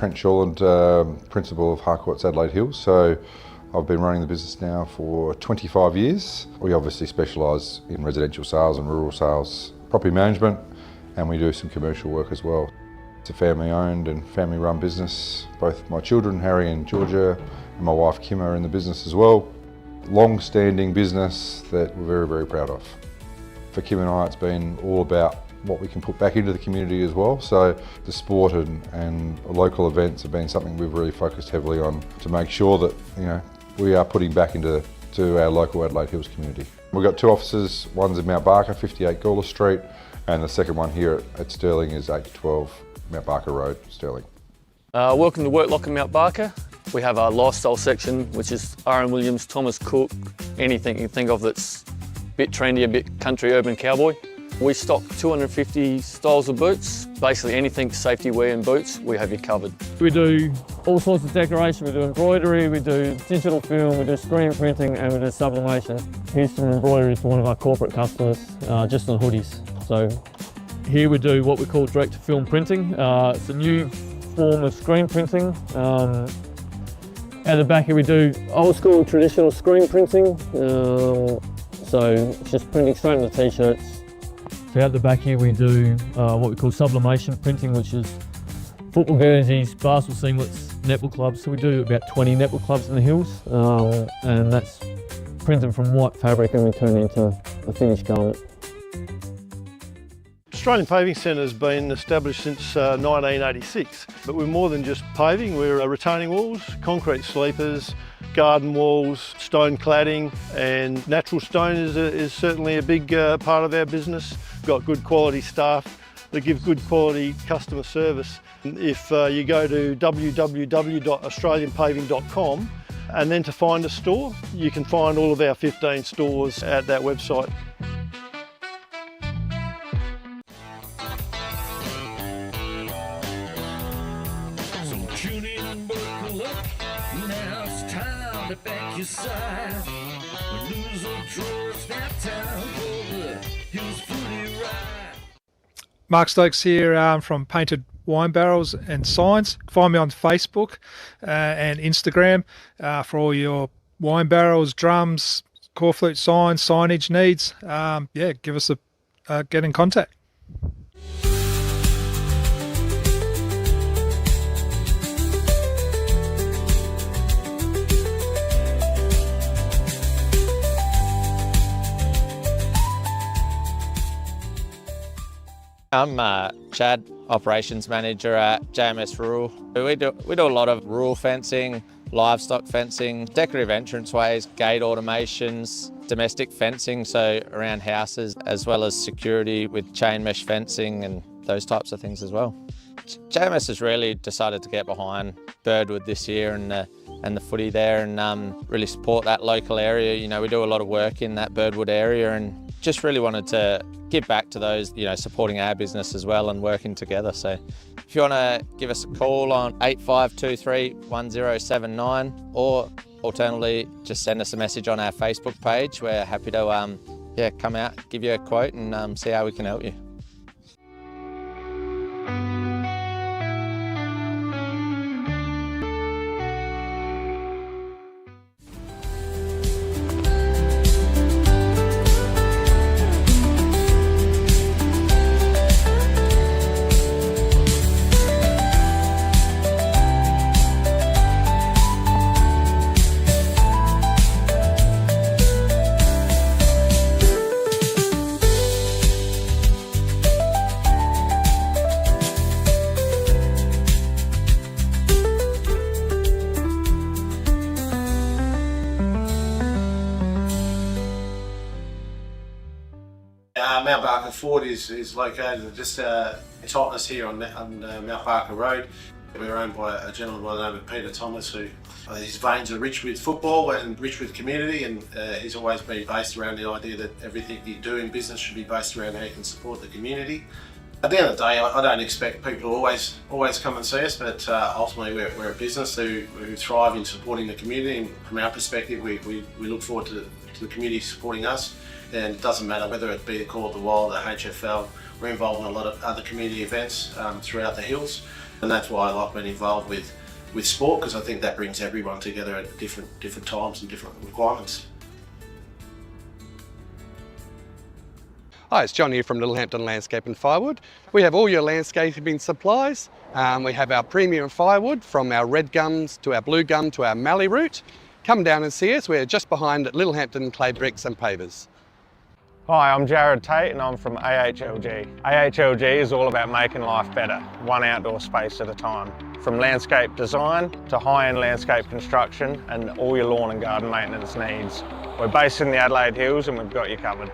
Trent Shawland, principal of Harcourts Adelaide Hills. So I've been running the business now for 25 years. We obviously specialise in residential sales and rural sales, property management, and we do some commercial work as well. It's a family owned and family run business. Both my children, Harry and Georgia, and my wife Kim are in the business as well. Long standing business that we're very, very proud of. For Kim and I, it's been all about what we can put back into the community as well. So the sport and local events have been something we've really focused heavily on to make sure that, you know, we are putting back into our local Adelaide Hills community. We've got two offices, one's in Mount Barker, 58 Gawler Street, and the second one here at Stirling is 812 Mount Barker Road, Stirling. Welcome to Worklock in Mount Barker. We have our lifestyle section, which is R.M. Williams, Thomas Cook, anything you can think of that's a bit trendy, a bit country, urban cowboy. We stock 250 styles of boots. Basically anything safety wear and boots, we have you covered. We do all sorts of decoration. We do embroidery, we do digital film, we do screen printing, and we do sublimation. Here's some embroidery for one of our corporate customers, just on hoodies. So here we do what we call direct to film printing. It's a new form of screen printing. At the back here we do old school traditional screen printing. So it's just printing straight on the t-shirts. So out the back here we do what we call sublimation printing, which is football jerseys, basketball singlets, netball clubs. So we do about 20 netball clubs in the hills, and that's printed from white fabric and we turn it into a finished garment. Australian Paving Centre has been established since 1986, but we're more than just paving. We're retaining walls, concrete sleepers, garden walls, stone cladding, and natural stone is certainly a big part of our business. We've got good quality staff that give good quality customer service. If you go to www.australianpaving.com and then to find a store, you can find all of our 15 stores at that website. Tune in and buckle up, now it's time to back your side. When lose or draw, it's that time for the Hills Footy Ride. Mark Stokes here from Painted Wine Barrels and Signs. Find me on Facebook and Instagram for all your wine barrels, drums, corflute signs, signage needs. Give us get in contact. I'm Chad, Operations Manager at JMS Rural. We do a lot of rural fencing, livestock fencing, decorative entranceways, gate automations, domestic fencing, so around houses, as well as security with chain mesh fencing and those types of things as well. JMS has really decided to get behind Birdwood this year and the footy there and really support that local area. You know, we do a lot of work in that Birdwood area and just really wanted to give back to those, you know, supporting our business as well and working together. So if you want to give us a call on 8523 1079 or alternatively just send us a message on our Facebook page. We're happy to come out, give you a quote and see how we can help you. Mount Barker Ford is located just in Totnes here on Mount Barker Road. We're owned by a gentleman by the name of Peter Thomas, who his veins are rich with football and rich with community, and he's always been based around the idea that everything you do in business should be based around how you can support the community. At the end of the day, I don't expect people to always come and see us, but ultimately we're a business who thrive in supporting the community, and from our perspective we look forward to the community supporting us. And it doesn't matter whether it be the Call of the Wild, the HFL, we're involved in a lot of other community events throughout the hills. And that's why I like being involved with sport, because I think that brings everyone together at different times and different requirements. Hi, it's John here from Littlehampton Landscape and Firewood. We have all your landscaping supplies. We have our premium firewood, from our red gums to our blue gum to our mallee root. Come down and see us. We're just behind Littlehampton Clay Bricks and Pavers. Hi, I'm Jared Tate and I'm from AHLG. AHLG is all about making life better, one outdoor space at a time. From landscape design to high-end landscape construction and all your lawn and garden maintenance needs. We're based in the Adelaide Hills and we've got you covered.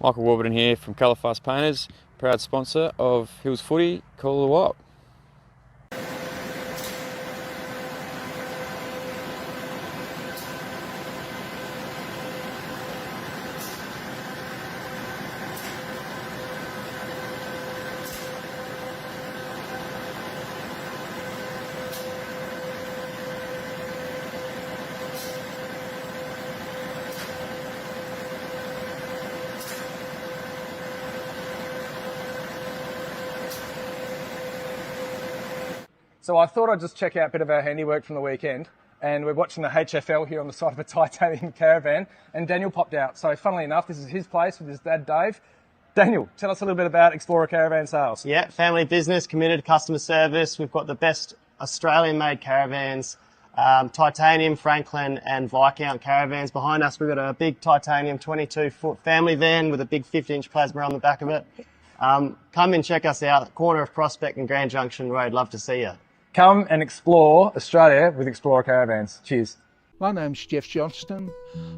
Michael Warburton here from Colorfast Painters, proud sponsor of Hills Footy. Call the Wild. So I thought I'd just check out a bit of our handiwork from the weekend, and we're watching the HFL here on the side of a titanium caravan, and Daniel popped out. So funnily enough, this is his place with his dad Dave. Daniel, tell us a little bit about Explorer Caravan Sales. Yeah, family business, committed customer service. We've got the best Australian-made caravans, titanium, Franklin and Viscount caravans. Behind us, we've got a big titanium 22-foot family van with a big 50-inch plasma on the back of it. Come and check us out, corner of Prospect and Grand Junction Road. Love to see you. Come and explore Australia with Explorer Caravans. Cheers. My name's Jeff Johnston.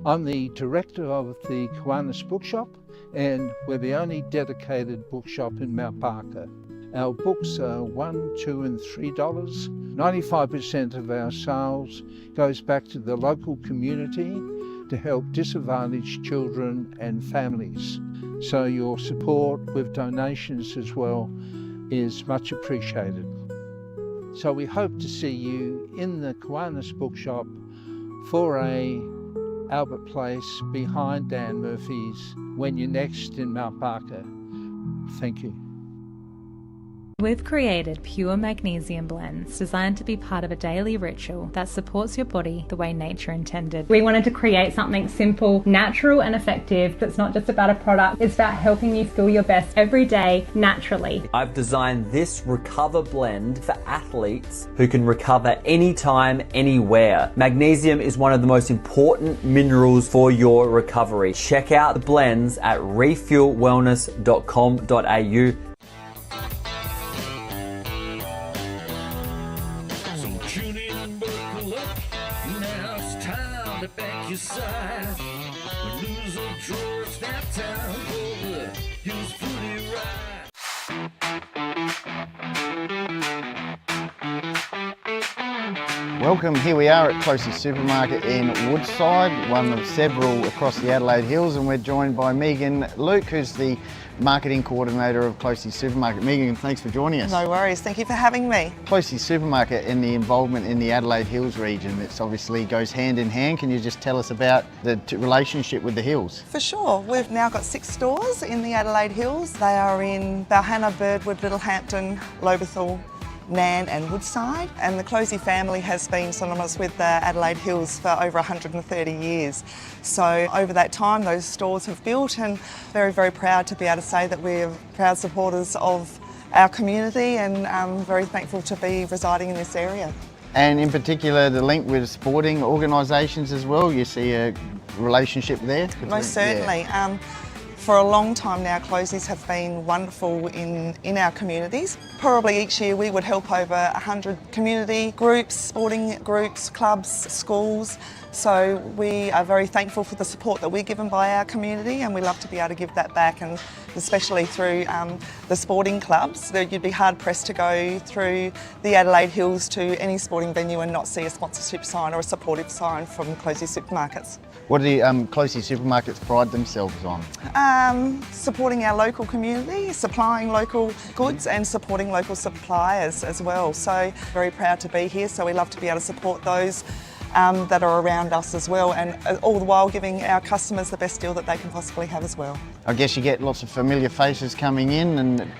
I'm the director of the Kuanas Bookshop, and we're the only dedicated bookshop in Mount Barker. Our books are $1, $2 and $3. 95% of our sales goes back to the local community to help disadvantaged children and families. So your support with donations as well is much appreciated. So we hope to see you in the Kuanas Bookshop for Albert Place behind Dan Murphy's when you're next in Mount Barker. Thank you. We've created pure magnesium blends designed to be part of a daily ritual that supports your body the way nature intended. We wanted to create something simple, natural and effective that's not just about a product, it's about helping you feel your best every day naturally. I've designed this Recover blend for athletes who can recover anytime, anywhere. Magnesium is one of the most important minerals for your recovery. Check out the blends at refuelwellness.com.au. Side. We lose or draw, snap down over. Hills Footy ride. Welcome, here we are at Klose Supermarket in Woodside, one of several across the Adelaide Hills, and we're joined by Megan Luke, who's the marketing coordinator of Klose Supermarket. Megan, thanks for joining us. No worries, thank you for having me. Klose Supermarket and the involvement in the Adelaide Hills region, it's obviously goes hand in hand. Can you just tell us about the relationship with the Hills? For sure, we've now got 6 stores in the Adelaide Hills. They are in Balhanna, Birdwood, Littlehampton, Lobethal, Nairne and Woodside, and the Klose family has been synonymous with the Adelaide Hills for over 130 years. So over that time those stores have built, and very, very proud to be able to say that we're proud supporters of our community, and very thankful to be residing in this area. And in particular the link with sporting organisations as well, you see a relationship there? Most certainly. For a long time now, Kloses have been wonderful in our communities. Probably each year we would help over 100 community groups, sporting groups, clubs, schools. So we are very thankful for the support that we're given by our community, and we love to be able to give that back, and especially through the sporting clubs. You'd be hard pressed to go through the Adelaide Hills to any sporting venue and not see a sponsorship sign or a supportive sign from Klose Supermarkets. What do the Klose supermarkets pride themselves on? Supporting our local community, supplying local goods and supporting local suppliers as well. So very proud to be here, so we love to be able to support those that are around us as well, and all the while giving our customers the best deal that they can possibly have as well. I guess you get lots of familiar faces coming in, and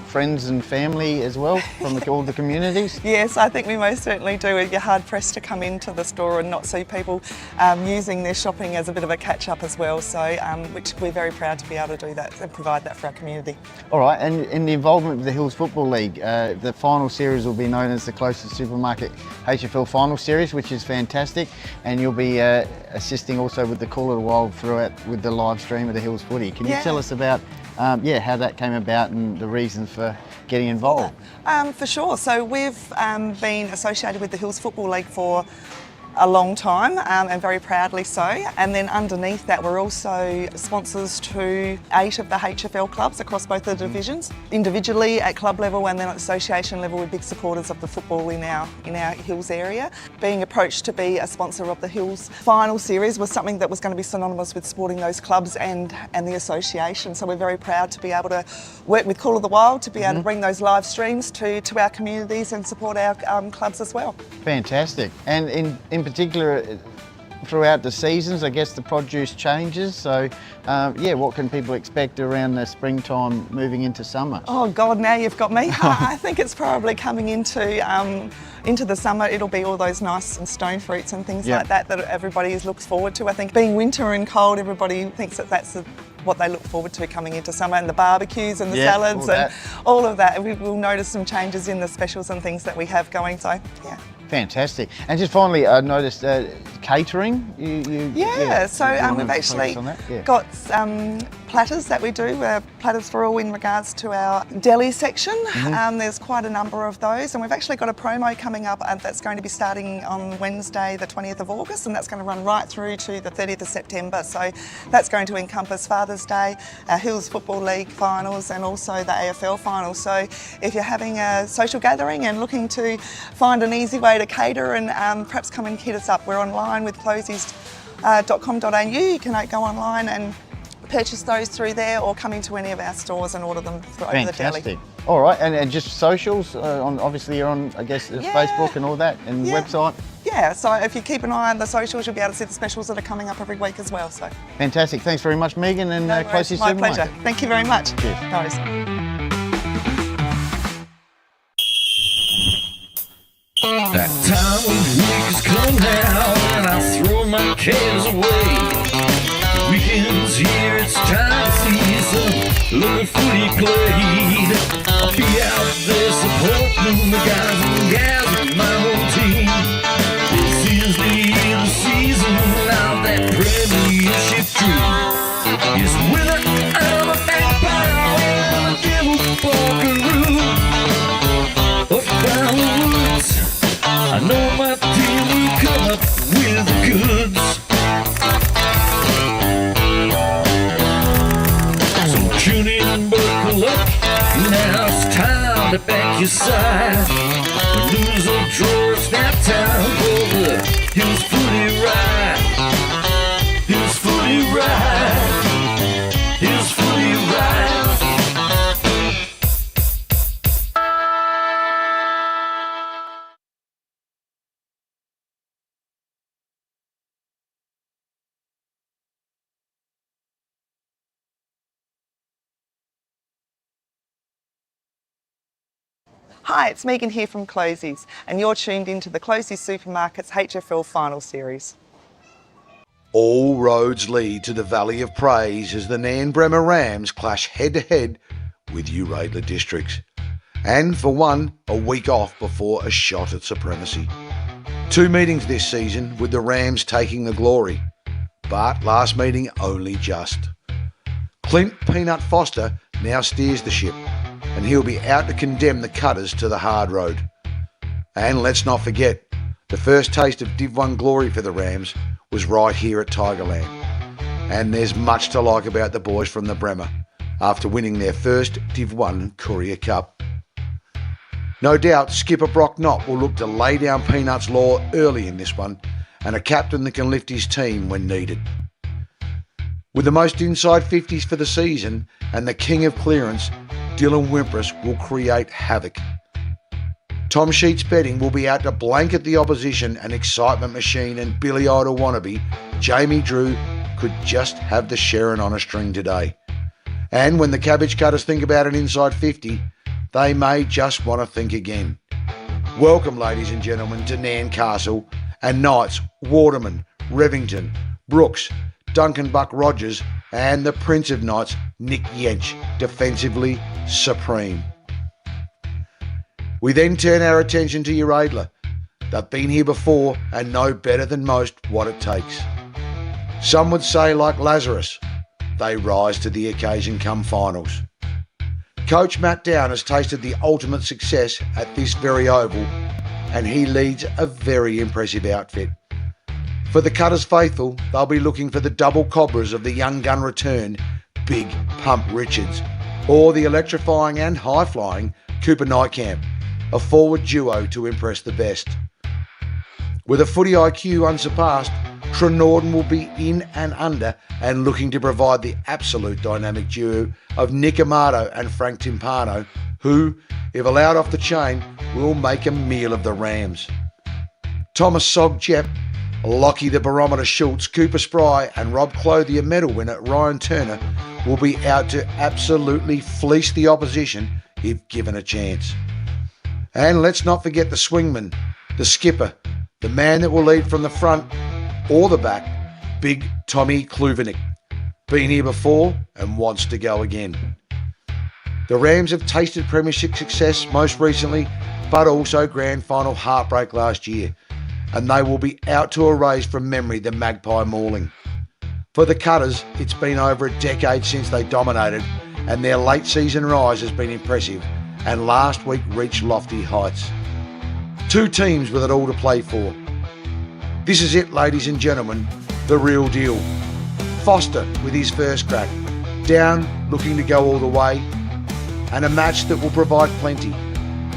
friends and family as well from all the communities? Yes, I think we most certainly do. You're hard pressed to come into the store and not see people using their shopping as a bit of a catch-up as well, so which we're very proud to be able to do that and provide that for our community. All right, and in the involvement with the Hills Football League, the final series will be known as the Klose Supermarket HFL Finals Series, which is fantastic, and you'll be assisting also with the Call of the Wild throughout with the live stream of the Hills Footy. Can you tell us about how that came about and the reasons for getting involved? For sure. So we've been associated with the Hills Football League for a long time, and very proudly so. And then underneath that, we're also sponsors to 8 of the HFL clubs across both the divisions. Individually at club level and then at association level, we're big supporters of the football in our Hills area. Being approached to be a sponsor of the Hills Final Series was something that was going to be synonymous with supporting those clubs and the association. So we're very proud to be able to work with Call of the Wild to be able to bring those live streams to our communities and support our clubs as well. Fantastic. And in particular, throughout the seasons, I guess the produce changes. So, what can people expect around the springtime moving into summer? Oh God, now you've got me. I think it's probably coming into the summer. It'll be all those nice stone fruits and things like that everybody looks forward to. I think being winter and cold, everybody thinks that's what they look forward to coming into summer, and the barbecues and the salads and all of that. We will notice some changes in the specials and things that we have going. So, yeah. Fantastic. And just finally, I noticed catering. So we've actually got platters that we do, platters for all in regards to our deli section. There's quite a number of those, and we've actually got a promo coming up that's going to be starting on Wednesday the 20th of August, and that's going to run right through to the 30th of September. So that's going to encompass Father's Day, our Hills Football League finals, and also the AFL finals. So if you're having a social gathering and looking to find an easy way to cater and perhaps come and hit us up, we're online with kloses.com.au. You can go online and purchase those through there, or come into any of our stores and order them over the deli. All right, and just socials, obviously you're on, I guess, Facebook and all that, and website? Yeah, so if you keep an eye on the socials, you'll be able to see the specials that are coming up every week as well. So fantastic. Thanks very much, Megan, and Klose Supermarket. My pleasure. Thank you very much. Cheers. No worries. That time of week has come now, and I throw my cares away. Weekends here, it's time to see some little footy played. I'll be out there supporting the guys and gals of my own team. This is the season of that premiership dream. It's winter, I'm a magpie, and a devil buckaroo. Up down the woods, I know my team will come up with the goods. So tune in and buckle up, now it's time to back your side. Lose or draw, it's now time for the Hills Footy Ride. Hills Footy Ride. Hills Footy Ride. Hi, it's Megan here from Kloses, and you're tuned into the Klose Supermarkets HFL Final Series. All roads lead to the Valley of Praise as the Nairne-Bremer Rams clash head-to-head with Uraidla districts. And for one, a week off before a shot at supremacy. 2 meetings this season with the Rams taking the glory, but last meeting only just. Clint Peanut Foster now steers the ship, and he'll be out to condemn the cutters to the hard road. And let's not forget, the first taste of Div 1 glory for the Rams was right here at Tigerland. And there's much to like about the boys from the Bremer after winning their first Div 1 Courier Cup. No doubt skipper Brock Knott will look to lay down Peanut's law early in this one, and a captain that can lift his team when needed. With the most inside 50s for the season and the king of clearance, Dylan Wimpress will create havoc. Tom Sheets betting will be out to blanket the opposition, and excitement machine and Billy Idol wannabe Jamie Drew could just have the Sharon on a string today. And when the cabbage cutters think about an inside 50, they may just want to think again. Welcome, ladies and gentlemen, to Nairne Castle and Knights, Waterman, Revington, Brooks, Duncan Buck Rogers, and the Prince of Knights, Nick Yench, defensively supreme. We then turn our attention to Uraidla. They've been here before and know better than most what it takes. Some would say, like Lazarus, they rise to the occasion come finals. Coach Matt Down has tasted the ultimate success at this very oval, and he leads a very impressive outfit. For the Cutters faithful, they'll be looking for the double cobras of the young gun return, Big Pump Richards, or the electrifying and high-flying Cooper Nightcamp, a forward duo to impress the best. With a footy IQ unsurpassed, Trenorden will be in and under and looking to provide the absolute dynamic duo of Nick Amato and Frank Timpano, who, if allowed off the chain, will make a meal of the Rams. Thomas Sog Jep, Lockie the Barometer Schultz, Cooper Spry and Rob Clothier medal winner Ryan Turner will be out to absolutely fleece the opposition if given a chance. And let's not forget the swingman, the skipper, the man that will lead from the front or the back, Big Tommy Kluvenik. Been here before and wants to go again. The Rams have tasted premiership success most recently, but also grand final heartbreak last year, and they will be out to erase from memory the Magpie mauling. For the Cutters, it's been over a decade since they dominated, and their late season rise has been impressive, and last week reached lofty heights. Two teams with it all to play for. This is it, ladies and gentlemen, the real deal. Foster with his first crack, Down looking to go all the way, and a match that will provide plenty.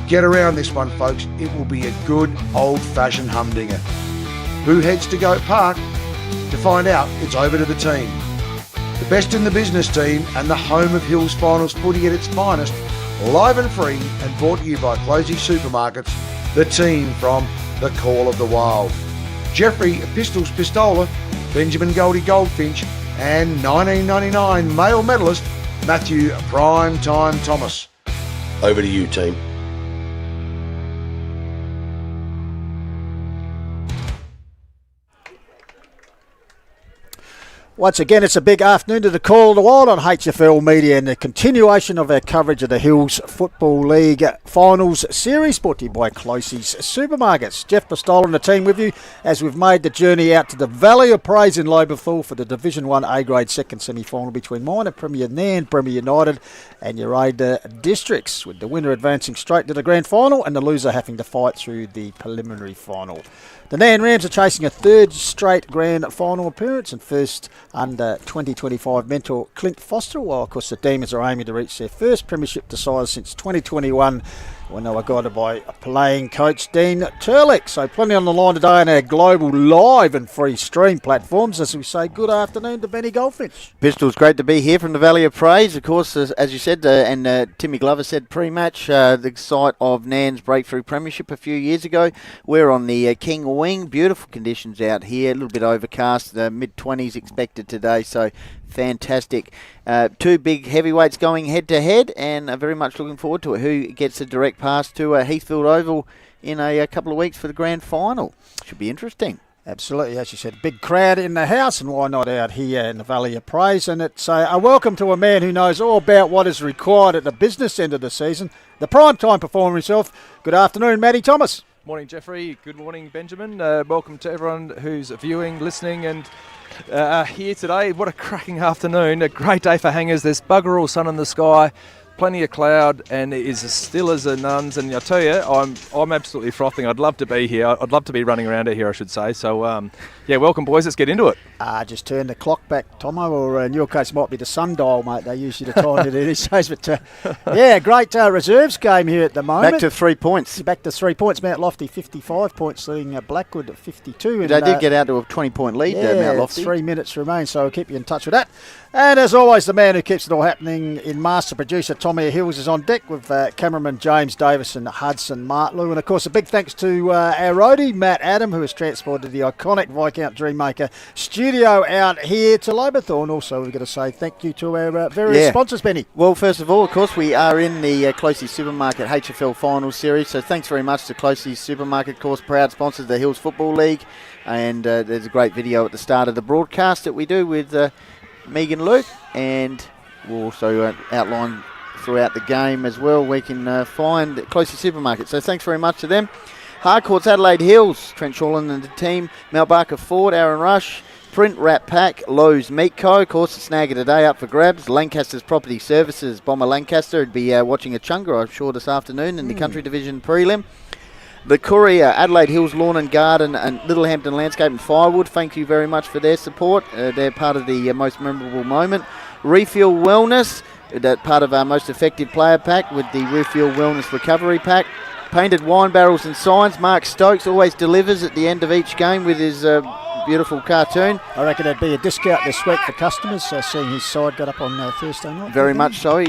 Get around this one, folks. It will be a good old-fashioned humdinger. Who heads to Goat Park? To find out, it's over to the team. The best in the business team and the home of Hills Finals footy at its finest, live and free and brought to you by Klose Supermarkets, the team from the Call of the Wild. Jeffrey Pistols Pistola, Benjamin Goldie Goldfinch, and 1999 male medalist Matthew Primetime Thomas. Over to you, team. Once again, it's a big afternoon to the Call of the Wild on HFL Media and the continuation of our coverage of the Hills Football League Finals Series, brought to you by Klose's Supermarkets. Jeff Pistola and the team with you as we've made the journey out to the Valley of Praise in Lobethal for the Division 1 A-grade second semi-final between minor Premier Nairne-Bremer United and Uraidla districts, with the winner advancing straight to the grand final and the loser having to fight through the preliminary final. The Nairne Rams are chasing a third straight grand final appearance and first under 2025 mentor Clint Foster, while of course the Demons are aiming to reach their first premiership decider since 2021 when they were guided by playing coach Dean Turlick. So plenty on the line today on our global live and free stream platforms as we say good afternoon to Benny Goldfinch. Pistols, great to be here from the Valley of Praise. Of course, as you said, and Timmy Glover said pre-match, the site of Nairne's breakthrough premiership a few years ago. We're on the King Wing. Beautiful conditions out here, a little bit overcast, mid-20s expected today, so fantastic. Two big heavyweights going head-to-head, and very much looking forward to it. Who gets a direct pass to Heathfield Oval in a couple of weeks for the grand final? Should be interesting. Absolutely, as you said, big crowd in the house, and why not out here in the Valley of Praise? And it's a welcome to a man who knows all about what is required at the business end of the season, the prime time performer himself. Good afternoon, Matty Thomas. Morning, Jeffrey. Good morning, Benjamin. Welcome to everyone who's viewing, listening, and here today. What a cracking afternoon. A great day for hangers. There's bugger all sun in the sky, plenty of cloud, and it is as still as a nun's. And I tell you, I'm absolutely frothing. I'd love to be here. I'd love to be running around here, I should say. So, yeah, welcome, boys. Let's get into it. Just turn the clock back, Tomo, or in your case, might be the sundial, mate. They usually time it these days. But yeah, great reserves game here at the moment. Back to 3 points. Back to 3 points. Mount Lofty 55 points, leading Blackwood at 52. And, they did get out to a 20-point lead, Mount Lofty. 3 minutes remain, so I'll keep you in touch with that. And as always, the man who keeps it all happening in master producer Tommy Hills is on deck with cameraman James Davis and Hudson Martlew. And of course, a big thanks to our roadie, Matt Adam, who has transported the iconic Viscount Dreammaker studio out here to Lobethal. And also, we've got to say thank you to our various sponsors, Benny. Well, first of all, of course, we are in the Klose Supermarket HFL Finals Series. So thanks very much to Klose Supermarket, of course, proud sponsors of the Hills Football League. And there's a great video at the start of the broadcast that we do with Megan Luke, and we'll also outline throughout the game as well. We can find Klose Supermarket. So thanks very much to them. Harcourts, Adelaide Hills, Trent Shawland and the team. Mount Barker Ford, Aaron Rush. Print Wrap Pack, Lowe's Meat Co. Of course, the snag of the day up for grabs. Lancaster's Property Services, Bomber Lancaster would be watching a chunga, I'm sure, this afternoon in the Country Division prelim. The Courier, Adelaide Hills Lawn and Garden, and Littlehampton Landscape and Firewood, thank you very much for their support. They're part of the most memorable moment. Refuel Wellness, that part of our most effective player pack with the Refuel Wellness Recovery Pack. Painted Wine Barrels and Signs, Mark Stokes always delivers at the end of each game with his beautiful cartoon. I reckon there'd be a discount this week for customers, seeing his side got up on Thursday night. Very much so.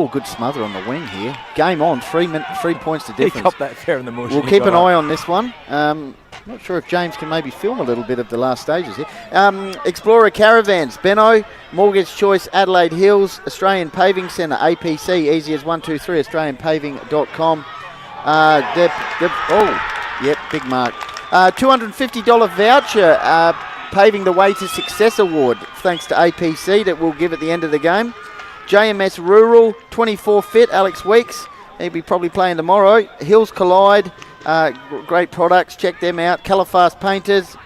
Good smother on the wing here. Game on, 3 points to difference. He got that fair in the mush. We'll keep an eye on this one. Not sure if James can maybe film a little bit of the last stages here. Explorer Caravans, Benno, Mortgage Choice, Adelaide Hills, Australian Paving Centre, APC, easy as 123, australianpaving.com. Big mark. $250 voucher, paving the way to success award, thanks to APC, that we'll give at the end of the game. JMS Rural, 24 fit, Alex Weeks. He'll be probably playing tomorrow. Hills Collide, great products, check them out. Colorfast Painters,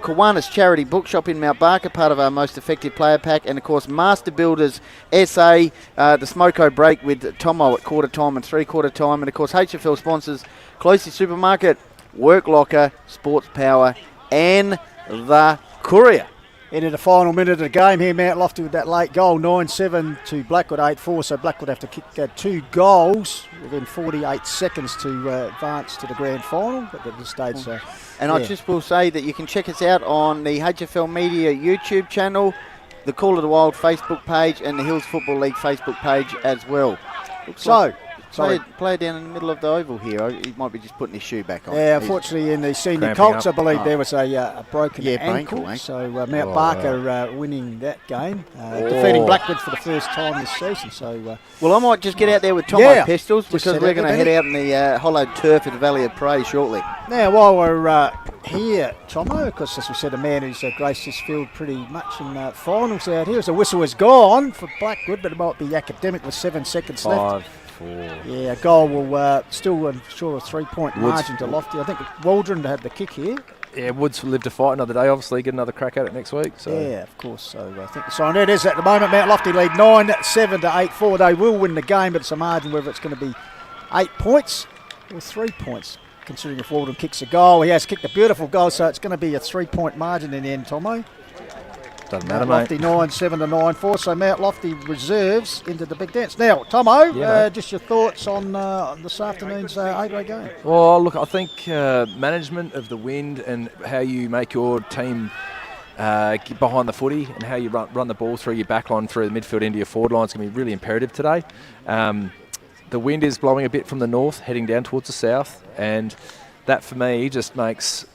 Kuanas Charity Bookshop in Mount Barker, part of our most effective player pack. And of course, Master Builders SA, the Smoko break with Tomo at quarter time and 3/4 time. And of course, HFL sponsors, Klose Supermarket, Work Locker, Sports Power, and the Courier. Into the final minute of the game here, Mount Lofty with that late goal, 9-7 to Blackwood 8-4. So Blackwood have to kick 2 goals within 48 seconds to advance to the grand final. But at this stage, I just will say that you can check us out on the HFL Media YouTube channel, the Call of the Wild Facebook page, and the Hills Football League Facebook page as well. Player down in the middle of the oval here. He might be just putting his shoe back on. Yeah, unfortunately in the senior Colts, I believe there was a broken ankle. So Mount Barker winning that game, defeating Blackwood for the first time this season. So, well, I might just get out there with Tomo Pistols, because we're going to head out in the hollowed turf at the Valley of Praise shortly. Now, while we're here, Tomo, because as we said, a man who's graced this field pretty much in finals out here. As the whistle is gone for Blackwood, but it might be academic with 7 seconds left. 4. Yeah, a goal will still ensure a 3-point margin to Lofty. I think Waldron to have the kick here. Yeah, Woods will live to fight another day, obviously, get another crack at it next week. So. Yeah, of course. So I think the sign there it is at the moment. Mount Lofty lead 9-7 to 8-4. They will win the game, but it's a margin whether it's going to be 8 points or 3 points, considering if Waldron kicks a goal. He has kicked a beautiful goal, so it's going to be a 3-point margin in the end, Tomo. Doesn't matter, Mount Lofty 9-7 to 9-4, so Mount Lofty reserves into the big dance. Now, Tomo, just your thoughts on this afternoon's A-grade game? Well, look, I think management of the wind and how you make your team get behind the footy and how you run the ball through your back line, through the midfield into your forward line is going to be really imperative today. The wind is blowing a bit from the north, heading down towards the south, and that for me just makes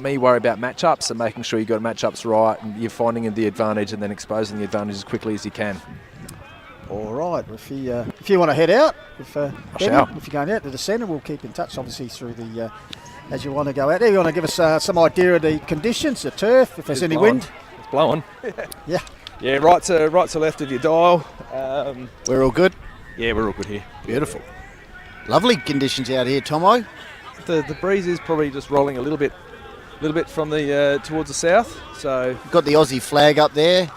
me worry about matchups and making sure you got matchups right and you're finding the advantage and then exposing the advantage as quickly as you can. All right. If you want to head out, if you're going out to the centre, we'll keep in touch. Obviously through the as you want to go out there. You want to give us some idea of the conditions, the turf, if there's any wind. It's blowing. Yeah. Yeah. Right to left of your dial. We're all good. Yeah, we're all good here. Beautiful. Lovely conditions out here, Tomo. the breeze is probably just rolling a little bit from the towards the south. So got the Aussie flag up there.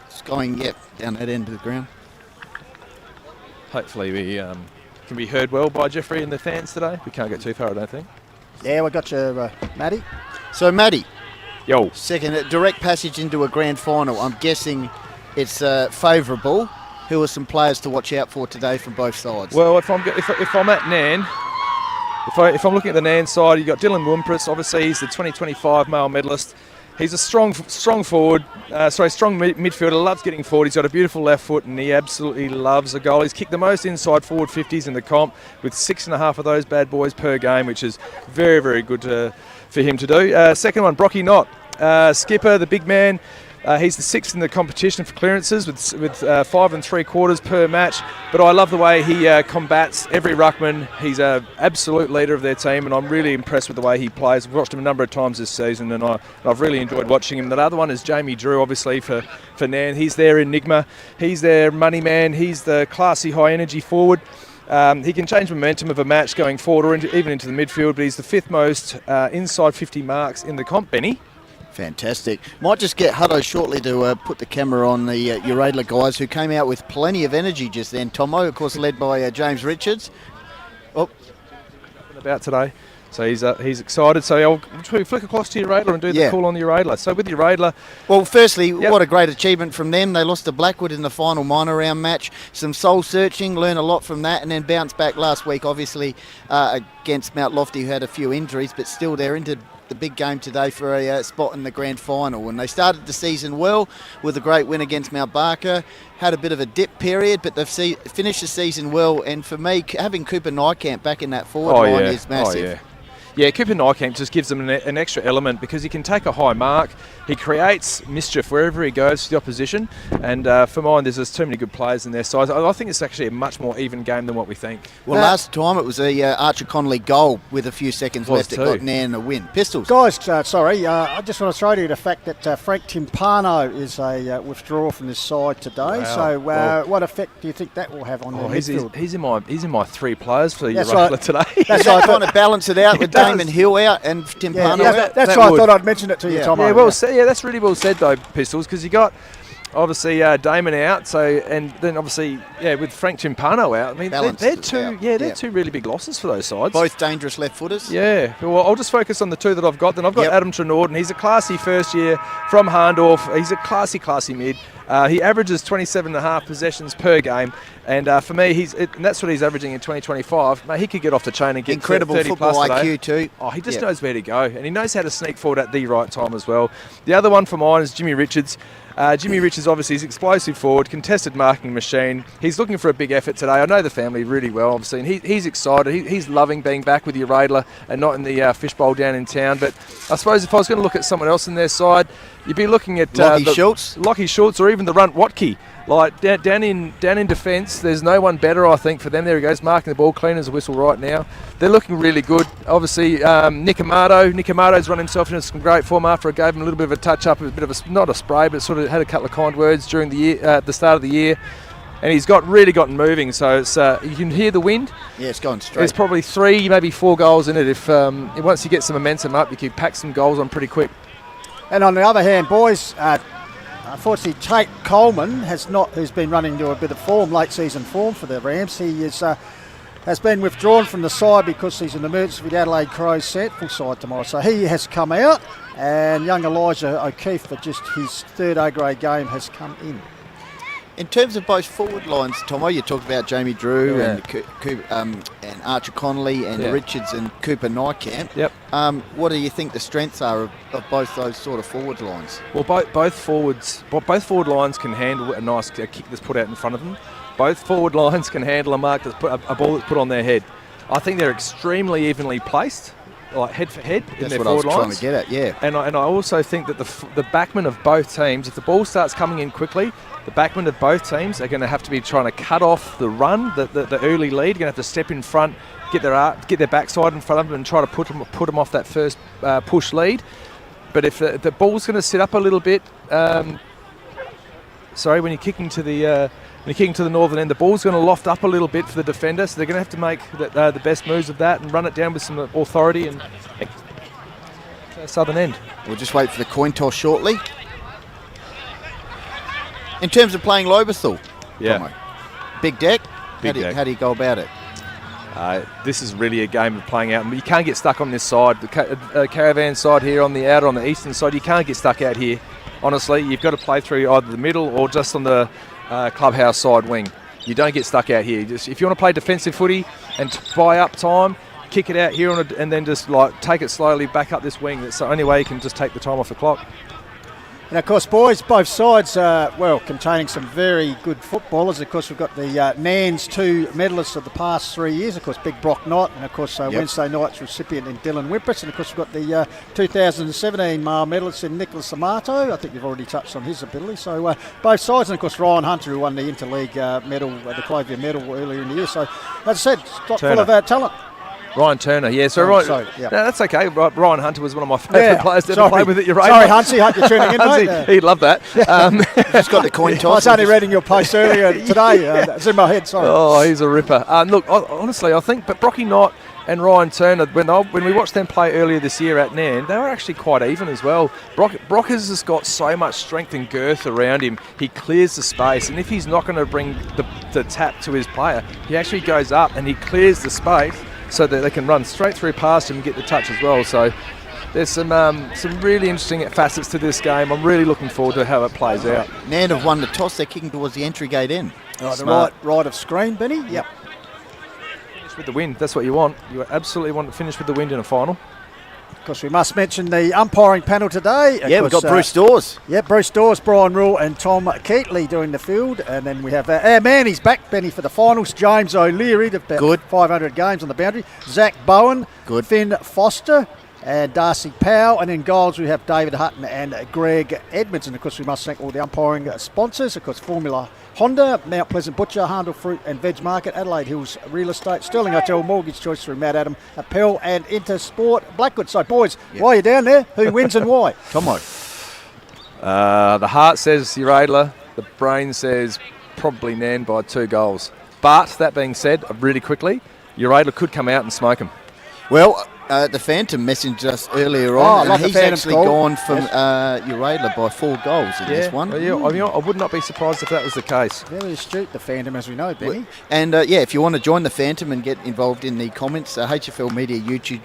It's going down that end of the ground. Hopefully we can be heard well by Jeffrey and the fans today. We can't get too far, I don't think. Yeah, we got you, Matty. So, Matty. Yo. Second, direct passage into a grand final. I'm guessing it's favourable. Who are some players to watch out for today from both sides? Well, if I'm at Nairne, if I'm looking at the Nairne side, you've got Dylan Wimpris. Obviously, he's the 2025 male medalist. He's a strong forward, strong midfielder, loves getting forward. He's got a beautiful left foot and he absolutely loves a goal. He's kicked the most inside forward 50s in the comp with 6.5 of those bad boys per game, which is very, very good for him to do. Second one, Brocky Knott, skipper, the big man. He's the 6th in the competition for clearances with 5 3/4 per match. But I love the way he combats every ruckman. He's an absolute leader of their team, and I'm really impressed with the way he plays. I've watched him a number of times this season, and I've really enjoyed watching him. The other one is Jamie Drew, obviously, for Nairne. He's their enigma. He's their money man. He's the classy, high-energy forward. He can change momentum of a match going forward or even into the midfield, but he's the 5th most inside 50 marks in the comp, Benny. Fantastic. Might just get Hutto shortly to put the camera on the Uraidla guys who came out with plenty of energy just then. Tomo, of course, led by James Richards. Oh, about today. So he's excited. So I'll flick across to Uraidla and do the call on the Uraidla. So with Uraidla... Well, firstly, what a great achievement from them. They lost to Blackwood in the final minor round match. Some soul-searching, learn a lot from that, and then bounced back last week, obviously, against Mount Lofty, who had a few injuries, but still they're into the big game today for a spot in the grand final. And they started the season well with a great win against Mount Barker. Had a bit of a dip period, but they've finished the season well. And for me, having Cooper Nykamp back in that forward line is massive. Yeah, Cooper Nykamp just gives them an extra element because he can take a high mark. He creates mischief wherever he goes to the opposition. And for mine, there's just too many good players in their side. I think it's actually a much more even game than what we think. Well, last time it was a Archer Connolly goal with a few seconds left that got Nairne a win. Pistols. Guys, I just want to throw to you the fact that Frank Timpano is a withdrawal from this side today. Wow. So what effect do you think that will have on the midfield? He's in my 3 players for Uraidla today. That's right, trying to balance it out with Damon Hill out and Timpano out. That's why I thought I'd mention it to you, Tom. Yeah, well said. Yeah, that's really well said though, Pistols, because you got obviously Damon out, and then obviously with Frank Timpano out. I mean, they're two really big losses for those sides. Both dangerous left footers. Yeah. Well, I'll just focus on the 2 that I've got. Then I've got Adam Trenorden. He's a classy first year from Harndorf. He's a classy mid. He averages 27.5 possessions per game, and for me, and that's what he's averaging in 2025. Mate, he could get off the chain and get incredible 30 football plus IQ today. too. Oh, he just knows where to go, and he knows how to sneak forward at the right time as well. The other one for mine is Jimmy Richards. Jimmy Richards, obviously, is explosive forward, contested marking machine. He's looking for a big effort today. I know the family really well, obviously, and he's excited. He's loving being back with Uraidla and not in the fishbowl down in town. But I suppose if I was going to look at someone else in their side, you'd be looking at Lockie Schultz, or even the Runt Watke. Like down in defence, there's no one better, I think, for them. There he goes, marking the ball clean as a whistle right now. They're looking really good. Obviously, Nick Amato's run himself into some great form after I gave him a little bit of a touch-up, a bit of not a spray, but sort of had a couple of kind words during the year, at the start of the year. And he's really gotten moving, so it's, you can hear the wind. Yeah, it's going straight. There's probably 3, maybe 4 goals in it. If once you get some momentum up, you can pack some goals on pretty quick. And on the other hand, boys, unfortunately, Tate Coleman who's been running into a bit of form, late season form for the Rams. He has been withdrawn from the side because he's an emergency with the Adelaide Crows full side tomorrow. So he has come out, and young Elijah O'Keefe, for just his 3rd A-grade game, has come in. In terms of both forward lines, Tomo, you talked about Jamie Drew and Archer Connolly and Richards and Cooper Nykamp. Yep. What do you think the strengths are of both those sort of forward lines? Well, both forward lines can handle a nice kick that's put out in front of them. Both forward lines can handle a mark that's a ball that's put on their head. I think they're extremely evenly placed, like head for head in their forward lines. That's what I was trying to get at, yeah. And I also think that the backmen of both teams, if the ball starts coming in quickly, the backmen of both teams are going to have to be trying to cut off the run, the early lead. Going to have to step in front, get their backside in front of them, and try to put them off that first push lead. But if the ball's going to sit up a little bit, when you're kicking to the you're kicking to the northern end, the ball's going to loft up a little bit for the defender, so they're going to have to make the best moves of that and run it down with some authority and southern end. We'll just wait for the coin toss shortly. In terms of playing Lobethal, big deck. How do you go about it? This is really a game of playing out. You can't get stuck on this side. The Caravan side here on the eastern side, you can't get stuck out here. Honestly, you've got to play through either the middle or just on the clubhouse side wing. You don't get stuck out here. If you want to play defensive footy and buy up time, kick it out here and then just like take it slowly back up this wing. That's the only way you can just take the time off the clock. And of course, boys, both sides containing some very good footballers. Of course, we've got the Nairne's 2 medalists of the past 3 years. Of course, Big Brock Knott, and of course Wednesday night's recipient in Dylan Wimpus. And of course, we've got the 2017 male medalist in Nicholas Amato. I think you've already touched on his ability. So both sides, and of course Ryan Hunter, who won the Interleague medal, the Clovia medal earlier in the year. So as I said, full of talent. Ryan Turner, yeah. So no, that's okay. Ryan Hunter was one of my favourite players to ever play with at Uraidla. Sorry, Huntsy, hope you're tuning in, mate. He'd love that. Just got the coin toss. I was only reading your post earlier today. It's in my head, sorry. Oh, he's a ripper. Look, honestly, I think, but Brocky Knott and Ryan Turner, when we watched them play earlier this year at Nairne, they were actually quite even as well. Brock has just got so much strength and girth around him. He clears the space, and if he's not going to bring the tap to his player, he actually goes up and he clears the space so that they can run straight through past him and get the touch as well. So there's some really interesting facets to this game. I'm really looking forward to how it plays out. Nairne have won the toss. They're kicking towards the entry gate in. The right of screen, Benny. Yep. Finish with the wind. That's what you want. You absolutely want to finish with the wind in a final. Of course, we must mention the umpiring panel today. We've got Bruce Dawes. Bruce Dawes, Brian Rule and Tom Keatley doing the field. And then we have our man, he's back, Benny, for the finals. James O'Leary, about 500 games on the boundary. Zach Bowen. Good. Finn Foster. And Darcy Powell. And in goals, we have David Hutton and Greg Edmonds. And of course, we must thank all the umpiring sponsors. Of course, Formula Honda, Mount Pleasant Butcher, Handel Fruit and Veg Market, Adelaide Hills Real Estate, Sterling Hotel, Mortgage Choice through Matt Adam, Apparel and Intersport Blackwood. So, boys, while you're down there, who wins and why? Tomo. The heart says Uraidla. The brain says probably Nairne by 2 goals. But, that being said, really quickly, Uraidla could come out and smoke him. Well, the Phantom messaged us earlier on, and he's actually gone from Uraidla by 4 goals in this one. I would not be surprised if that was the case. Very astute, the Phantom, as we know, Benny. And if you want to join the Phantom and get involved in the comments, HFL Media YouTube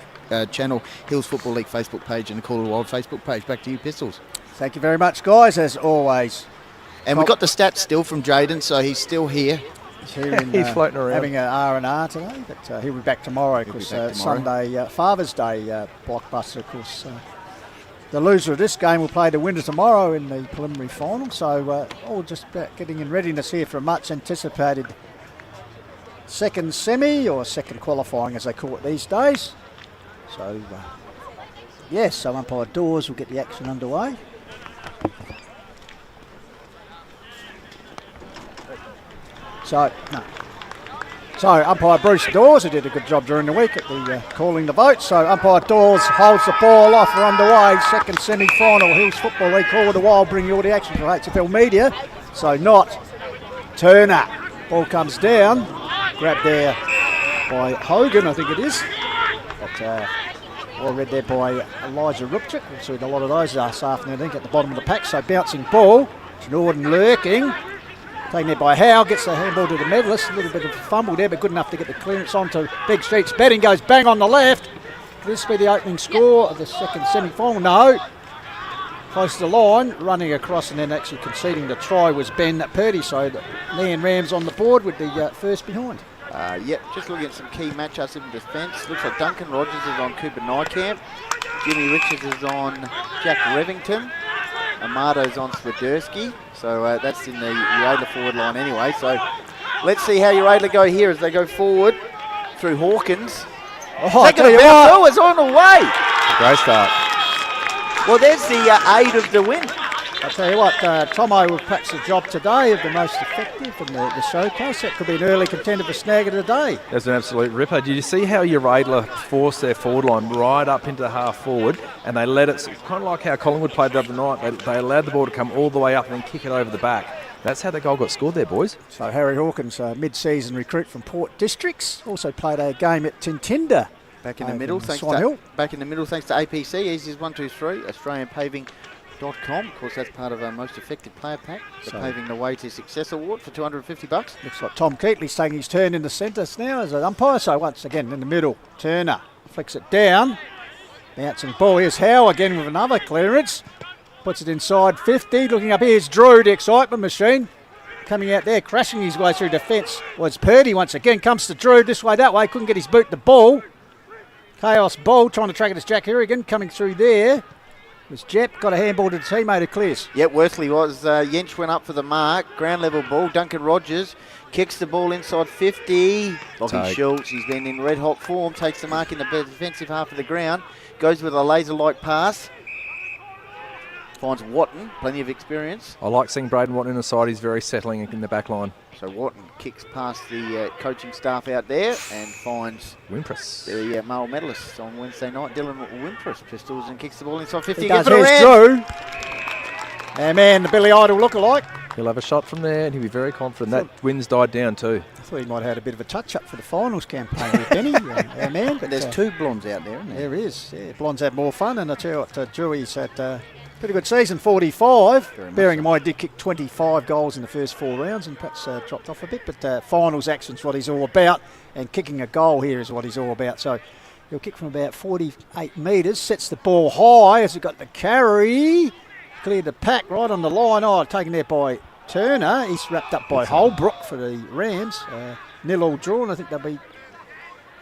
channel, Hills Football League Facebook page, and the Call of the Wild Facebook page. Back to you, Pistols. Thank you very much, guys, as always. And we got the stats still from Jaden, so he's still here. He's floating around, having an R&R today, but he'll be back tomorrow because Sunday, Father's Day blockbuster. Of course, the loser of this game will play the winner tomorrow in the preliminary final. So all just about getting in readiness here for a much anticipated second semi or second qualifying, as they call it these days. So so umpire Dawes will get the action underway. So umpire Bruce Dawes, who did a good job during the week at the calling the vote. So umpire Dawes holds the ball off. We're underway. Second semi-final. Hills Football League Call of the Wild bring you all the action for HFL Media. So not Turner. Ball comes down. Grabbed there by Hogan, I think it is. But well read there by Elijah Rupchik. We've seen a lot of those this afternoon, I think, at the bottom of the pack. So bouncing ball. Jordan lurking. Taken there by Howe, gets the handball to the medalist. A little bit of a fumble there, but good enough to get the clearance onto Big Streets. Betting goes bang on the left. Could this be the opening score of the second semi-final? No. Close to the line, running across and then actually conceding the try was Ben Purdy. So the Nairne-Rams on the board with the first behind. Just looking at some key matchups in defence. Looks like Duncan Rogers is on Cooper Niekamp. Jimmy Richards is on Jack Revington. Amato's on Swiderski, so that's in the Uraidla forward line anyway. So let's see how Uraidla go here as they go forward through Hawkins. It's on the way. Great start. Well, there's the aid of the win. I'll tell you what, Tomo will perhaps the job today of the most effective in the showcase. That could be an early contender for snag of the day. That's an absolute ripper. Did you see how Uraidla forced their forward line right up into the half forward and they let it, kind of like how Collingwood played the other night, they allowed the ball to come all the way up and then kick it over the back. That's how the goal got scored there, boys. So Harry Hawkins, a mid-season recruit from Port Districts, also played a game at Tintinda. Back in the middle, thanks Swan Hill. to APC, easiest 123, AustralianPaving.com. Of course, that's part of our most effective player pack, the So- Paving the Way to Success Award for $250. Looks like Tom Keatley's taking his turn in the centre now as an umpire. So once again in the middle, Turner flicks it down. Bouncing ball. Here's Howe again with another clearance. Puts it inside 50. Looking up, here's Drew, the excitement machine. Coming out there, crashing his way through defence. Well, it's Purdy once again. Comes to Drew this way, that way. Couldn't get his boot to the ball. Chaos ball, trying to track it as Jack Harrigan. Coming through there was Jep. Got a handball to the teammate who clears. Yep, Worthley was. Yench went up for the mark. Ground level ball. Duncan Rogers kicks the ball inside 50. Lockie Schultz, he's been in red hot form. Takes the mark in the defensive half of the ground. Goes with a laser-like pass. Finds Watton, plenty of experience. I like seeing Braden Watton in the side. He's very settling in the back line. So Watton kicks past the coaching staff out there and finds Wimpress, the male medalist on Wednesday night, Dylan Wimpress, pistols and kicks the ball inside 50. He does. Here's Drew. And man, the Billy Idol lookalike. He'll have a shot from there and he'll be very confident. That wind's died down too. I thought he might have had a bit of a touch-up for the finals campaign with Benny, our man. But there's two blondes out there, isn't there? There is. Yeah, blondes have more fun, and I tell you what, Dewey's had pretty good season, 45. Bearing in mind, he did kick 25 goals in the first 4 rounds and perhaps dropped off a bit. But finals action's what he's all about, and kicking a goal here is what he's all about. So he'll kick from about 48 metres, sets the ball high as he got the carry. Cleared the pack right on the line. Oh, taken there by Turner. He's wrapped up by Holbrook for the Rams. 0-0 draw, and I think there'll be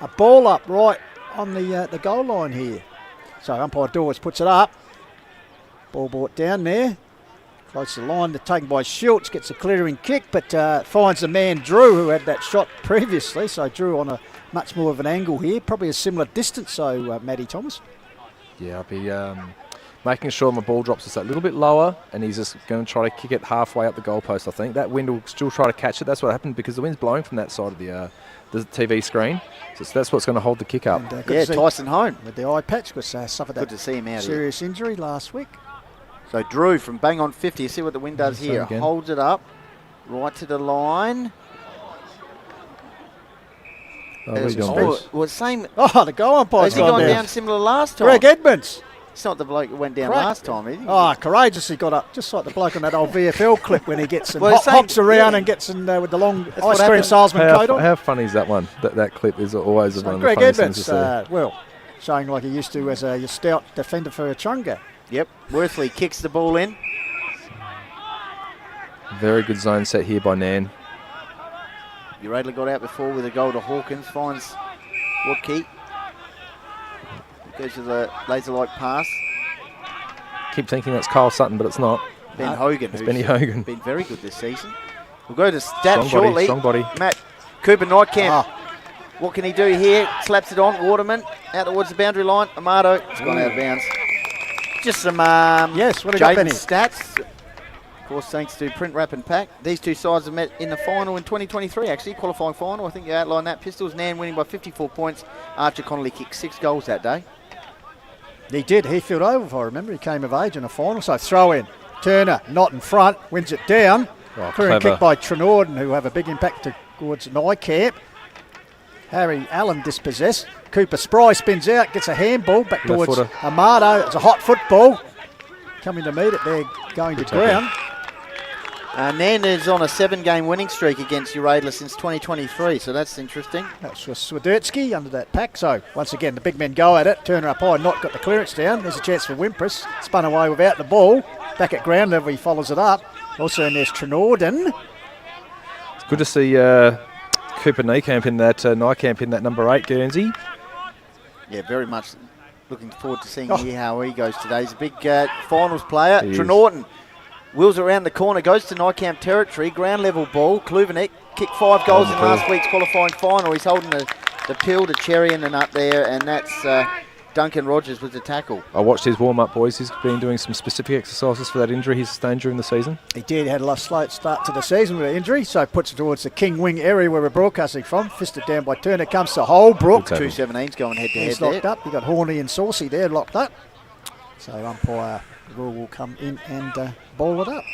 a ball up right on the goal line here. So umpire Dawes puts it up. Ball brought down there. Close to the line, taken by Schultz, gets a clearing kick, but finds the man Drew who had that shot previously. So Drew on a much more of an angle here, probably a similar distance. So Matty Thomas. Yeah, I'll be making sure my ball drops just a little bit lower, and he's just going to try to kick it halfway up the goalpost. I think that wind will still try to catch it. That's what happened because the wind's blowing from that side of the TV screen. So that's what's going to hold the kick up. And, Yeah, Tyson Hone with the eye patch, because suffered Good that to see him out serious injury last week. So Drew from bang on 50. You see what the wind does Same here. again. Holds it up, right to the line. Oh, where you going, Bruce? Well, same. Oh, the goal umpire's Has he gone gone down. down similar last time? Greg Edmonds. It's not the bloke that went down Correct. last time, is he? Oh, courageously got up, just like the bloke on that old VFL clip when he gets and Well, hops around yeah. and gets in with the long That's what ice cream happened. salesman coat on. How funny is that one? That clip is always one So of the Greg funniest things Edmonds, to see. well, showing like he used to as a stout defender for Chunga. Yep. Worthley kicks the ball in. Very good zone set here by Nairne. Uraidla got out before with a goal to Hawkins. Finds Woodkey. Goes to the laser-like pass. Keep thinking that's Kyle Sutton, but it's not. Ben Hogan. It's who's Benny Hogan. Been very good this season. We'll go to stats Strong body, shortly. strong body. Matt Cooper Nightcamp. What can he do here? Slaps it on. Waterman out towards the boundary line. Amato. It's gone out of bounds. Just some yes, what have you got, Benny? stats. Of course, thanks to Print Wrap and Pack. These two sides have met in the final in 2023, actually, qualifying final. I think you outlined that. Pistols, Nairne winning by 54 points. Archer Connolly kicked 6 goals that day. He did. Heathfield Oval, if I remember. He came of age in a final. So throw in. Turner, not in front, wins it down. Oh, Clearing clever. kick by Trenorden, who have a big impact towards Nightcamp. Harry Allen dispossessed. Cooper Spry spins out, gets a handball back Left towards footer. Amato. It's a hot football. Coming to meet it there, going Good to tackle. ground. Nairne is on a 7-game winning streak against Uraidla since 2023, so that's interesting. That's Swiderski under that pack. So once again, the big men go at it. Turner up high, not got the clearance down. There's a chance for Wimpress. Spun away without the ball. Back at ground level, he follows it up. Also, and there's Trenorden. It's good to see Cooper Nightcamp in that number 8 Guernsey. Yeah, very much looking forward to seeing how he goes today. He's a big finals player. He is. Trenorden wheels around the corner, goes to Nightcamp territory, ground level ball. Kluvenek kicked 5 goals in last week's qualifying final. He's holding the pill to Cherian and up there, and that's Duncan Rogers with the tackle. I watched his warm-up, boys. He's been doing some specific exercises for that injury he sustained during the season. He did. Had a slow start to the season with an injury, so puts it towards the King Wing area where we're broadcasting from. Fisted down by Turner. Comes to Holbrook. 2-17's going head-to-head He's there. locked up. You've got Horney and Saucy there locked up. So umpire will come in and ball it up.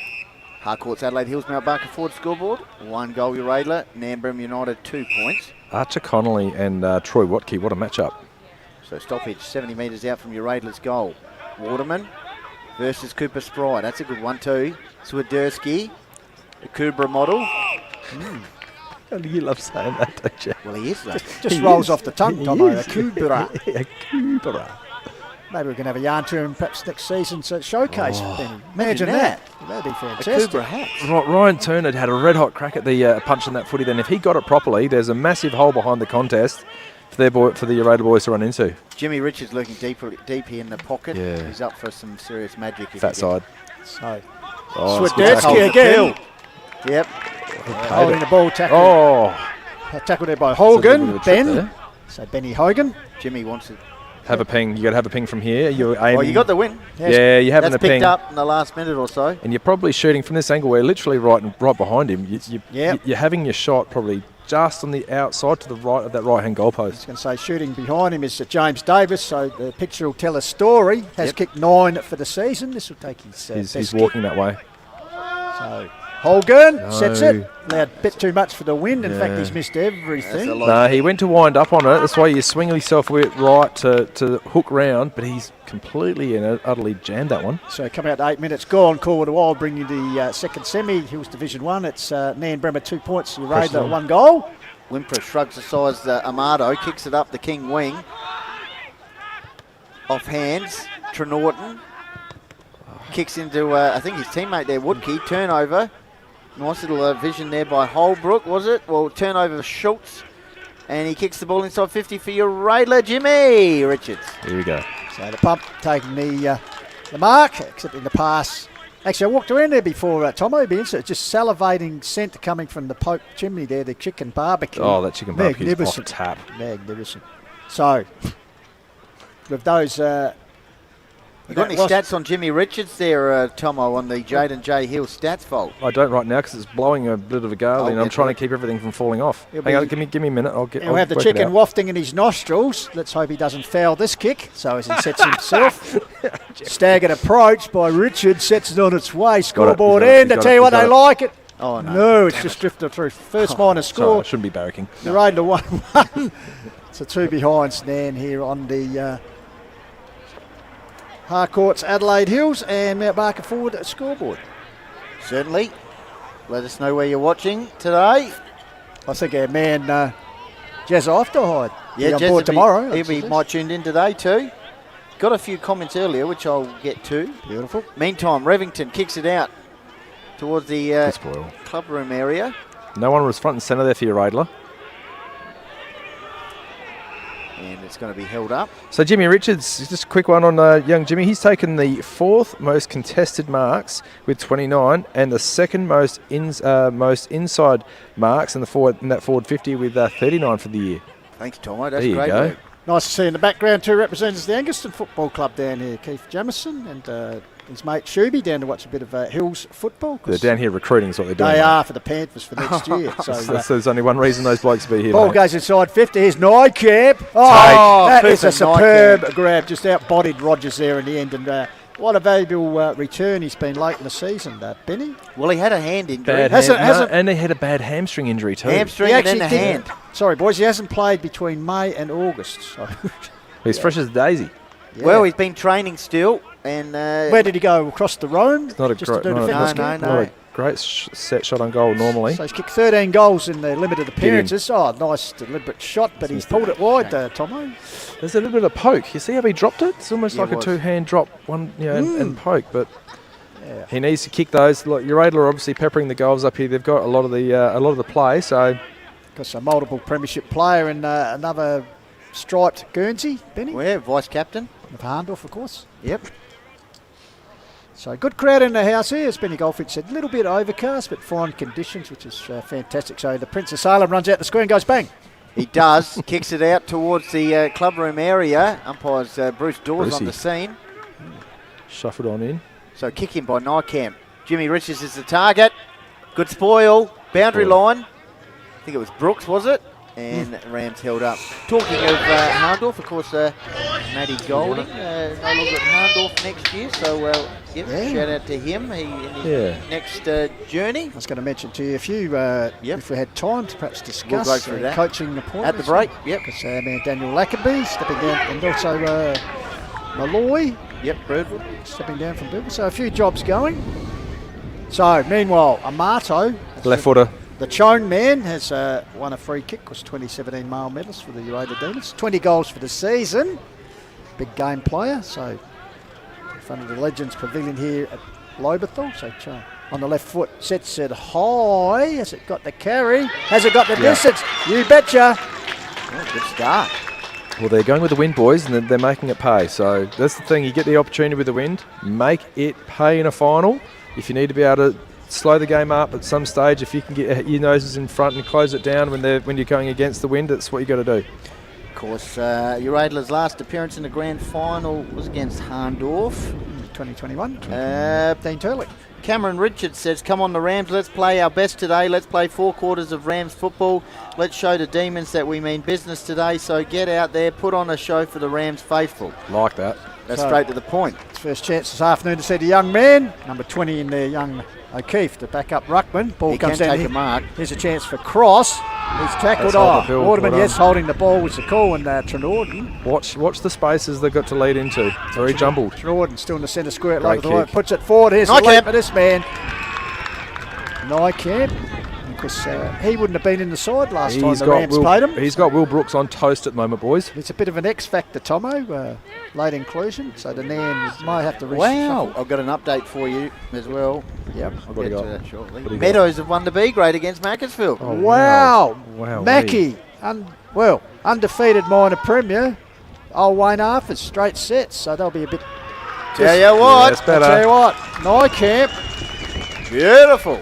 Harcourts, Adelaide Hills, Mount Barker Ford scoreboard. 1 goal, Uraidla. Nairne-Bremer United, 2 points. Archer Connolly and Troy Watke, what a matchup. So stoppage 70 metres out from Uraidla's goal. Waterman versus Cooper Spry. That's a good one too. Swiderski, the Kubra model. You love saying that, don't you? Well, he is though. Just rolls off the tongue, Tomo. A Kubra. A Kubra. Maybe we can have a yarn to him perhaps next season to showcase. Benny. Imagine that. That'd be fantastic. Kubra hats. Ryan Turner had a red hot crack at the punch in that footy. Then if he got it properly, there's a massive hole behind the contest for the Uraidla boys to run into. Jimmy Richards looking deep in the pocket. Yeah. He's up for some serious magic. Fat side. So, Swiderski again. Yep. Holding the ball, tackle. Oh. Tackled there by Hogan. Ben. There. So Benny Hogan. Jimmy wants it. Have a ping. You got to have a ping from here. You're aiming. Oh, you got the win. Yeah, you're having That's a ping. picked up in the last minute or so. And you're probably shooting from this angle where literally right behind him. You're having your shot probably just on the outside to the right of that right-hand goalpost. I was going to say shooting behind him is James Davis, so the picture will tell a story. Has kicked 9 for the season. This will take his He's walking that way. So Hogan sets it. Allowed a bit too much for the wind. In fact, he's missed everything. No, he went to wind up on it. That's why you swing yourself a bit right to hook round, but he's completely and utterly jammed that one. So coming out to 8 minutes gone, Call to Wild bring you the second semi, Hills Division 1. It's Nairne-Bremer 2 points, Uraidla 1 goal. Wimper shrugs aside Amado, kicks it up the king wing. Off hands, Trenorton. Kicks into, I think his teammate there, Woodkey, turnover. Nice little vision there by Holbrook, was it? Well, turnover for Schultz. And he kicks the ball inside 50 for Uraidla, Jimmy Richards. Here we go. So the pump taking the mark, accepting the pass. Actually, I walked around there before, Tomo. It'd be interesting. Just salivating scent coming from the poke chimney there, the chicken barbecue. Oh, that chicken barbecue is off Magnificent. tap. Magnificent. So, with those... You got any stats on Jimmy Richards there, Tomo, on the Jaden J. Hill stats vault? I don't right now because it's blowing a bit of a gale and I'm trying to keep everything from falling off. Hang on, give me a minute. He'll have the chicken wafting in his nostrils. Let's hope he doesn't foul this kick. So as he sets himself, staggered approach by Richards, sets it on its way. Scoreboard end. I tell you what, they like it. Oh, no. No, it's just drifted through. First minor score. Sorry, I shouldn't be barracking. Uraidla 1-1. It's a 2 behind Stan here on the... Harcourts, Adelaide Hills and Mount Barker Ford scoreboard. Certainly. Let us know where you're watching today. I think our man Jazz Afterhide Yeah, be on Jazz board tomorrow. He'll be might tuned in today too. Got a few comments earlier, which I'll get to. Beautiful. Meantime, Revington kicks it out towards the club room area. No one was front and centre there for Uraidla. And it's going to be held up. So Jimmy Richards, just a quick one on young Jimmy. He's taken the 4th most contested marks with 29 and the 2nd most inside marks in that forward 50 with 39 for the year. Thanks, Tomo. That's there you great go. work. Nice to see in the background two representatives of the Angaston Football Club down here. Keith Jamison and his mate Shuby down to watch a bit of Hills football. They're down here recruiting is what they're doing. They are for the Panthers for next year. So there's only one reason those blokes be here. Ball mate. goes inside 50. Here's Nycamp. Oh, that is a superb grab. Just out-bodied Rogers there in the end. And what a valuable return he's been late in the season, Benny. Well, he had a hand injury. And he had a bad hamstring injury too. Hamstring and then a hand. Sorry, boys, he hasn't played between May and August. So he's fresh as a daisy. Yeah. Well, he's been training still. And where did he go? Across the Rhone? It's not a great set shot on goal normally. So he's kicked 13 goals in the limited appearances. Oh, nice deliberate shot, but he's pulled it wide, Tomo. There's a little bit of poke. You see how he dropped it? It's almost like a two-hand drop, and poke. But he needs to kick those. Look, Uraidla are obviously peppering the goals up here. They've got a lot of the play. So got some multiple premiership player and another striped Guernsey, Benny. Well, yeah, vice captain of Harndorf, of course. Yep. So good crowd in the house here, as Benny Goldfitch said. A little bit overcast, but fine conditions, which is fantastic. So the Prince of Salem runs out the square and goes bang. He does. Kicks it out towards the club room area. Umpires Bruce Dawes on the scene. Shuffled on in. So kick in by Nycamp. Jimmy Richards is the target. Good spoil. Boundary line. I think it was Brooks, was it? And Rams held up. Talking of Harndorf, of course, Matty Golding no longer at Harndorf next year, so Shout out to him in his next journey. I was going to mention to you a few, if we had time to perhaps discuss We'll go through that. coaching appointments. At the break, Because man Daniel Lackenby stepping down, and also Malloy. Birdwood. Stepping down from Birdwood. So a few jobs going. So, meanwhile, Amato. Left footer. The Chone man has won a free kick, was 2017 male medalist for the Uraidla Demons. 20 goals for the season. Big game player. So, in front of the Legends Pavilion here at Lobethal. So, Chone on the left foot, sets it high. Has it got the carry? Has it got the distance? You betcha. Oh, good start. Well, they're going with the wind, boys, and they're making it pay. So that's the thing. You get the opportunity with the wind. Make it pay in a final. If you need to be able to slow the game up at some stage, if you can get your noses in front and close it down when you're going against the wind, that's what you got to do. Of course, Uraidla's last appearance in the grand final was against Harndorf. 2021. Dean Turley. Cameron Richards says, come on the Rams, let's play our best today. Let's play 4 quarters of Rams football. Let's show the Demons that we mean business today. So get out there, put on a show for the Rams faithful. Like that. That's straight to the point. It's first chance this afternoon to see the young man, number 20 in there, young O'Keefe, to back up Ruckman. Ball He comes can down. take a mark. Here's a chance for Cross. He's tackled. Waterman, yes, holding the ball was the call, and Trenorden. Watch the spaces they've got to lead into. Very jumbled. Trenorden still in the centre square. Great Lobethal kick. puts it forward. Here's the Nykamp. leap of this man. Nykamp. Because he wouldn't have been in the side last time the Rams played him. He's got Will Brooks on toast at the moment, boys. It's a bit of an X factor, Tomo. Late inclusion, so the Nairn might have to Wow, I've got an update for you as well. Yep, I'll What do get you to got? that shortly. What do you Meadows have won the B grade against Macclesfield. Oh, Wow. Wow. Mackie, undefeated minor premier. Old Wayne Arthurs, straight sets, so they'll be a bit... Tell you what. that's better. Tell you what, Nykamp. Beautiful.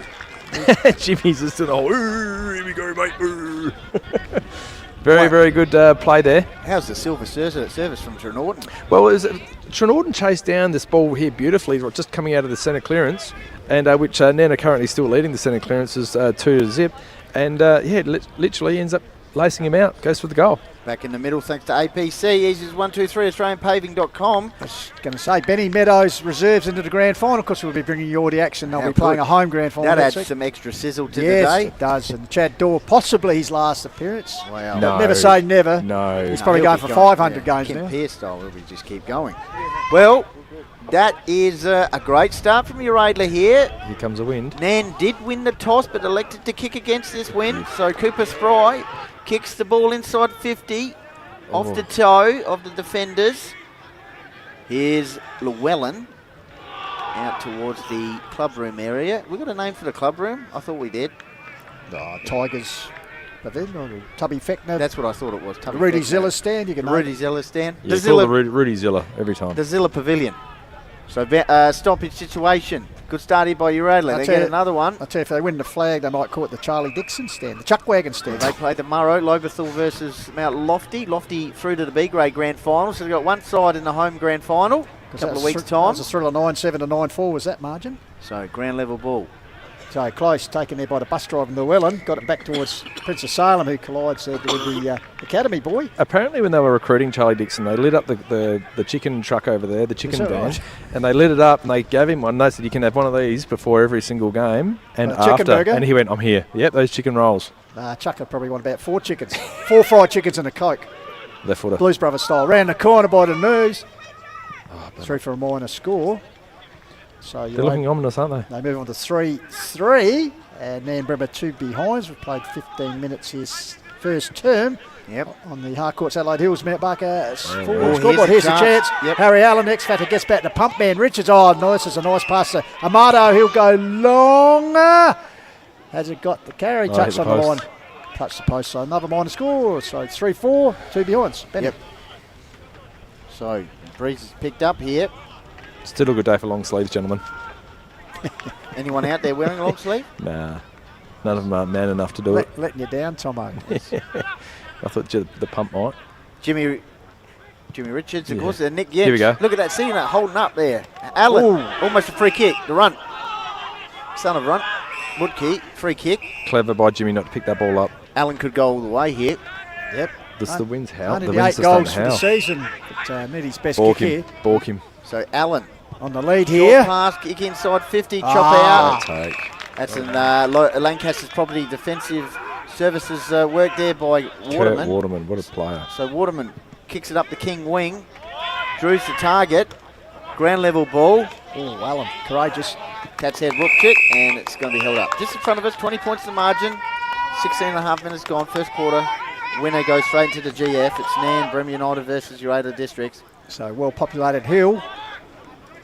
Jimmy's just in the whole, here we go, mate. Very good play there. How's the silver service from Trenorden? Well, Trenorden chased down this ball here beautifully, just coming out of the centre clearance, and which Nairne are currently still leading the centre clearances 2-0, and literally ends up lacing him out, goes for the goal. Back in the middle, thanks to APC. Easy's 123 AustralianPaving.com. I was going to say, Benny Meadows reserves into the grand final. Of course, we'll be bringing you all the action. They'll be playing a home grand final. That next adds week. some extra sizzle to Yes, the day. it does. And Chad Dorr, possibly his last appearance. Wow. No. Never say never. No. He's probably he'll going be for 500 games Kim now. Pearce style, he'll be just keep going. Well, that is a great start from Uraidla here. Here comes a wind. Nairne did win the toss, but elected to kick against this wind. So Cooper Spry kicks the ball inside 50. Off the toe of the defenders. Here's Llewellyn out towards the clubroom area. We got a name for the clubroom? I thought we did. Tigers Pavilion or Tubby Feckner. That's what I thought it was. Tubby Rudy Feckner. Zilla stand. You can name Rudy it. Zilla stand. Yeah, call the Rudy Zilla every time. The Zilla Pavilion. So stoppage situation. Good start here by Uraidla. They get another one. I tell you, if they win the flag, they might call it the Charlie Dixon stand, the Chuck Wagon stand. They play tomorrow, Lobethal versus Mount Lofty. Lofty through to the B grade grand final. So they've got one side in the home grand final. A couple of weeks' time. It was a thriller 9-7 to 9-4 was that margin. So ground level ball. So close, taken there by the bus driver Llewellyn. Got it back towards Prince of Salem, who collides with the academy boy. Apparently when they were recruiting Charlie Dixon, they lit up the chicken truck over there, the chicken van, right? and they lit it up and they gave him one. They said, you can have one of these before every single game and chicken after. burger? And he went, I'm here. Yep, those chicken rolls. Chucker probably want about 4 chickens. 4 fried chickens and a Coke. Left footer. Blues Brothers style. Round the corner by the knees. 3 for a minor score. So They're looking ominous, aren't they? They move on to 3-3. And Nairne-Bremer 2 behinds. We've played 15 minutes his first term. Yep. On the Harcourts Adelaide Hills, Mount Barker Oh, scoreboard. Here's a chance. Yep. Harry Allen, X-Factor, gets back to pump man. Richards, nice. It's a nice pass to Amato. He'll go longer. Has it got the carry? Touch on the line. Touch the post. So another minor score. So 3-4, 2 behinds. Benny. Yep. So breeze is picked up here. Still a good day for long sleeves, gentlemen. Anyone out there wearing a long sleeve? Nah. None of them are man enough to do it. Letting you down, Tomo. I thought the pump might. Jimmy Richards, of Yeah. course. Nick Yetz. Here we go. Look at that scene holding up there. Allen, almost a free kick. The runt. Son of runt. Woodkey, free kick. Clever by Jimmy not to pick that ball up. Allen could go all the way here. Yep. The wind's howl. Only The the 8 wind's just starting goals to for the howl. season. But need his best Balk kick him. here. Balk him. So Allen On the lead here. Short pass, kick inside 50, chop out. Take. That's an Lancaster's property defensive services work there by Kurt Waterman. Waterman, what a player. So Waterman kicks it up the king wing. Drew's the target. Ground level ball. Oh, Allen, courageous. Cat's head rook kick, and it's going to be held up. Just in front of us, 20 points to the margin. 16 and a half minutes gone, first quarter. Winner goes straight into the GF. It's Nairne-Bremer United versus Uraidla Districts. So well-populated hill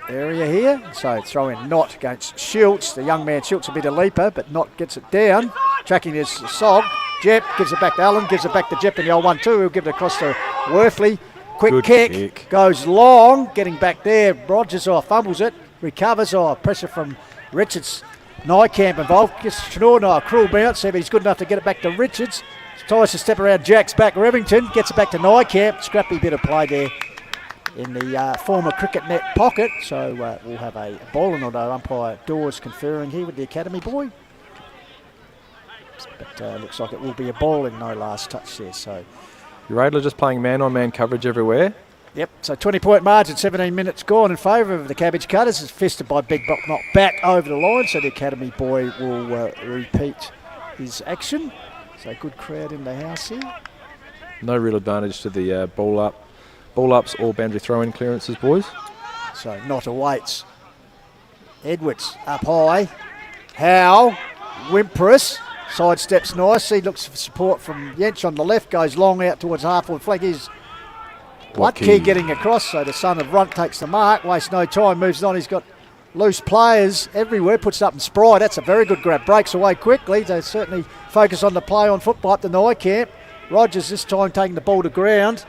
area here. So throw in Knott against Schultz. The young man Schultz will be the leaper, but Knott gets it down. Tracking his Sog. Jep gives it back to Allen, gives it back to Jep in the old 1-2. He'll give it across to Worthley. Quick kick. Goes long, getting back there. Rogers fumbles it, recovers. Pressure from Richards. Nykamp involved. Gets Schnorr, cruel bounce, but he's good enough to get it back to Richards. Tries to step around Jack's back. Revington gets it back to Nykamp. Scrappy bit of play there in the former cricket net pocket. So we'll have a ball, and although umpire Dawes conferring here with the academy boy. But looks like it will be a ball in no last touch there. So Uraidla just playing man-on-man coverage everywhere. Yep, so 20-point margin, 17 minutes gone in favour of the Cabbage Cutters. It's fisted by Big Buck, knocked back over the line, so the academy boy will repeat his action. So good crowd in the house here. No real advantage to the ball ups or boundary throw-in clearances, boys. So Knott awaits. Edwards up high. Howe, Wimpress. Sidesteps nicely, looks for support from Yench on the left, goes long out towards half-forward flank. Here's Watke getting across, so the son of Runt takes the mark, wastes no time, moves on. He's got loose players everywhere, puts it up in Spry. That's a very good grab, breaks away quickly. They certainly focus on the play on football up to Nykamp. Rogers this time taking the ball to ground.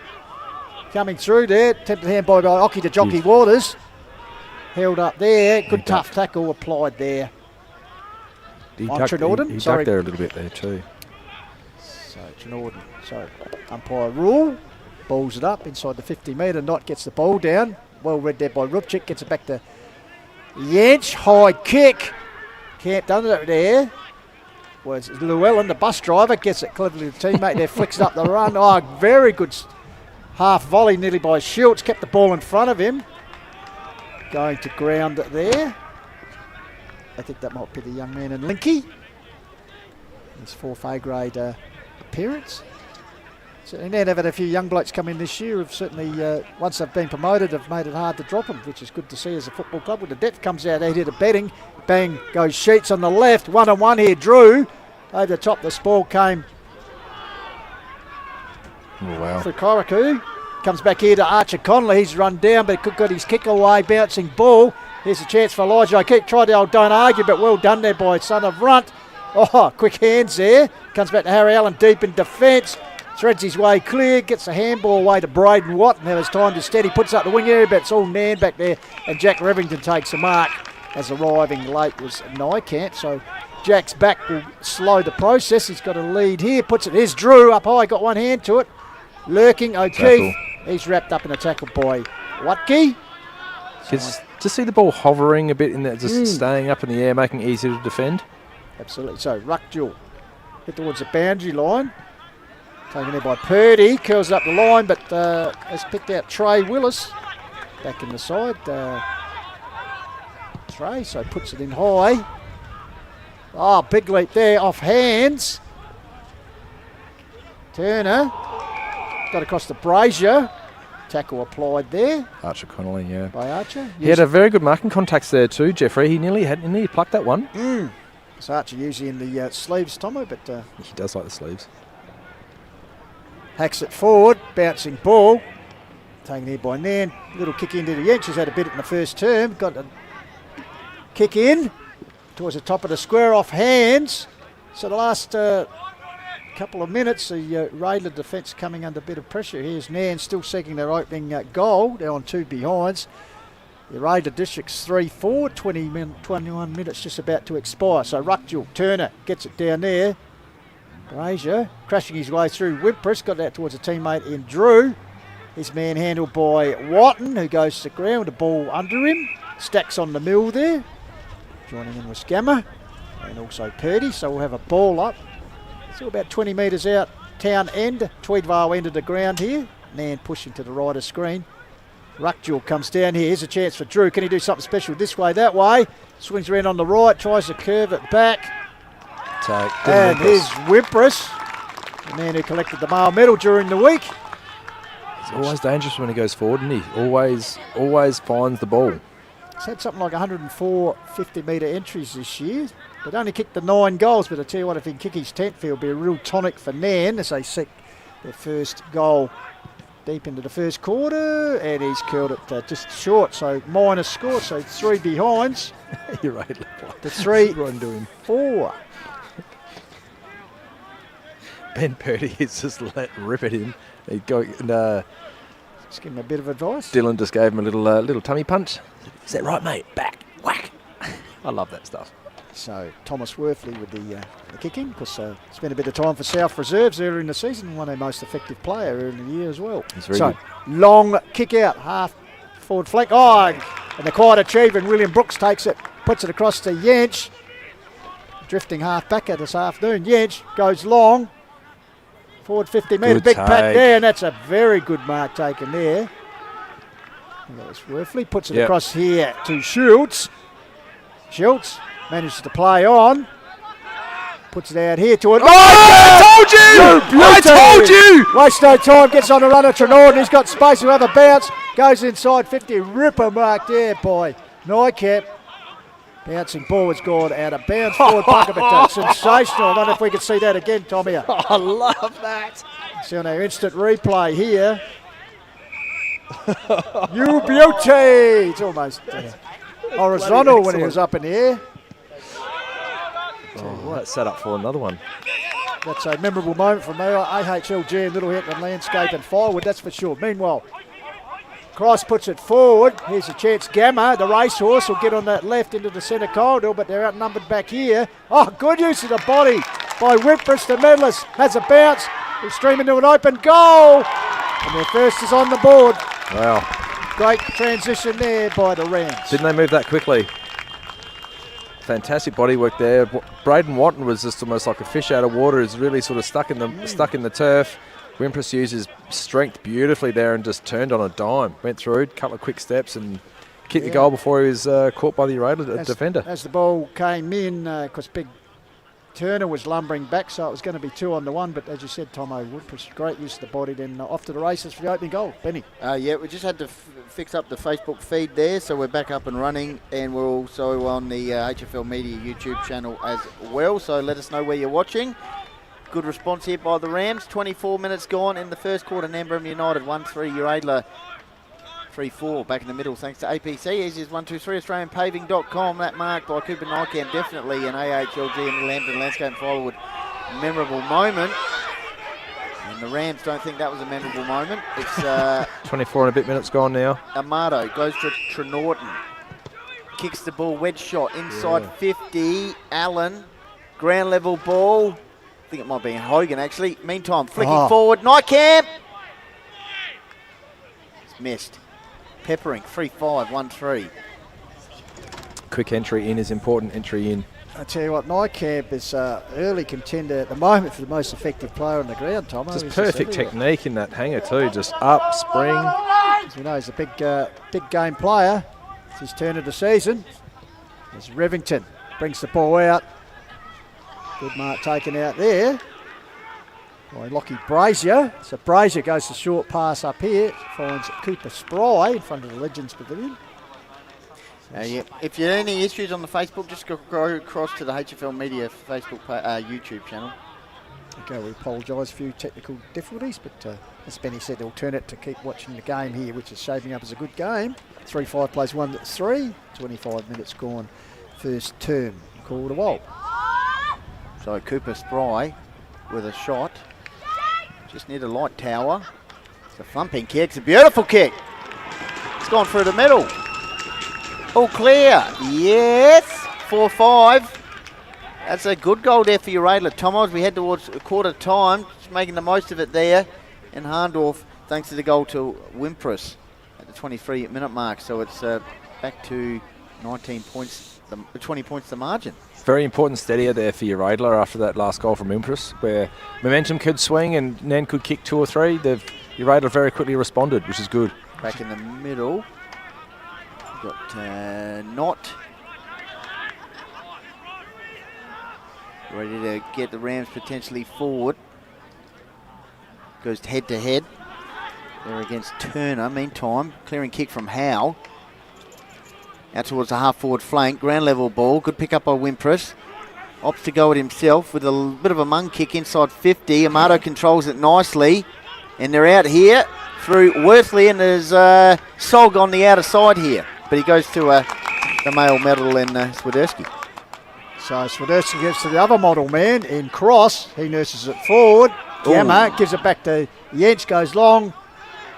Coming through there, tempted hand by Oki to Jockey Waters. Held up there, good tough tackle applied there. He ducked there a little bit there too. So Trenorden, umpire rule, balls it up inside the 50-metre. Knott gets the ball down. Well read there by Rupchik, gets it back to Yench. High kick. Camp done it there. Was Llewellyn, the bus driver, gets it cleverly to the teammate there, flicks it up the run. Oh, very good half volley nearly by Schultz. Kept the ball in front of him. Going to ground it there. I think that might be the young man in Linky. His 4th A grade appearance. Certainly now they've had a few young blokes come in this year. Have certainly, once they've been promoted, have made it hard to drop them, which is good to see as a football club. With the depth comes out there to betting. Bang goes Sheets on the left. 1-on-1 here. Drew over the top. The ball came for Koraku. Comes back here to Archer Connolly. He's run down, but got his kick away. Bouncing ball. Here's a chance for Elijah O'Keefe. Tried the old don't argue, but well done there by son of Runt. Oh, quick hands there. Comes back to Harry Allen deep in defence. Threads his way clear. Gets the handball away to Braden Watt. Now it's time to steady. Puts up the wing area, but it's all Nairn back there. And Jack Revington takes the mark. As arriving late was Nykamp. So Jack's back will slow the process. He's got a lead here. Puts it. Here's Drew up high. Got one hand to it. Lurking O'Keefe. He's wrapped up in a tackle by Watke. Just see the ball hovering a bit in there, just staying up in the air, making it easier to defend. Absolutely. So Ruckjewel hit towards the boundary line. Taken there by Purdy. Curls up the line, but has picked out Trey Willis. Back in the side. Trey, so puts it in high. Oh, big leap there, off hands. Turner. Got across to Brazier. Tackle applied there. Archer Connolly, yeah. By Archer. He had a very good marking contacts there too, Jeffrey. He nearly plucked that one. So Archer usually in the sleeves, Tomo, but... he does like the sleeves. Hacks it forward, bouncing ball. Taken here by Nairn. Little kick into the Yench. He's had a bit in the first term. Got a kick in towards the top of the square off hands. So the last... couple of minutes, the Uraidla defence coming under a bit of pressure. Here's Nairn still seeking their opening goal. They're on 2 behinds. The Uraidla District's 3-4, 21 minutes just about to expire. So Ruckjewel, Turner gets it down there. Brazier crashing his way through Wimpress, got that towards a teammate in Drew. His man handled by Watton, who goes to the ground with the ball under him. Stacks on the mill there. Joining in with Scammer and also Purdy. So we'll have a ball up. Still about 20 metres out, town end, Tweedvale end of the ground here. Nairn pushing to the right of screen. Ruckjewel comes down here. Here's a chance for Drew. Can he do something special this way, that way? Swings around on the right, tries to curve it back. And here's Wimpress, the man who collected the male medal during the week. He's always dangerous when he goes forward, isn't he? Always finds the ball. He's had something like 104 50-metre entries this year, but only kicked the 9 goals. But I tell you what, if he can kick his 10th, it'll be a real tonic for Nairne as they seek their first goal deep into the first quarter, and he's curled it just short, so minus score, so 3 behinds. Uraidla. The 3 Run to him. 4. Ben Purdy is just let rip at him. He go and just give him a bit of advice. Dylan just gave him a little tummy punch. Is that right, mate? Back, whack. I love that stuff. So Thomas Worthley with the kicking, because spent a bit of time for South Reserves earlier in the season, one of their most effective player earlier in the year as well. So long kick out, half forward flank. Oh, and the quiet achiever, and William Brooks takes it, puts it across to Yench. Drifting half back at this afternoon. Yench goes long. Forward 50 metres, big pat there, and that's a very good mark taken there. And that was Worthley, puts it across here to Schultz. Schultz manages to play on. Puts it out here to it. Oh, I told you! I told you! Waste no time, gets on a run of Trenorden. He's got space, he'll have a bounce. Goes inside 50, ripper mark there by Nycap. Bouncing ball has gone out of bounds. Forward pocket, but sensational. I wonder if we could see that again, Tommy. Oh, I love that. See on our instant replay here. You beauty! It's almost horizontal when he was up in the air. Oh, that's set up for another one. That's a memorable moment from AHLG and Little Hetland Landscape and Firewood, that's for sure. Meanwhile, Cross puts it forward. Here's a chance. Gamma, the racehorse, will get on that left into the centre corridor, but they're outnumbered back here. Oh, good use of the body by Wimpress, the medalist. Has a bounce. He's streaming to an open goal. And their first is on the board. Wow. Great transition there by the Rams. Didn't they move that quickly? Fantastic body work there. Braden Watton was just almost like a fish out of water. Is really sort of stuck in the turf. Wimpress used his strength beautifully there and just turned on a dime. Went through, a couple of quick steps and kicked the goal before he was caught by the Uraidla defender. As the ball came in, because Big Turner was lumbering back, so it was going to be 2-on-1. But as you said, Tomo, Wimpress, great use of the body. Then off to the races for the opening goal. Benny. Yeah, we just had to fix up the Facebook feed there, so we're back up and running, and we're also on the HFL Media YouTube channel as well. So let us know where you're watching. Good response here by the Rams. 24 minutes gone in the first quarter. Nairne-Bremer United 1-3. Uraidla 3-4. Back in the middle thanks to APC. Easiest 123 AustralianPaving.com. That marked by Cooper Nycam. Definitely an AHLG and Lambton Landscape Firewood memorable moment. And the Rams don't think that was a memorable moment. It's 24 and a bit minutes gone now. Amato goes to Trenorden. Kicks the ball, wedge shot inside 50. Allen. Ground level ball. I think it might be Hogan actually. Meantime, flicking forward. Nycam! It's missed. Peppering, 3-5, 1-3. Quick entry in is important, entry in. I tell you what, Nycamp is early contender at the moment for the most effective player on the ground, Tom. Just perfect technique in that hanger too, just up, spring. As we know, he's a big game player. It's his turn of the season. As Revington brings the ball out. Good mark taken out there by Lockie Brazier. So Brazier goes to short pass up here. Finds Cooper Spry in front of the Legends Pavilion. If you have any issues on the Facebook, just go across to the HFL Media Facebook YouTube channel. Okay, we apologise for a few technical difficulties, but as Benny said, they'll turn it to keep watching the game here, which is shaping up as a good game. 3-5 plays 1-3, 25 minutes gone, first term, called a wall. So Cooper Spry with a shot, just near the light tower. It's a thumping kick, it's a beautiful kick. It's gone through the middle. All clear, yes, 4-5. That's a good goal there for Uraidla. Tomo, as we head towards quarter time, just making the most of it there. And Harndorf, thanks to the goal to Wimpress at the 23-minute mark. So it's back to 19 points, 20 points the margin. Very important steadier there for Uraidla after that last goal from Wimpress, where momentum could swing and Nairne could kick 2 or 3. Uraidla very quickly responded, which is good. Back in the middle. We've got Knott. Ready to get the Rams potentially forward. Goes head to head. There against Turner. Meantime, clearing kick from Howe. Out towards the half-forward flank. Ground level ball. Good pick up by Wimpress. Opts to go it himself with a bit of a mung kick inside 50. Amato controls it nicely. And they're out here through Worthley, and there's Sog on the outer side here. But he goes to the male medal in Swiderski. So Swiderski gets to the other model man in cross. He nurses it forward. Gamma gives it back to Jentsch, goes long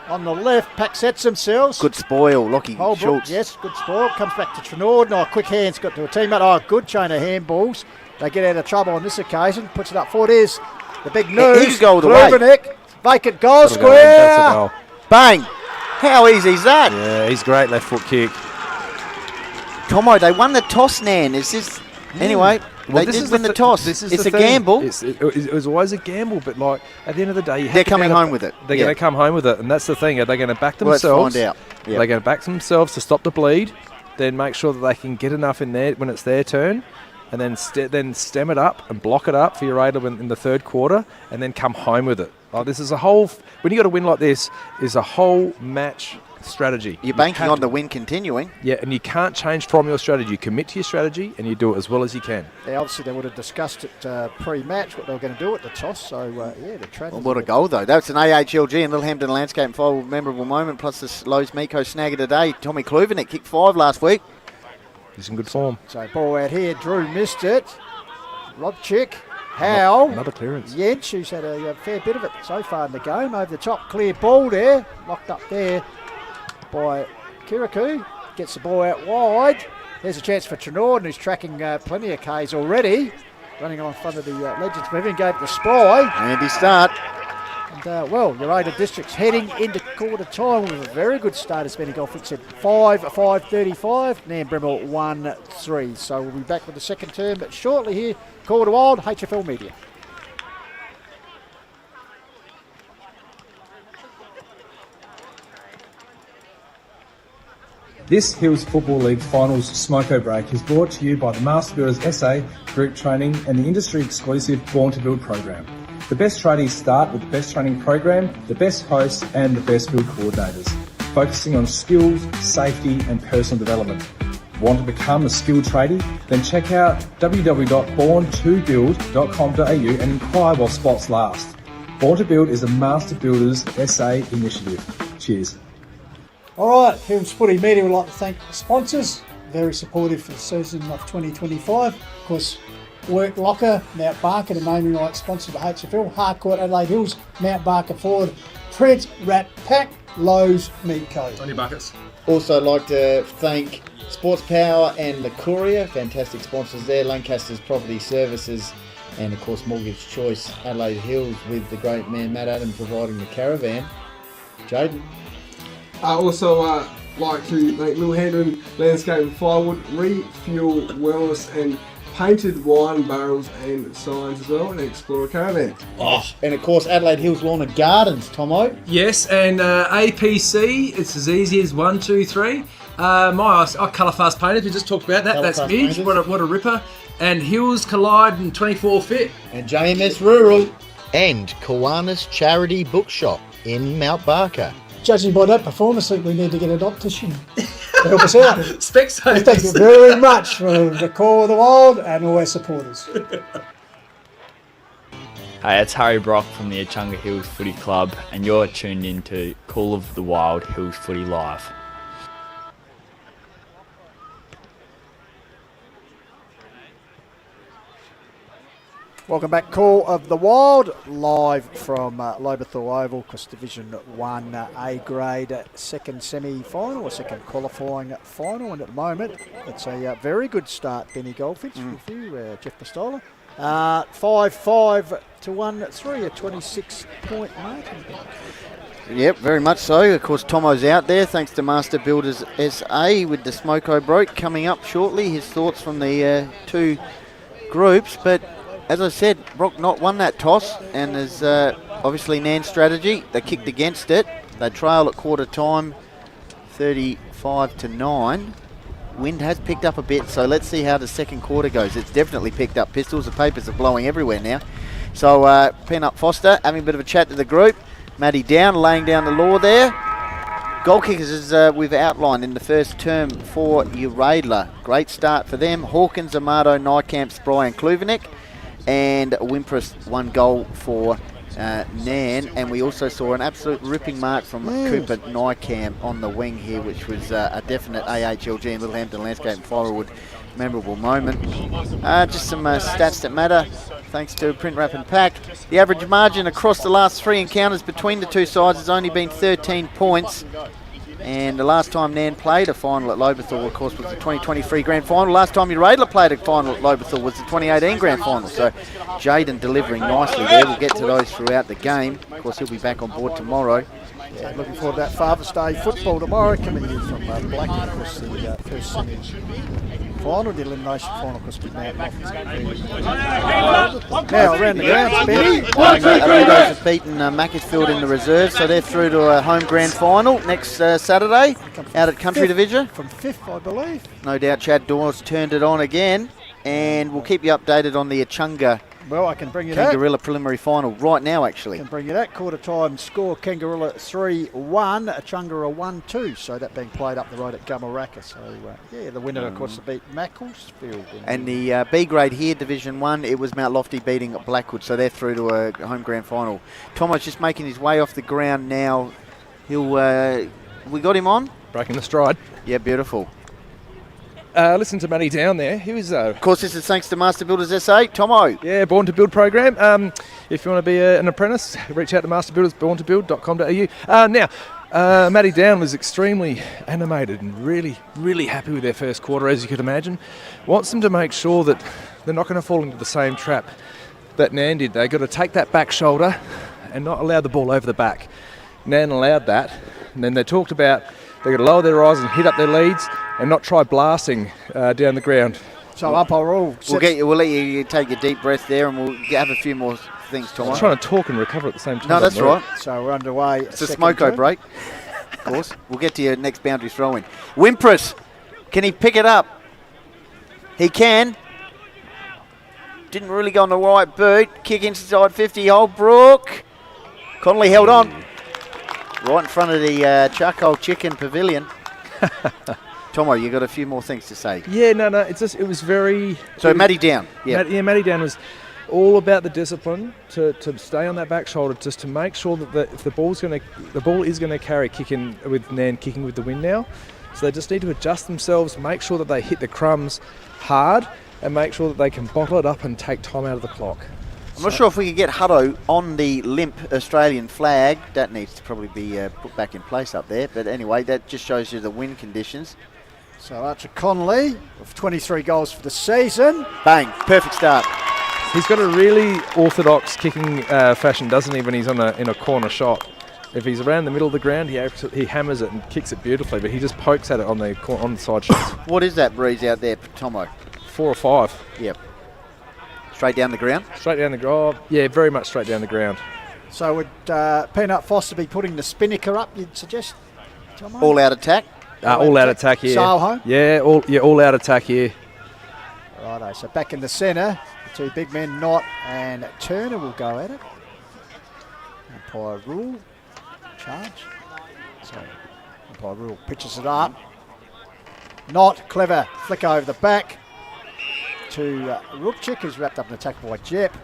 on the left. Pack sets themselves. Good spoil, Lockie Schultz. Yes, good spoil. Comes back to Trenord. Oh, quick hands got to a teammate. Oh, good chain of handballs. They get out of trouble on this occasion. Puts it up forward. Is the big news. He's goal away. Vacant goal square. That's a goal. Bang. How easy is that? Yeah, he's great left foot kick. Tomo, they won the toss, Nan. Is this... Anyway, Well, they did win the toss. This is it's the a thing. gamble. It was always a gamble, but like at the end of the day, they're coming home with it. They're going to come home with it, and that's the thing. Are they going to back themselves? Let's find out. Yep. They're going to back themselves to stop the bleed, then make sure that they can get enough in there when it's their turn, and then stem it up and block it up for Uraidla in the third quarter, and then come home with it. Like this is a whole. When you got a win like this, is a whole match strategy. You're banking on the win continuing. Yeah, and you can't change from your strategy. You commit to your strategy and you do it as well as you can. Yeah, obviously they would have discussed it pre-match what they were going to do at the toss. So yeah, the trade. Well, what a goal though! That's an AHLG and Littlehampton Landscape and Fire memorable moment. Plus the Lowe's Miko snag of the day. Tommy Kluvenek kicked 5 last week. He's in good form. So ball out here. Drew missed it. Robchick. Howe. Another clearance. Jentsch, who's had a fair bit of it so far in the game. Over the top, clear ball there. Locked up there by Kirikou. Gets the ball out wide. There's a chance for Trenord, who's tracking plenty of Ks already. Running on front of the Legends Paving, gave the spry. Andy start. And well, Uraidla District's heading into quarter time with a very good start, as Benny Golfit said. 5-5-35. Nairne-Bremer 1-3. So we'll be back with the second term, but shortly here, Quarter Wild, HFL Media. This Hills Football League Finals Smoko Break is brought to you by the Master Builders SA Group Training and the industry-exclusive Born to Build program. The best tradies start with the best training program, the best hosts and the best build coordinators, focusing on skills, safety and personal development. Want to become a skilled tradie? Then check out www.born2build.com.au and inquire while spots last. Born to Build is a Master Builders SA initiative. Cheers. All right, Hills Footy Media would like to thank the sponsors, very supportive for the season of 2025. Of course, Work Locker, Mount Barker, the naming rights sponsor of the HFL, Harcourt, Adelaide Hills, Mount Barker Ford, Trent, Rat Pack, Lowe's, Meadco. On your buckets. Also like to thank Sports Power and the Courier, fantastic sponsors there, Lancaster's Property Services, and of course Mortgage Choice Adelaide Hills with the great man Matt Adam providing the caravan. Jaden. I also like to thank Littlehampton Landscape and Firewood, Refuel Wellness and painted wine barrels and signs as well, and Explorer Caravan. Oh, and of course Adelaide Hills Lawn and Gardens, Tomo. Yes, and APC, it's as easy as 1, 2, 3. Colorfast Painters, we just talked about that. That's huge. What a ripper. And Hills Collide and 24 Fit. And JMS Rural. And Kuanas Charity Bookshop in Mount Barker. Judging by that performance, I think we need to get an optician to help us out. Specsavers. Thank you very much for the call of the wild and all our supporters. Hey, it's Harry Brock from the Echunga Hills Footy Club, and you're tuned in to Call of the Wild Hills Footy Live. Welcome back, Call of the Wild, live from Lobethal Oval, because Division 1 A grade second semi-final, or second qualifying final, and at the moment it's a very good start, Benny Goldfinch, with you, Jeff Pistola. 5-5 to 1-3, a 26-point margin. Yep, very much so. Of course, Tomo's out there, thanks to Master Builders SA with the Smoko Broke coming up shortly. His thoughts from the two groups, but as I said, Brock not won that toss, and there's obviously Nan's strategy. They kicked against it. They trail at quarter time 35-9. Wind has picked up a bit, so let's see how the second quarter goes. It's definitely picked up, Pistols. The papers are blowing everywhere now. So Peanut Foster having a bit of a chat to the group. Matty Down laying down the law there. Goal kickers, as we've outlined in the first term for Uraidla. Great start for them. Hawkins, Amato, Nykamp, Spry and Kluvenik. And Wimpress, 1 goal for Nairne. And we also saw an absolute ripping mark from Cooper Nykamp on the wing here, which was a definite AHLG and Littlehampton Landscape and Firewood memorable moment. Just some stats that matter, thanks to Print Wrap and Pack. The average margin across the last 3 encounters between the two sides has only been 13 points. And the last time Nairne played a final at Lobethal, of course, was the 2023 Grand Final. Last time Uraidla played a final at Lobethal was the 2018 Grand Final. So Jaden delivering nicely there. We'll get to those throughout the game. Of course, he'll be back on board tomorrow. Yeah, looking forward to that Father's Day football tomorrow, coming in from Black, of course, the first semi final, the elimination final, of course, with Mount Now around the grounds, Benny. Adelaide have beaten Macclesfield in the reserve, so they're through to a home grand final next Saturday out at Country Division. From 5th, I believe. No doubt Chad Dawes turned it on again, and we'll keep you updated on the Achunga Well, I can bring you that. Kangarilla preliminary final right now, actually. I can bring you that. Quarter time score, Kangarilla 3-1, Achunga 1-2. So that being played up the road at Gumaraka. So, yeah, the winner, of course, to beat Macclesfield. And the B grade here, Division 1, it was Mount Lofty beating Blackwood. So they're through to a home grand final. Tomo's just making his way off the ground now. He'll, we got him on? Breaking the stride. Yeah, beautiful. Listen to Matty Down there. He was, of course, this is thanks to Master Builders SA. Tomo. Yeah, Born to Build program. If you want to be an apprentice, reach out to Master Builders, borntobuild.com.au. Now, Matty Down was extremely animated and really, really happy with their first quarter, as you could imagine. Wants them to make sure that they're not going to fall into the same trap that Nairne did. They've got to take that back shoulder and not allow the ball over the back. Nairne allowed that, and then they talked about they've got to lower their eyes and hit up their leads and not try blasting down the ground. So umpire rule. We'll let you take a deep breath there, and we'll have a few more things, Tom. I'm trying to talk and recover at the same time. No, that's right. So we're underway. It's a smoko break, of course. We'll get to your next boundary throw-in. Wimpress, can he pick it up? He can. Didn't really go on the right boot. Kick inside 50, Holbrook. Connolly held on. Right in front of the charcoal chicken pavilion. Tomo, you got a few more things to say. Yeah, no, it was very... So Matty Down. Yeah, Matty Down was all about the discipline to stay on that back shoulder, just to make sure that if the ball is going to carry kicking with Nairne kicking with the wind now. So they just need to adjust themselves, make sure that they hit the crumbs hard, and make sure that they can bottle it up and take time out of the clock. I'm not sure if we could get Hutto on the limp Australian flag. That needs to probably be put back in place up there. But anyway, that just shows you the wind conditions. So Archer Connolly with 23 goals for the season. Bang, perfect start. He's got a really orthodox kicking fashion, doesn't he, when he's in a corner shot. If he's around the middle of the ground, he hammers it and kicks it beautifully, but he just pokes at it on the side shots. What is that breeze out there, Tomo? 4 or 5. Yep. Straight down the ground? Straight down the ground. Yeah, very much straight down the ground. So would Peanut Foster be putting the spinnaker up, you'd suggest, Tomo? All out attack? All out attack here. Soho? Yeah, all out attack here. Righto, so back in the centre, the two big men, Knott and Turner, will go at it. Umpire Rule, charge. So umpire Rule pitches it up. Knott, clever flick over the back to Rupchik, who's wrapped up in attack by Jep.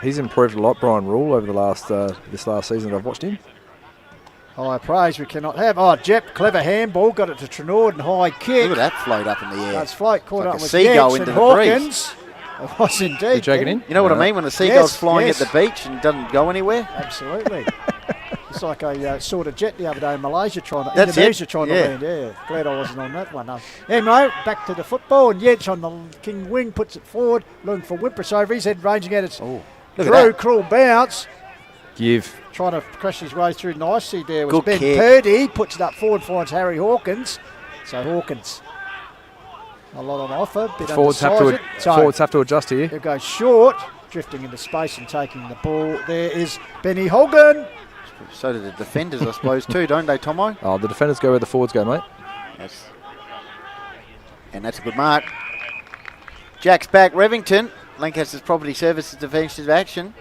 He's improved a lot, Brian Rule, over the last this last season that I've watched him. High praise we cannot have. Oh, Jep, clever handball, got it to Trenord and high kick. Look at that float up in the air. That's float, caught like up with seagull into and the Hawkins. breeze. It was indeed. Did you take it in? You know what I mean when the seagull's flying at the beach and doesn't go anywhere? Absolutely. It's like I saw the jet the other day in Malaysia That's Indonesia it. trying to land. Yeah, glad I wasn't on that one. Anyway, back to the football, and Yetch on the king wing puts it forward, looking for Wimpress over his head, ranging at its cruel bounce. Trying to crash his way through nicely there was Good Ben kick. Purdy, puts it up forward, finds Harry Hawkins. So Hawkins, a lot on offer, bit Forwards have to adjust here. He'll go short, drifting into space and taking the ball. There is Benny Hogan. So do the defenders, I suppose, too, don't they, Tomo? Oh, the defenders go where the forwards go, mate. Yes. And that's a good mark. Jack's back, Revington. Lancaster's Property Services defensive action.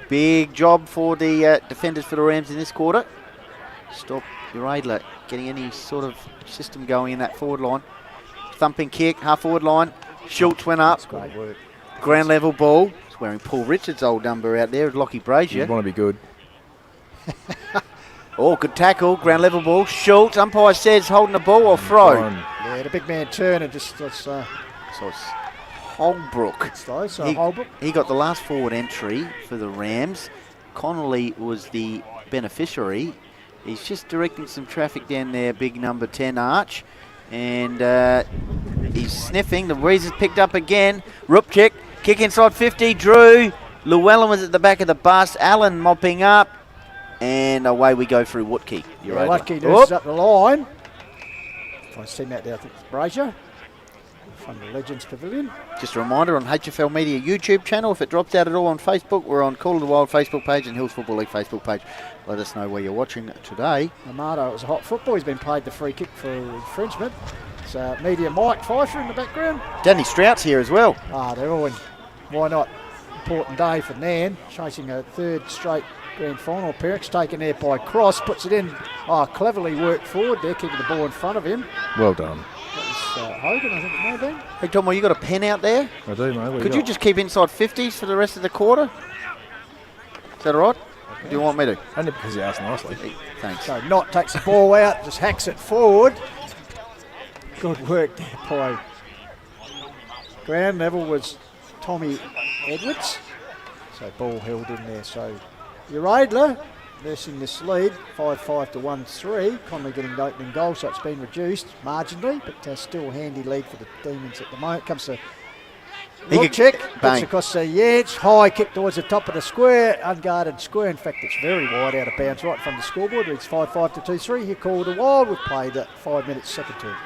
Big job for the defenders for the Rams in this quarter. Stop Uraidla getting any sort of system going in that forward line. Thumping kick, half forward line. Schultz went up. That's great work. Ground level ball. He's wearing Paul Richards' old number out there with Lockie Brazier. You want to be good. Oh, good tackle. Ground level ball. Schultz, umpire says holding the ball or throw. Yeah, the big man turn and just So it's Holbrook. Holbrook. He got the last forward entry for the Rams. Connolly was the beneficiary. He's just directing some traffic down there, big number 10 Arch. And he's sniffing. The breeze is picked up again. Rupchik, kick inside 50. Drew. Llewellyn was at the back of the bus. Allen mopping up. And away we go through Woodkey. Woodkey nurses up the line. Trying to send that down, I think it's Brazier. From the Legends Pavilion. Just a reminder on HFL Media YouTube channel, if it drops out at all on Facebook, we're on Call of the Wild Facebook page and Hills Football League Facebook page. Let us know where you're watching today. Amato, it was a hot football. He's been paid the free kick for infringement. It's Media Mike Pfeiffer in the background. Danny Strout's here as well. They're all in. Why not? Important day for Nairne, chasing a third straight grand final appearance, taken there by Cross, puts it in. Cleverly worked forward there, keeping the ball in front of him. Well done. That was Hogan, I think it may have been. Hey, Tomo, you got a pen out there? I do, mate. Could you just keep inside 50s for the rest of the quarter? Is that all right? Do you want me to? Only because you asked nicely. Thanks. So Knott takes the ball out, just hacks it forward. Good work there by ground level was Tommy Edwards. So ball held in there. So Uraidla nursing this lead, 5-5 to 1-3. Conley getting the opening goal, so it's been reduced marginally, but still a handy lead for the Demons at the moment. Comes to check, puts across the edge, high kick towards the top of the square, unguarded square. In fact, it's very wide out of bounds right from the scoreboard. It's 5-5 to 2-3. Here called a wild. We've played 5 minutes second term.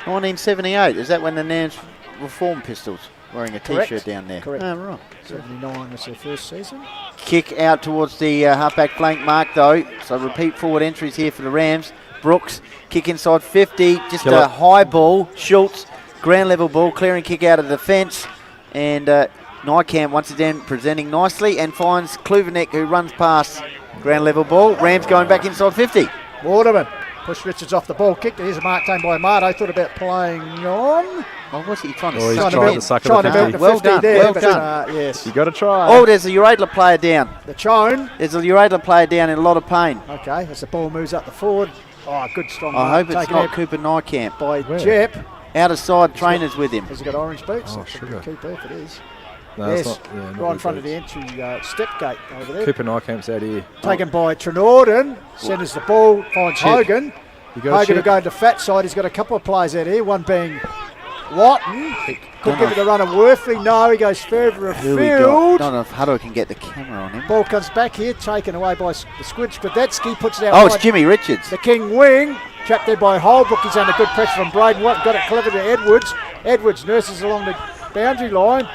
1978, is that when the Nance Reform Pistols wearing a Correct. T-shirt down there? Correct. Oh, right. 79 was their first season. Kick out towards the halfback flank mark though, so repeat forward entries here for the Rams. Brooks, kick inside 50, just a high ball. Schultz, ground level ball, clearing kick out of the fence. And Nykamp once again presenting nicely and finds Kluverneck, who runs past ground level ball. Rams going back inside 50. Waterman pushed Richards off the ball, kicked it. Here's a mark taken by Amato. Thought about playing on. Oh, what's he trying to he's trying trying to suck trying at to the milk 50. the Well 50 done, there, well but, done. yes. You got to try. Oh, there's a Uraidla player down. The Chone. There's a Uraidla player down in a lot of pain. Okay, as the ball moves up the forward. Good strong I mark hope it's taken not out Cooper Nykamp. by Jep. Out of side trainers with him. Has he got orange boots? Oh, sugar. Keeper if it is. No, yes, it's not. Yeah, not right in good front of the boots. entry step gate over there. Cooper Nykamp's out here. Taken by Trenorden. Centres the ball, finds Chip. Hogan. You go Hogan Chip. will go to the fat side. He's got a couple of players out here, one being Watton. Could give it a run of Worthy. No, he goes further Who we got? afield. Don't know if Hutto can get the camera on him. Ball comes back here, taken away by the Squid. Skradetsky puts it out. Oh, it's Jimmy Richards. The King wing. Trapped there by Holbrook. He's under good pressure from Braden Watt. Got it clever to Edwards. Edwards nurses along the boundary line.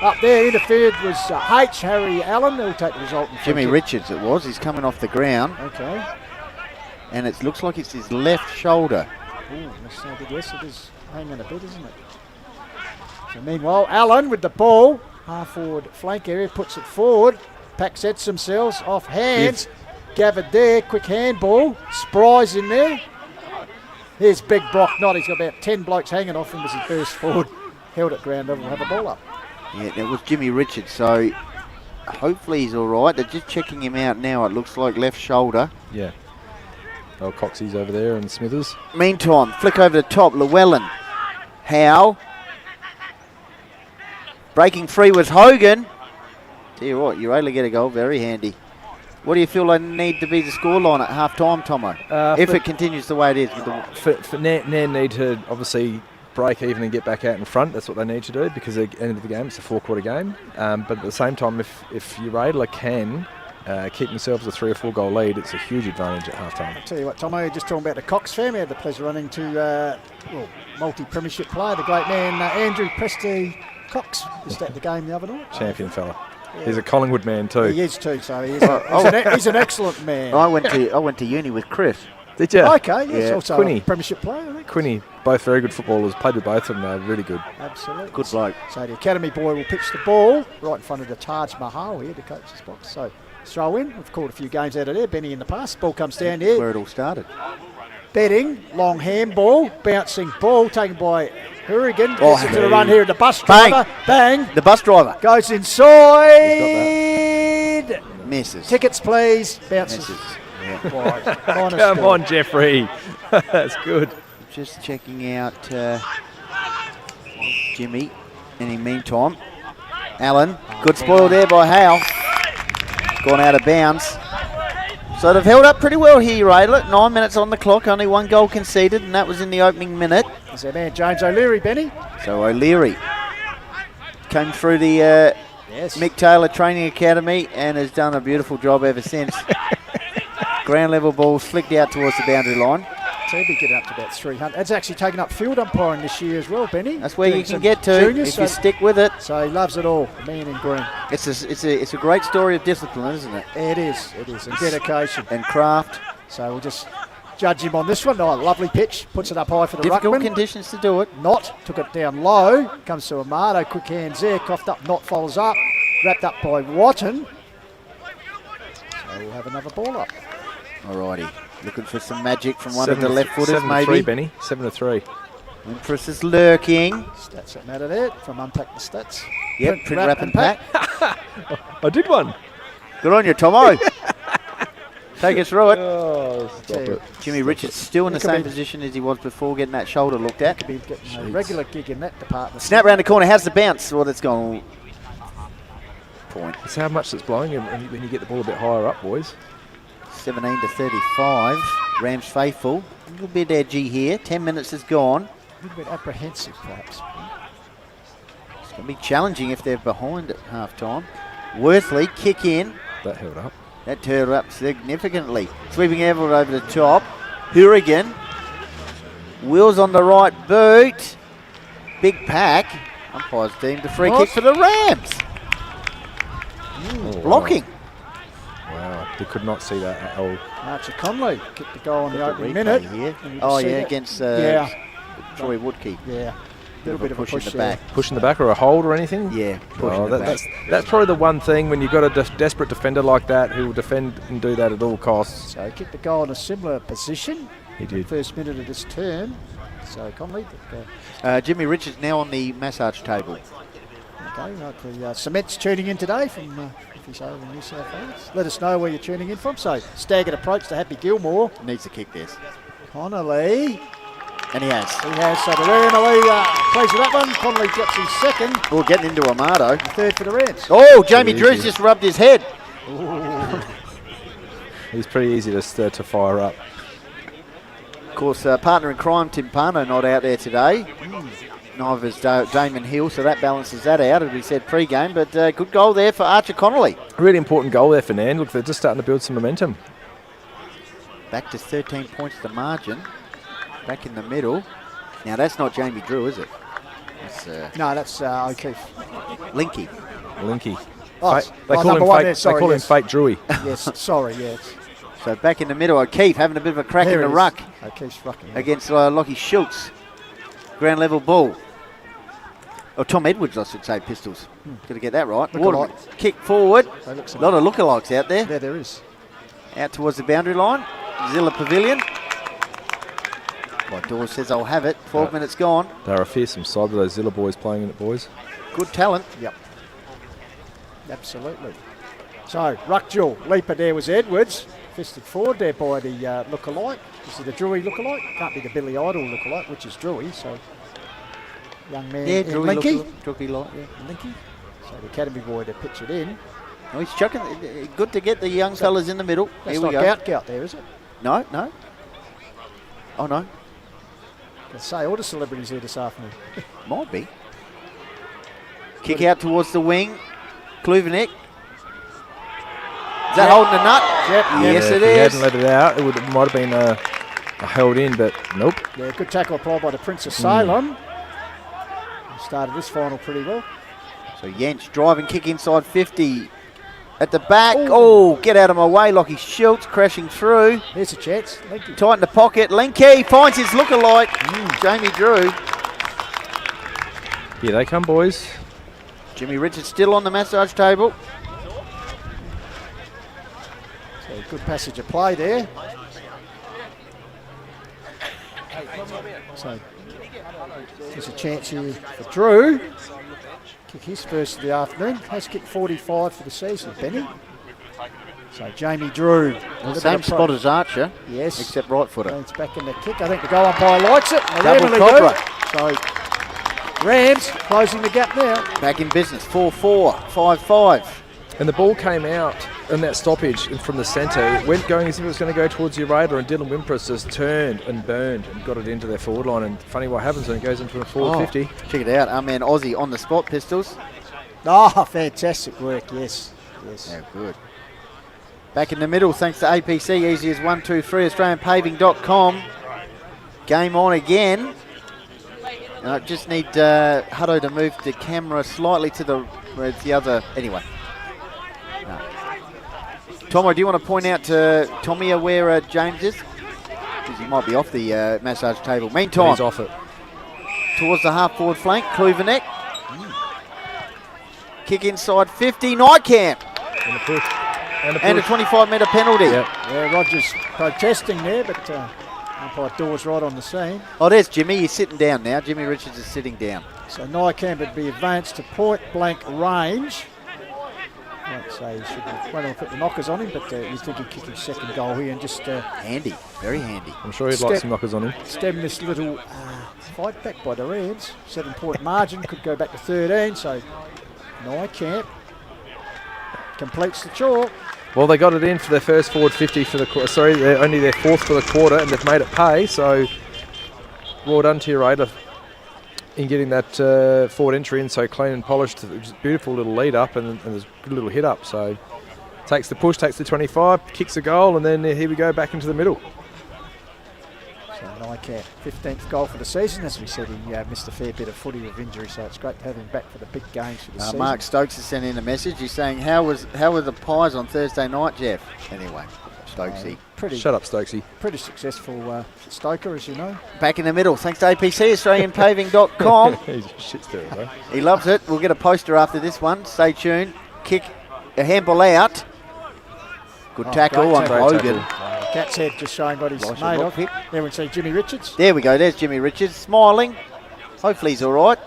Up there, interfered was Harry Allen. He'll take the result. Jimmy Richards it was. He's coming off the ground. Okay. And it looks like it's his left shoulder. Ooh, that's no good. Yes, it is hanging a bit, isn't it? So meanwhile, Allen with the ball. Half forward flank area, puts it forward. Pack sets themselves off hands. Gathered there, quick handball. Spry's in there. Here's big Brock Knott. He's got about 10 blokes hanging off him as he burst forward. Held at ground level, have a ball up. Yeah, it was Jimmy Richards, so hopefully he's all right. They're just checking him out now. It looks like left shoulder. Yeah. Oh, Coxie's over there and Smithers. Meantime, flick over the top. Llewellyn. Howe. Breaking free was Hogan. Tell you what, you only get a goal. Very handy. What do you feel like need to be the scoreline at half-time, Tomo? If it continues the way it is. With For Nairne need to obviously break even and get back out in front. That's what they need to do because at the end of the game, it's a 4-quarter game. But at the same time, if Uraidla can keep themselves a 3 or 4 goal lead, it's a huge advantage at half-time. I'll tell you what, Tomo, you're just talking about the Cox family. I had the pleasure of running to multi-premiership player, the great man Andrew Presty Cox, just at the game the other night. Champion fella. He's a Collingwood man too. He is too, so he's an excellent man. I went to uni with Chris. Did you? Okay, yes, Yeah. also Quinny. a premiership player, I think. Quinny, both very good footballers. Played with both of them. They're really good. Absolutely. Good bloke. So the academy boy will pitch the ball right in front of the Taj Mahal here, the coach's box. So throw in. We've called a few games out of there. Benny in the past. Ball comes down here. Where it all started. Betting, long handball, bouncing ball taken by Hourigan. Oh, Gets into the run here. The bus Bang. driver. Bang. The bus driver. Goes inside. Misses. Tickets, please. Bounces. Misses. Wide. Come on, Jeffrey. That's good. Just checking out Jimmy. In the meantime, Allen. Good spoil there by Hale. Gone out of bounds. So they've held up pretty well here, Uraidla. 9 minutes on the clock. Only one goal conceded, and that was in the opening minute. Is our man James O'Leary, Benny? So O'Leary came through the Mick Taylor Training Academy and has done a beautiful job ever since. Ground level ball flicked out towards the boundary line. So he'll be getting up to about 300. That's actually taken up field umpiring this year as well, Benny. That's where Doing you can some get to juniors, if you stick with it. So he loves it all, the man in green. It's a great story of discipline, isn't it? It is, and dedication. And craft. So we'll just judge him on this one. Oh, lovely pitch, puts it up high for the Difficult ruckman. conditions to do it. Not, took it down low, comes to Amato, quick hands there, coughed up, Not follows up, wrapped up by Watton. So we'll have another ball up. Alrighty, looking for some magic from one 7 of the left footers, 7-3, maybe. Benny. 7-3. Empress is lurking. Stats that matter there from Unpack the Stats. Yep, print, wrap and pack. I did one. Good on you, Tomo. Take us through it. Oh, stop it. Jimmy Richards still in the same position as he was before, getting that shoulder looked at. Could be getting a regular gig in that department. Snap round the corner. How's the bounce? Well, that's gone. Point. It's how much it's blowing when you get the ball a bit higher up, boys. 17 to 35. Rams faithful. A little bit edgy here. 10 minutes is gone. A little bit apprehensive, perhaps. It's going to be challenging if they're behind at half time. Worthley, kick in. That held up. That turned up significantly. Sweeping Everett over the top. Hourigan. Wheels on the right boot. Big pack. Umpires deemed a free kick for the Rams. Blocking. Wow, they could not see that at all. Archer Conley kicked the goal in the opening replay minute. here. And Oh, you can see yeah, that. against Troy Troy Woodkey. Yeah. Little bit of a push in the there. back. Pushing the back or a hold or anything? Yeah, Oh, pushing the back. that's probably the one thing when you've got a desperate defender like that who will defend and do that at all costs. So he kicked the goal in a similar position. He did. First minute of this term. So Conley. Jimmy Richards now on the massage table. Okay, right, the Cement's tuning in today from if he's over in New South Wales. Let us know where you're tuning in from. So staggered approach to Happy Gilmore. Needs to kick this. Connolly. And he has. He has. So the Rams plays with that one. Connolly gets his second. Oh, getting into Amato. Third for the Rams. Oh, Jamie Drew's just rubbed his head. He's pretty easy to fire up. Of course, partner in crime, Tim Parno, not out there today. Neither is Damon Hill, so that balances that out, as we said pre-game. But good goal there for Archer Connolly. Really important goal there for Nairne. Look, they're just starting to build some momentum. Back to 13 points the margin. Back in the middle. Now, that's not Jamie Drew, is it? That's, no, that's O'Keefe. Linky. Oh, They call him fake Drewy. Yes, sorry, yes. So back in the middle, O'Keefe having a bit of a crack in the ruck. O'Keefe's rucking. Against Lockie Schultz. Ground level ball. Or Tom Edwards, I should say, Pistols. Got to get that right. Waterman, kick forward. A lot of lookalikes out there. Yeah, there is. Out towards the boundary line. Zilla Pavilion. Well, Dawes says I'll have it. 12 minutes gone. They're a fearsome side with those Zilla boys playing in it, boys. Good talent. Yep. Absolutely. So, ruck duel. Leaper there was Edwards. Fisted forward there by the lookalike. This is the Drewy lookalike. Can't be the Billy Idol lookalike, which is Drewy. So, young man. Yeah, Drewy Linky. Linky. So, the academy boy to pitch it in. Oh, he's chucking. Good to get the young fellas in the middle. That's Here we not go. Gout there, is it? No. Oh, no. Let's say all the celebrities here this afternoon. Might be. Kick out towards the wing. Kluvenik. Is that holding the nut? Yep. Yes, If it he is. hadn't let it out, it might have been held in, but nope. Yeah, good tackle applied by the Prince of Salem. Started this final pretty well. So Jentsch driving kick inside 50. At the back. Oh, get out of my way. Lockie Schultz crashing through. There's a chance. Tighten the pocket. Linky finds his lookalike. Jamie Drew. Here they come, boys. Jimmy Richards still on the massage table. So good passage of play there. So there's a chance here for Drew. Kick his first of the afternoon. Has kicked 45 for the season, Benny. So Jamie Drew. Same spot as Archer. Yes. Except right footer. It's back in the kick. I think the goal umpire likes it. Double Cobra. So Rams closing the gap now. Back in business. 4-4. 5-5. And the ball came out in that stoppage from the centre. It went going as if it was going to go towards Uraidla, and Dylan Wimpress just turned and burned and got it into their forward line. And funny what happens when it goes into a forward 50. Check it out. Our man Aussie on the spot, Pistols. Oh, fantastic work, yes. Yes. Yeah, good. Back in the middle, thanks to APC, easy as 1, 2, 3, AustralianPaving.com. Game on again. I just need Hutto to move the camera slightly to the other. Anyway. No. Tomo, do you want to point out to Tommy where James is? Because he might be off the massage table. Meantime, he's off it. Towards the half-forward flank, Kluvenek. Kick inside 50, Nijkamp. And a push. And a 25-metre penalty. Yep. Yeah, Rogers protesting there, but umpire Dawes right on the scene. Oh, there's Jimmy. He's sitting down now. Jimmy Richards is sitting down. So Nijkamp would be advanced to point-blank range. I'd say he should have went on put the knockers on him, but you think he'd kick his second goal here and just... handy, very handy. I'm sure he'd like some knockers on him. Stem this little fight back by the Rams. 7-point margin, could go back to 13, so Nijkamp completes the chore. Well, they got it in for their first forward 50 for the quarter. Sorry, they're only their fourth for the quarter, and they've made it pay. So, well done to Uraidla in getting that forward entry in so clean and polished. It was a beautiful little lead up, and there's a good little hit up. So, takes the push, takes the 25, kicks a goal, and then here we go back into the middle. So Nijkamp, 15th goal for the season. As we said, he missed a fair bit of footy with injury, so it's great to have him back for the big games for the season. Mark Stokes has sent in a message. He's saying, how were the pies on Thursday night, Jeff? Anyway, Stokesy. Shut up, Stokesy. Pretty successful stoker, as you know. Back in the middle, thanks to APC, AustralianPaving.com. He's a shit stirrer, though. He loves it. We'll get a poster after this one. Stay tuned. Kick, a handball out. Good tackle on Logan. Cat's head just showing what he's made of. There we see Jimmy Richards. There we go, there's Jimmy Richards, smiling. Hopefully he's all right.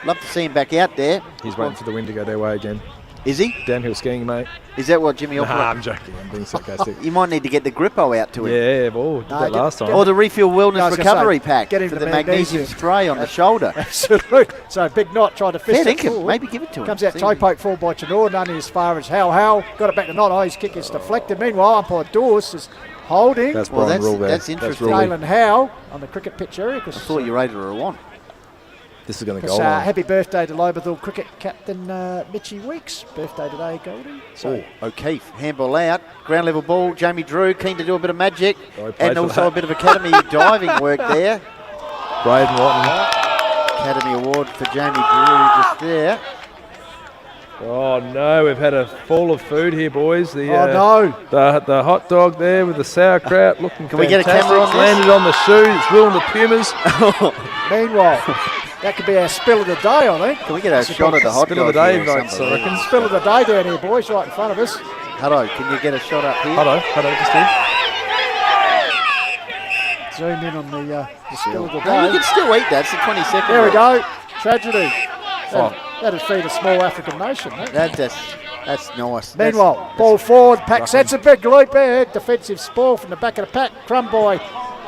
Love to see him back out there. He's waiting for the wind to go their way again. Is he? Downhill skiing, mate. Is that what Jimmy operates? Nah, I'm joking. I'm being sarcastic. You might need to get the Grippo out to him. Yeah, well, did that last time. Or the Refuel Wellness recovery pack get him for the the magnesium spray on the shoulder. Absolutely. So Big Knot tried to fist it forward. Maybe give it to him. Comes out toe poke forward by Chenor, none as far as Hal. Got it back to Knot. Oh, his kick is deflected. Meanwhile, umpire Dawes is holding. That's Brian Rule there. That's interesting. Galen Howe on the cricket pitch area. I thought Uraidla were on. This is going to go on. Happy birthday to Lobethal cricket captain Mitchie Weeks. Birthday today, Goldie. So O'Keefe, handball out, ground level ball. Jamie Drew keen to do a bit of magic, and also a bit of academy diving work there. Braden Watton. Academy award for Jamie Drew just there. Oh no, we've had a fall of food here, boys. The hot dog there with the sauerkraut looking Can we fantastic. get a camera on this? Landed on the shoe. It's ruined the Pumas. Meanwhile, that could be our spill of the day, I think. Can we get a shot of the hot Spill dog of the day, here or votes, something? I reckon. Spill of the day down here, boys, right in front of us. Hutto, can you get a shot up here? Hutto, just here. Zoom in on the spill of the No, day. you can still eat that. It's the 22nd. There we go. Tragedy. Oh. That'd feed a small African nation, eh? That's nice. Meanwhile, ball forward, pack sets a big leap there. Defensive spoil from the back of the pack. Crumb by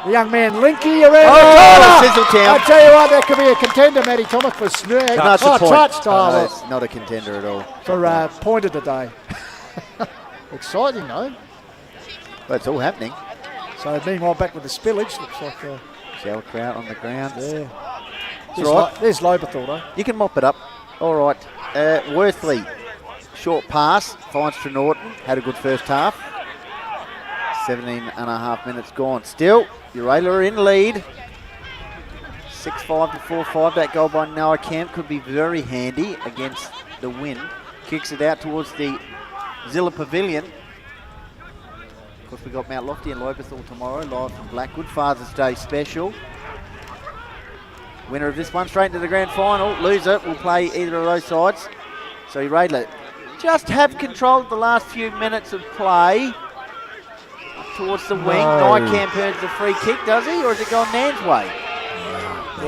the young man Linky around the corner. Sizzletown. I tell you what, that could be a contender, Matty Thomas, for snag. That's a point. Touch, Tyler. It's not a contender at all. For point of the day. Exciting, though. But it's all happening. So meanwhile, back with the spillage. Looks like Sauerkraut on the ground. Yeah. There's Lobethal, though. You can mop it up. All right. Worthley, short pass, finds for Norton. Had a good first half. 17 and a half minutes gone. Still, Uraidla are in lead. 6-5 to 4-5. That goal by Noah Camp could be very handy against the wind. Kicks it out towards the Zilla Pavilion. Of course, we've got Mount Lofty and Lobethal tomorrow, live from Blackwood. Father's Day special. Winner of this one straight into the grand final. Loser will play either of those sides. So Uraidla just have control of the last few minutes of play. Up towards the wing. Nairne-Bremer earns the free kick, does he? Or has it gone Nan's way?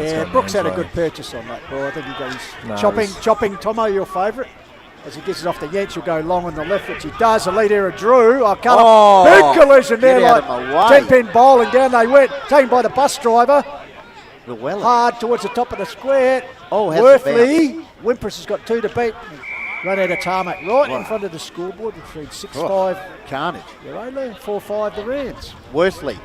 Yeah, Brooks had a good purchase on that ball. I think he got his chopping Tomo, your favourite. As he gets it off the yanks, he'll go long on the left, which he does. The lead era Drew. Oh, cut up. Big collision there, like 10-pin bowling down they went. Taken by the bus driver. Hard towards the top of the square. Worthley. Wimpress has got 2 to beat. Run out of tarmac right in front of the scoreboard, which reads 6-5. Carnage. Uraidla, 4-5 the Rams. Worthley.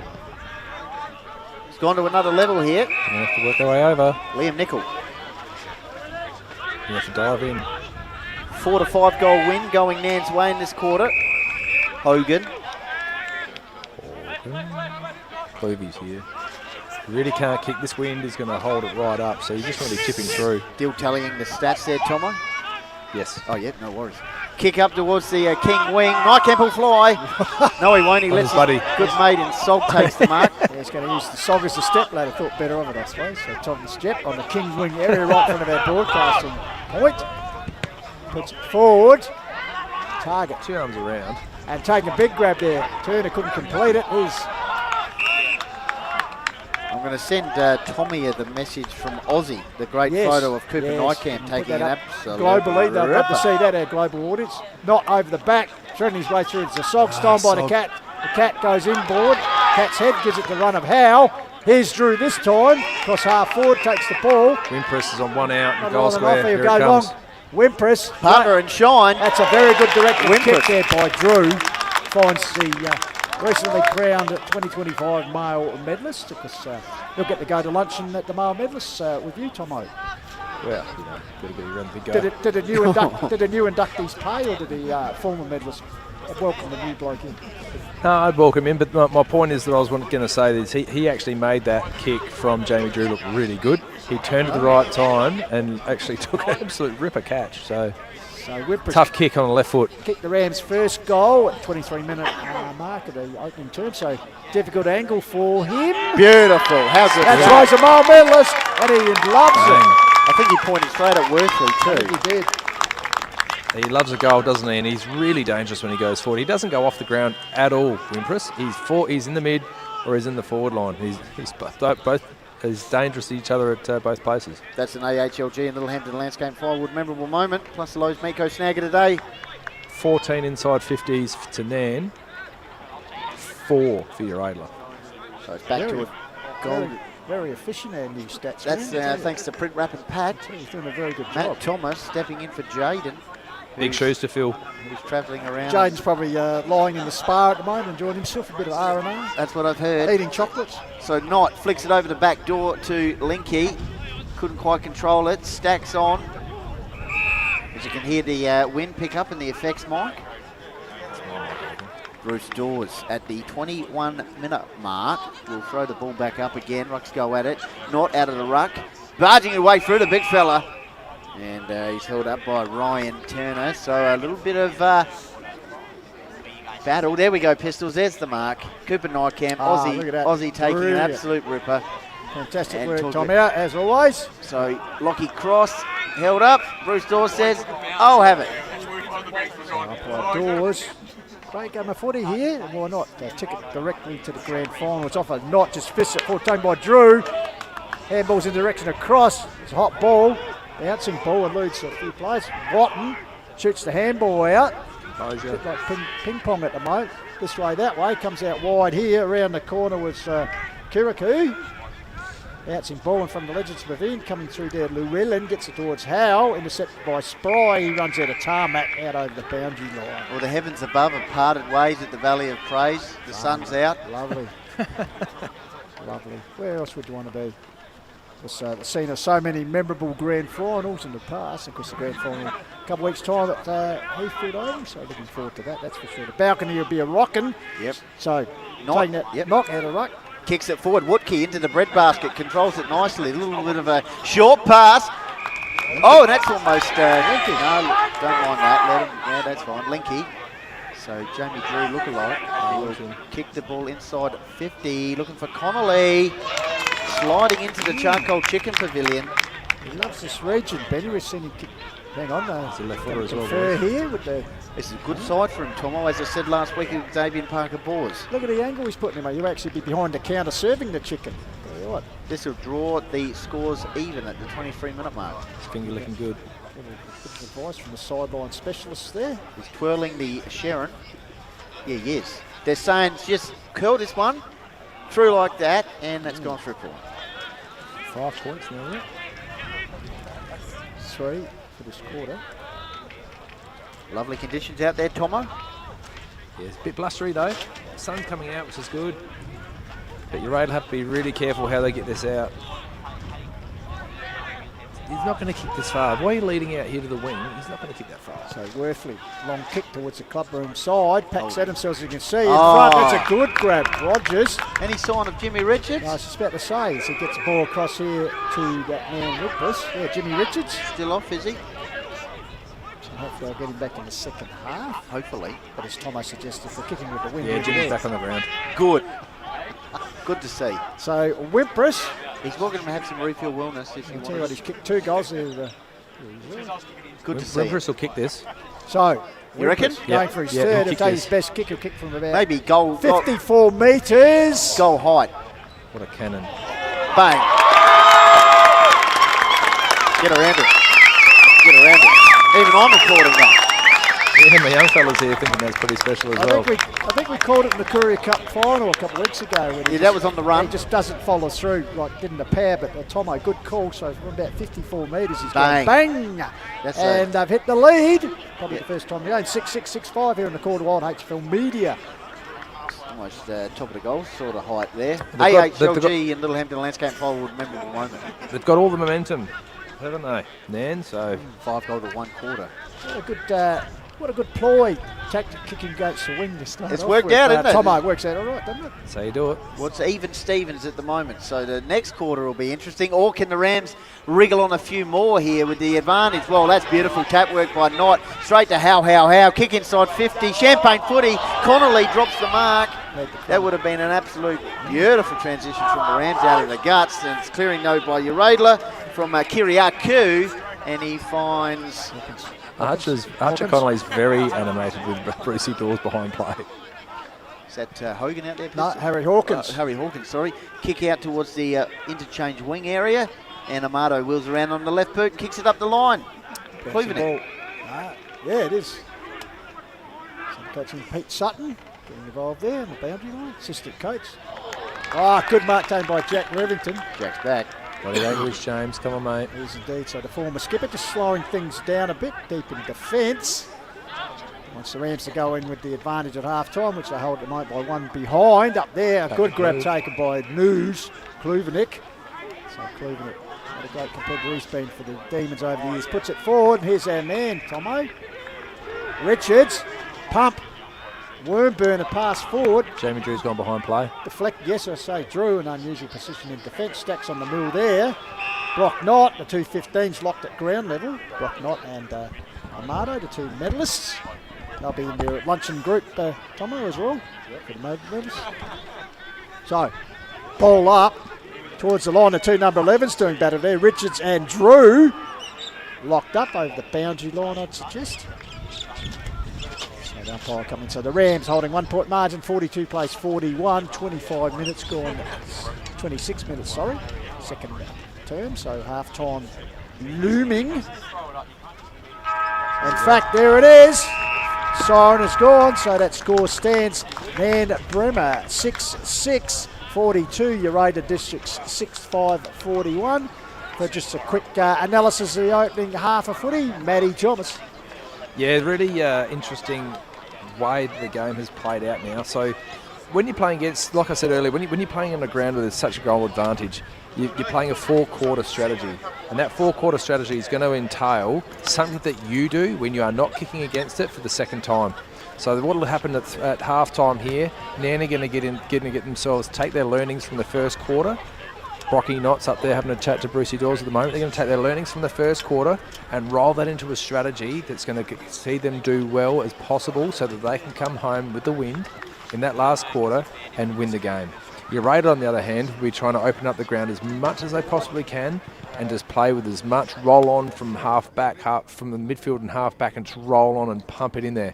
It's gone to another level here. Gonna have to work their way over. Liam Nicol. You have to dive in. 4 to 5 goal win going Nan's way in this quarter. Hogan. Clevy's here. You really can't kick. This wind is going to hold it right up, so you just want to be chipping through. Still tallying the stats there, Tomo? Yes. Oh, yeah, no worries. Kick up towards the King wing. Nairne-Bremer will fly. No, he won't. He lets his good mate in Sog takes the mark. Yeah, he's going to use the Sog as a step ladder. Thought better of it, I suppose. So Tom Step on the King wing area right in front of our broadcasting point. Puts it forward. Target. 2 arms around. And taking a big grab there. Turner couldn't complete it. I'm going to send Tommy the message from Aussie, the great photo of Cooper Nairne-Bremer taking an absolute globally, they'll love to see that, our global audience. Not over the back, threading his way through. It's a Sog, stolen by the Cat. The Cat goes inboard. Cat's head gives it the run of Howe. Here's Drew this time. Cross half forward, takes the ball. Wimpress is on 1 out in Not goal long square. enough, Here he'll it go comes. long. Wimpress. Partner and shine. That's a very good directed Wimpress. kick there by Drew. Finds the recently crowned 2025 male medalist. Because he'll get to go to luncheon at the male medalist with you, Tomo. Well, you know, got to get around the big go. Did a new inductees pay, or did the former medalist welcome the new bloke in? No, I'd welcome him, but my point is that I was going to say this. He actually made that kick from Jamie Drew look really good. He turned at the right time and actually took an absolute ripper catch. So tough kick on the left foot. Kicked the Rams' first goal at 23-minute mark at the opening turn. So difficult angle for him. Beautiful. How good. That's why he's a male medalist, and he loves it. I think he pointed straight at Worthley too. He did. He loves a goal, doesn't he? And he's really dangerous when he goes forward. He doesn't go off the ground at all, Wimpress. He's in the mid or he's in the forward line. He's both as dangerous to each other at both places. That's an AHLG and Littlehampton Landscape Firewood memorable moment. Plus the Lowe's Miko snagger today. 14 inside 50s to Nairne. 4 for Uraidla. So it's back to a goal. Very efficient, our new stats. That's thanks to Print Wrap and Pat. He's doing a very good Matt job. Thomas stepping in for Jaden. Big shoes to fill. Who's travelling around. Jaden's probably lying in the spa at the moment, enjoying himself, a bit of R&R. That's what I've heard. Eating chocolates. So Knott flicks it over the back door to Linky. Couldn't quite control it. Stacks on. As you can hear the wind pick up in the effects mic. Bruce Dawes at the 21-minute mark will throw the ball back up again. Rucks go at it. Not out of the ruck. Barging his way through the big fella. And he's held up by Ryan Turner. So a little bit of battle. There we go, Pistols. There's the mark. Cooper Nairne-Bremer. Aussie taking an absolute ripper. Fantastic work, Tom, out as always. So Lockie Cross held up. Bruce Dawes says, I'll have it. Dawes. Great game of footy here, and why not? Ticket directly to the grand final. It's off a knot, just fists it forward, taken by Drew. Handball's in the direction of Cross. It's a hot ball. Bouncing ball eludes a few players. Watton shoots the handball out. A bit like ping pong at the moment. This way, that way. Comes out wide here. Around the corner was Kirikou. Bouncing ball in front of the Legends Pavilion. Coming through there, Llewellyn gets it towards Howe. Intercepted by Spry. He runs out of tarmac out over the boundary line. Well, the heavens above have parted ways at the Valley of Praise. The sun's out. Lovely. Lovely. Where else would you want to be? It's the scene of so many memorable grand finals in the past. Of course, the grand final a couple of weeks' time at Heathfield Oval. So looking forward to that, that's for sure. The balcony will be a rocking. Yep. So taking that knock out of ruck. kicks it forward. Woodkey into the breadbasket, controls it nicely. A little bit of a short pass. Oh, and that's almost Linky. No, don't mind that. Let him, yeah, that's fine. Linky. So Jamie Drew lookalike will kick the ball inside 50. Looking for Connolly. Sliding into the Charcoal Chicken Pavilion. He loves this region, Benny. We've seen him kick. Hang on, it's a left footer as well. Here with the. This is a good side for him, Tomo. As I said last week, Xavier Parker Boars. Look at the angle he's putting him at. You'll actually be behind the counter serving the chicken. Right. This will draw the scores even at the 23-minute mark. His finger looking good. Good advice from the sideline specialists there. He's twirling the Sharon. Yeah, he is. They're saying just curl this one through like that, and that's gone through for him. 5 points now, yeah. 3 for this quarter. Lovely conditions out there, Tomo. Yeah, it's a bit blustery though. Sun's coming out, which is good. But Uraidla have to be really careful how they get this out. He's not going to kick this far. Why are you leading out here to the wing? He's not going to kick that far. So Worthley, long kick towards the clubroom side. Packs at himself, as you can see. In front, that's a good grab. Rogers. Any sign of Jimmy Richards? No, I was just about to say, as he gets the ball across here to that man Rippers. Yeah, Jimmy Richards. Still off, is he? So hopefully they'll get him back in the second half. Hopefully. But as Tomo suggested, for kicking with the wing. Yeah, Jimmy's back on the ground. Good. Good to see. So Wimpers. He's welcome to have some Refuel Wellness if you I'll want. tell you what, he's kicked 2 goals there. Good to see. Wimpers will kick this. So, you reckon? Going for his third. He'll take his best kick. He'll kick from about maybe goal 54 metres. Goal height. What a cannon. Bang. Get around it. Get around it. Even I'm recording that. Yeah, and the young fellas here thinking that's pretty special as well. I think we called it in the Courier Cup final a couple of weeks ago. Yeah, that was on the run. He just doesn't follow through, like didn't a pair, but Tomo, good call. So from about 54 metres, he's going bang. And they've hit the lead. Probably the first time again. 6-6, 6-5 here in the Quarter Wild HFL Media. Almost top of the goal, sort of height there. AHLG and Littlehampton Landscape Firewood, memorable moment. They've got all the momentum, haven't they? Nan, so 5 goal to 1 quarter. What a good ploy. Tactic kicking against the wing to start. It's worked out, isn't it? Tomo works out all right, doesn't it? So you do it. Well, it's even Stevens at the moment, so the next quarter will be interesting. Or can the Rams wriggle on a few more here with the advantage? Well, that's beautiful tap work by Knight. Straight to How. Kick inside 50. Champagne footy. Connolly drops the mark. That would have been an absolute beautiful transition from the Rams out of the guts. And it's clearing no by Uraidla from Kiriakou. And he finds... Archer Connolly's very animated with Brucey Dawes behind play. Is that Hogan out there? No, Harry Hawkins. Harry Hawkins, sorry. Kick out towards the interchange wing area. And Amato wheels around on the left boot and kicks it up the line. Cleaving it. Yeah, it is. So coaching Pete Sutton getting involved there in the boundary line. Assistant coach. Good mark taken by Jack Revington. Jack's back. Body language, James. Come on, mate. It is indeed. So the former skipper just slowing things down a bit, deep in defence. Wants the Rams to go in with the advantage at half-time, which they hold at the moment by 1 behind. Up there, a good grab taken by News, Kluvenik. So Kluvenik, what a great competitor he's been for the Demons over the years. Puts it forward. Here's our man, Tomo. Richards, pump. Wormburner pass forward. Jamie Drew's gone behind play. Deflect, yes, I say. Drew, an unusual position in defence. Stacks on the middle there. Brock Knight, the 215s locked at ground level. Brock Knight and Amato, the 2 medalists. They'll be in their luncheon group, Tomo, as well. For the medals. So, ball up towards the line. The 2 number 11s doing better there. Richards and Drew locked up over the boundary line, I'd suggest. So the umpire coming. So the Rams holding 1 point margin, 42 plays 41, 25 minutes gone, 26 minutes, sorry. Second term, so half time looming. In fact, there it is. Siren is gone, so that score stands. Nairne-Bremer 6-6, 42. Uraidla Districts 6-5, 41. For just a quick analysis of the opening half of footy, Matty Thomas. Yeah, really interesting way the game has played out now. So when you're playing against, like I said earlier, when you're playing on the ground where there's such a goal advantage, you're playing a 4-quarter strategy. And that 4-quarter strategy is going to entail something that you do when you are not kicking against it for the second time. So what will happen at half-time here, Nairne are going to get themselves, take their learnings from the first quarter. Brocky Knott's up there having a chat to Brucey Dawes at the moment. They're going to take their learnings from the first quarter and roll that into a strategy that's going to see them do well as possible so that they can come home with the win in that last quarter and win the game. Uraidla, on the other hand, will be trying to open up the ground as much as they possibly can and just play with as much roll on from from the midfield and half back, and just roll on and pump it in there.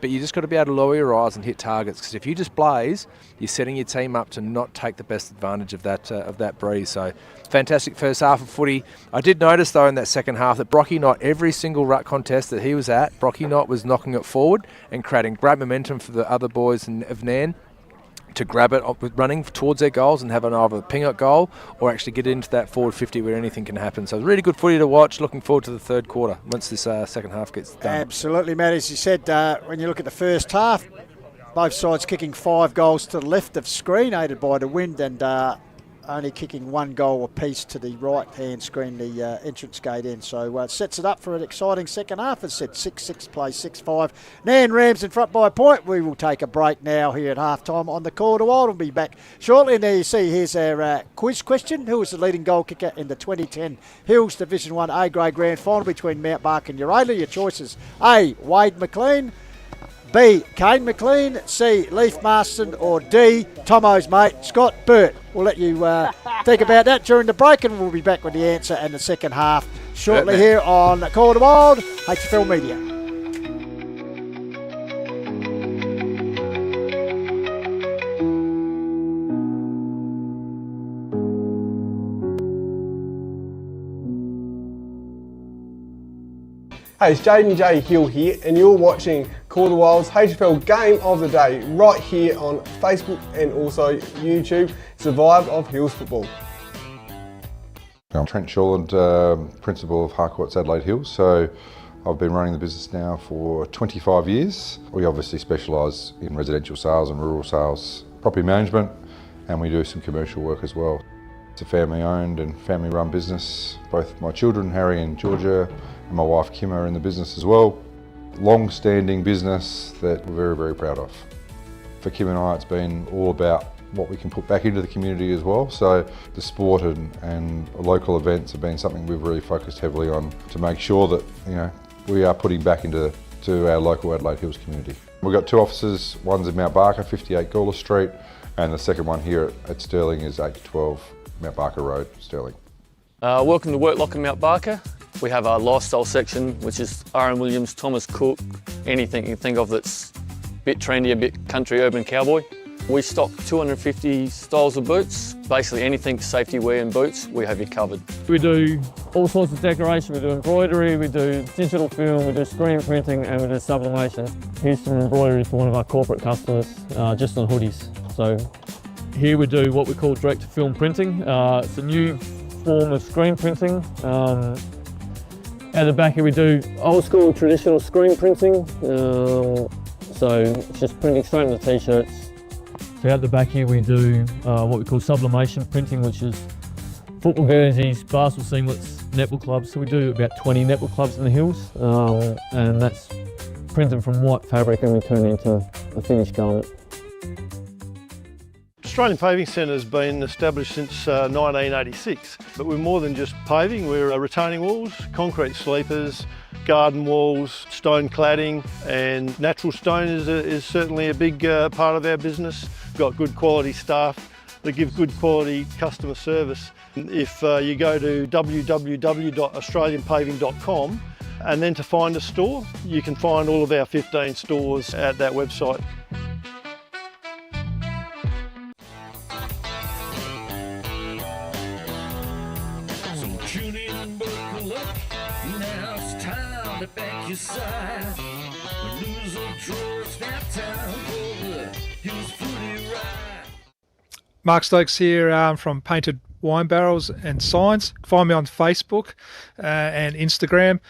But you just got to be able to lower your eyes and hit targets, because if you just blaze, you're setting your team up to not take the best advantage of that breeze. So fantastic first half of footy. I did notice though in that second half that Brocky Knott, every single ruck contest that he was at, Brocky Knott was knocking it forward and creating great momentum for the other boys of Nairne to grab it running towards their goals and have an either ping-up goal or actually get into that forward 50 where anything can happen. So really good footy to watch. Looking forward to the third quarter once this second half gets done. Absolutely, Matt. As you said, when you look at the first half, both sides kicking 5 goals to the left of screen, aided by the wind, and only kicking 1 goal apiece to the right-hand screen, the entrance gate in. So it sets it up for an exciting second half. As said, 6-6 plays 6-5. Nairne Rams in front by a point. We will take a break now here at halftime on the Call to Wild. We'll be back shortly. And there you see, here's our quiz question. Who was the leading goal kicker in the 2010 Hills Division 1 A-grade grand final between Mount Barker and Uraidla? Your choices: A, Wade McLean; B, Kane McLean; C, Leif Marston; or D, Tomo's mate, Scott Burt. We'll let you think about that during the break, and we'll be back with the answer in the second half shortly here on Call to Wild, HFL Media. Hey, it's Jaden J Hill here, and you're watching Call to Wild's HFL Game of the Day right here on Facebook and also YouTube. Survive of Hills Football. I'm Trent Shawland, Principal of Harcourts Adelaide Hills. So I've been running the business now for 25 years. We obviously specialise in residential sales and rural sales, property management, and we do some commercial work as well. It's a family owned and family run business. Both my children, Harry and Georgia, and my wife Kim are in the business as well. Long-standing business that we're very, very proud of. For Kim and I, it's been all about what we can put back into the community as well. So the sport and local events have been something we've really focused heavily on to make sure that we are putting back into our local Adelaide Hills community. We've got 2 offices. One's in Mount Barker, 58 Gawler Street, and the second one here at Stirling is 8-12 Mount Barker Road, Stirling. Welcome to Work Lock in Mount Barker. We have our lifestyle section, which is R.M. Williams, Thomas Cook, anything you can think of that's a bit trendy, a bit country, urban cowboy. We stock 250 styles of boots. Basically anything safety wear and boots, we have you covered. We do all sorts of decoration. We do embroidery, we do digital film, we do screen printing, and we do sublimation. Here's some embroidery for one of our corporate customers, just on hoodies. So here we do what we call direct-to-film printing. It's a new form of screen printing. At the back here we do old school traditional screen printing, so it's just printing straight on the t-shirts. So out the back here we do what we call sublimation printing, which is football jerseys, basketball seamlets, netball clubs. So we do about 20 netball clubs in the hills, and that's printed from white fabric and we turn it into a finished garment. Australian Paving Centre has been established since 1986, but we're more than just paving. We're retaining walls, concrete sleepers, garden walls, stone cladding, and natural stone is certainly a big part of our business. We've got good quality staff that give good quality customer service. If you go to www.australianpaving.com and then to find a store, you can find all of our 15 stores at that website. Tune in and buckle up. Now it's time to back your side. Lose or draw, it's that time for the Hills Footy Ride. Mark Stokes here from Painted Wine Barrels and Signs. Find me on Facebook and Instagram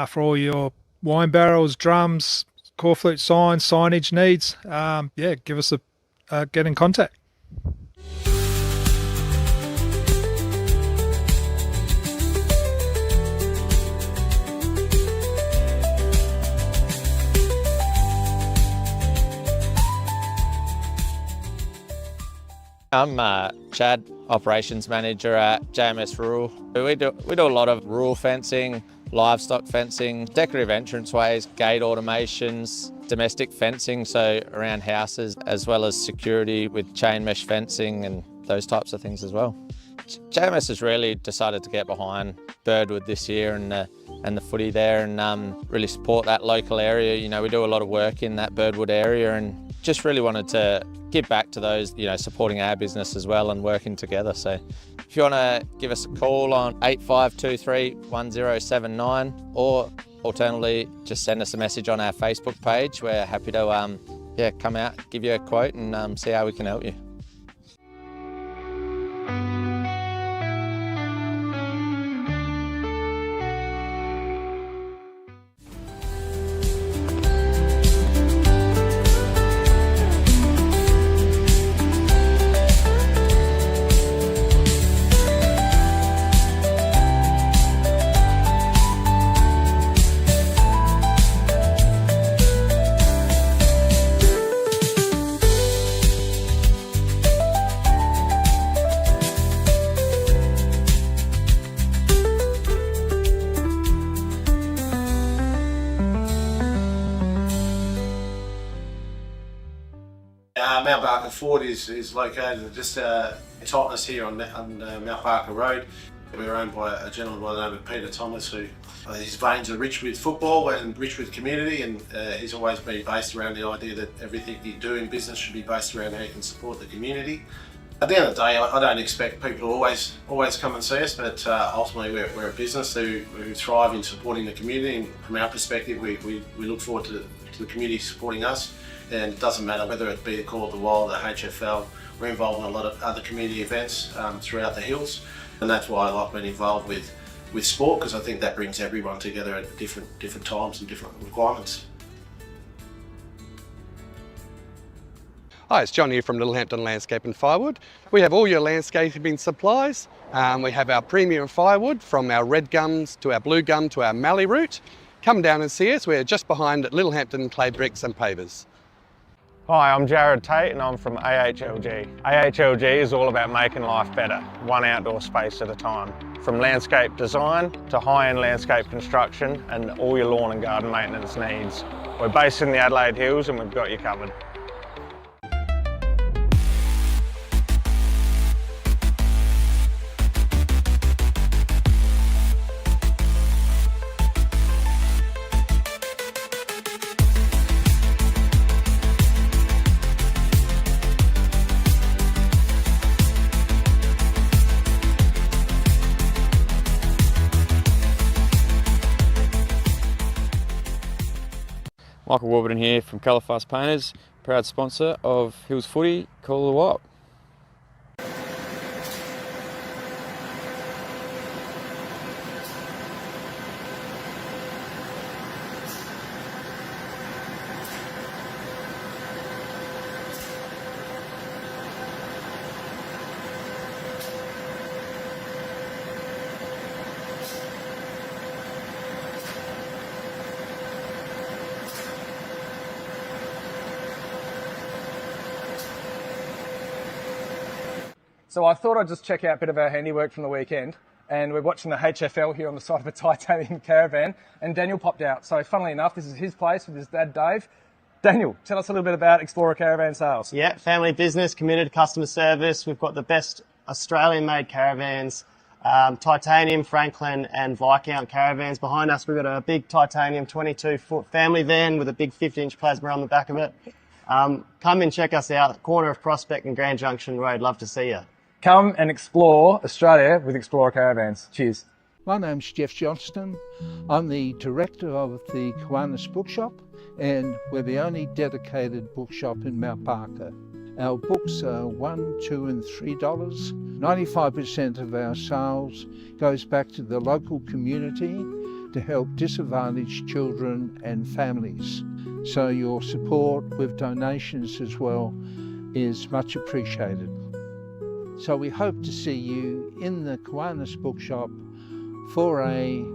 for all your wine barrels, drums, corflute signs, signage needs. Give us get in contact. I'm Chad, Operations Manager at JMS Rural. We do a lot of rural fencing, livestock fencing, decorative entranceways, gate automations, domestic fencing, so around houses, as well as security with chain mesh fencing and those types of things as well. JMS has really decided to get behind Birdwood this year and the footy there and really support that local area. You know, we do a lot of work in that Birdwood area and just really wanted to give back to those, you know, supporting our business as well and working together. So if you want to give us a call on 8523 1079 or alternatively just send us a message on our Facebook page. We're happy to come out, give you a quote and see how we can help you. Mount Barker Ford is located just Totnes here on Mount Barker Road. We're owned by a gentleman by the name of Peter Thomas, who his veins are rich with football and rich with community, and he's always been based around the idea that everything you do in business should be based around how you can support the community. At the end of the day, I don't expect people to always come and see us, but ultimately we're a business who thrive in supporting the community, and from our perspective we look forward to the community supporting us. And it doesn't matter whether it be the Call of the Wild, the HFL, we're involved in a lot of other community events throughout the hills, and that's why I like being involved with sport, because I think that brings everyone together at different times and different requirements. Hi, it's John here from Littlehampton Landscape and Firewood. We have all your landscaping supplies. We have our premium firewood from our red gums to our blue gum to our mallee root. Come down and see us. We're just behind Littlehampton Clay Bricks and Pavers. Hi, I'm Jared Tate and I'm from AHLG. AHLG is all about making life better, one outdoor space at a time. From landscape design to high-end landscape construction and all your lawn and garden maintenance needs. We're based in the Adelaide Hills and we've got you covered. Michael Warburton here from Colorfast Painters, proud sponsor of Hills Footy, Call of the Wild. So I thought I'd just check out a bit of our handiwork from the weekend, and we're watching the HFL here on the side of a titanium caravan, and Daniel popped out. So funnily enough, this is his place with his dad Dave. Daniel, tell us a little bit about Explorer Caravan Sales. Yeah, family business, committed to customer service. We've got the best Australian-made caravans, titanium, Franklin and Viscount caravans. Behind us we've got a big titanium 22-foot family van with a big 50-inch plasma on the back of it. Come and check us out, corner of Prospect and Grand Junction Road. Love to see you. Come and explore Australia with Explorer Caravans. Cheers. My name's Jeff Johnston. I'm the director of the Kuanas Bookshop, and we're the only dedicated bookshop in Mount Barker. Our books are $1, $2 and $3. 95% of our sales goes back to the local community to help disadvantaged children and families. So your support with donations as well is much appreciated. So we hope to see you in the Kuanas Bookshop for a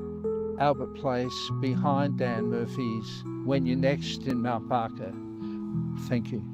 Albert Place behind Dan Murphy's when you're next in Mount Barker. Thank you.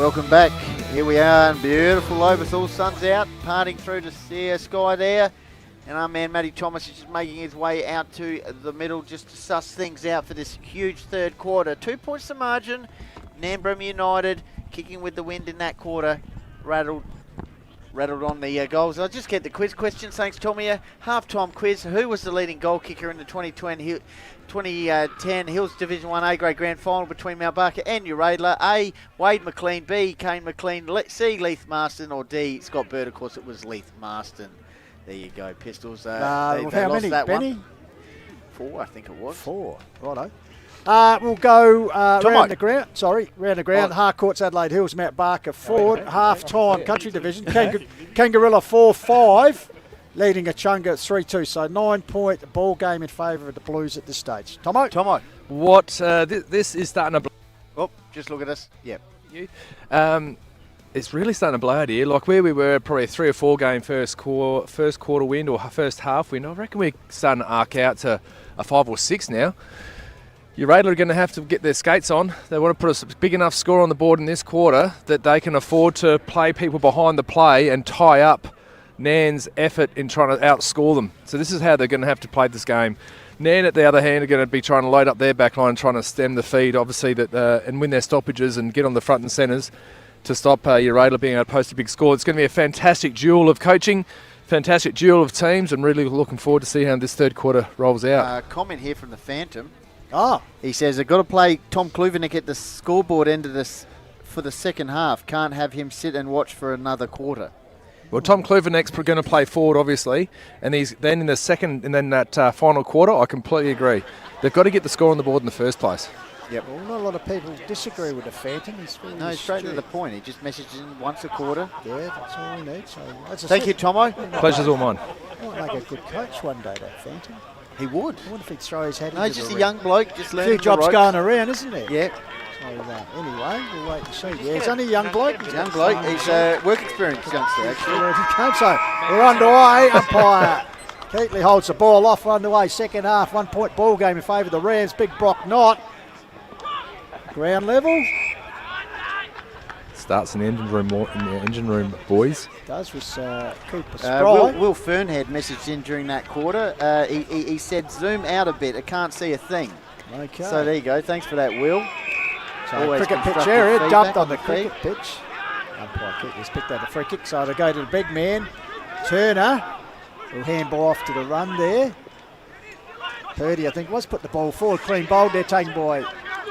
Welcome back. Here we are in beautiful Lobethal. Sun's out, parting through the sky there. And our man Matty Thomas is just making his way out to the middle just to suss things out for this huge third quarter. 2 points to margin. Nairne-Bremer United kicking with the wind in that quarter. Rattled on the goals. I'll just get the quiz questions. Thanks, Tommy. Half-time quiz. Who was the leading goal kicker in the 2010 Hills Division 1 A-grade grand final between Mount Barker and Uraidla? A, Wade McLean. B, Kane McLean. C, Leith Marston. Or D, Scott Bird. Of course, it was Leith Marston. There you go, Pistols. They how lost many, that Benny? one. 4, I think it was. 4, righto. We'll go round the ground. Round the ground. Oh. Harcourts, Adelaide Hills, Mount Barker forward. Half-time, Country Division. Kangarilla 4-5, leading Achunga 3-2. So 9-point ball game in favour of the Blues at this stage. Tomo. What? This is starting to... Oh, just look at us. Yep. It's really starting to blow out here. Like where we were, probably a 3 or 4 game first quarter wind or first half wind. I reckon we're starting to arc out to a 5 or 6 now. Uraidla are going to have to get their skates on. They want to put a big enough score on the board in this quarter that they can afford to play people behind the play and tie up Nairn's effort in trying to outscore them. So this is how they're going to have to play this game. Nairne, at the other hand, are going to be trying to load up their backline, trying to stem the feed, obviously, and win their stoppages and get on the front and centres to stop Uraidla being able to post a big score. It's going to be a fantastic duel of coaching, fantastic duel of teams, and really looking forward to see how this third quarter rolls out. Comment here from the Phantom. Oh. He says, they've got to play Tom Kluvernick at the scoreboard end of this for the second half. Can't have him sit and watch for another quarter. Well, Tom Kluvernick's going to play forward, obviously, and he's then in the second and then that final quarter. I completely agree. They've got to get the score on the board in the first place. Yep. Well, not a lot of people disagree with the Phantom. No, straight to the point. He just messages in once a quarter. Yeah, that's all we need. So Thank you, Tomo. Pleasure's all mine. Might make a good coach one day, that Phantom. He would. I wonder if he'd throw his head No, into he's just the a ring. young bloke, just learning A few jobs the going ropes. around, isn't there? Yeah. So, anyway, we'll wait and see. Yeah, he's only a young bloke. Young bloke. He's a work experience youngster, actually. So, we're underway. Umpire Keatley holds the ball off. We're underway. Second half, 1 point ball game in favour of the Rams. Big Brock Knott. Ground level. Starts in the engine room, boys. Does with Cooper Spry. Will Fernhead messaged in during that quarter. He said, zoom out a bit. I can't see a thing. Okay. So there you go. Thanks for that, Will. So Always cricket pitch constructive area, feedback dumped on the feed. cricket pitch. Umpire Keatley's picked out the free kick, so they go to the big man. Turner will handball off to the run there. Purdy, I think, was put the ball forward. Clean bowled there, taken by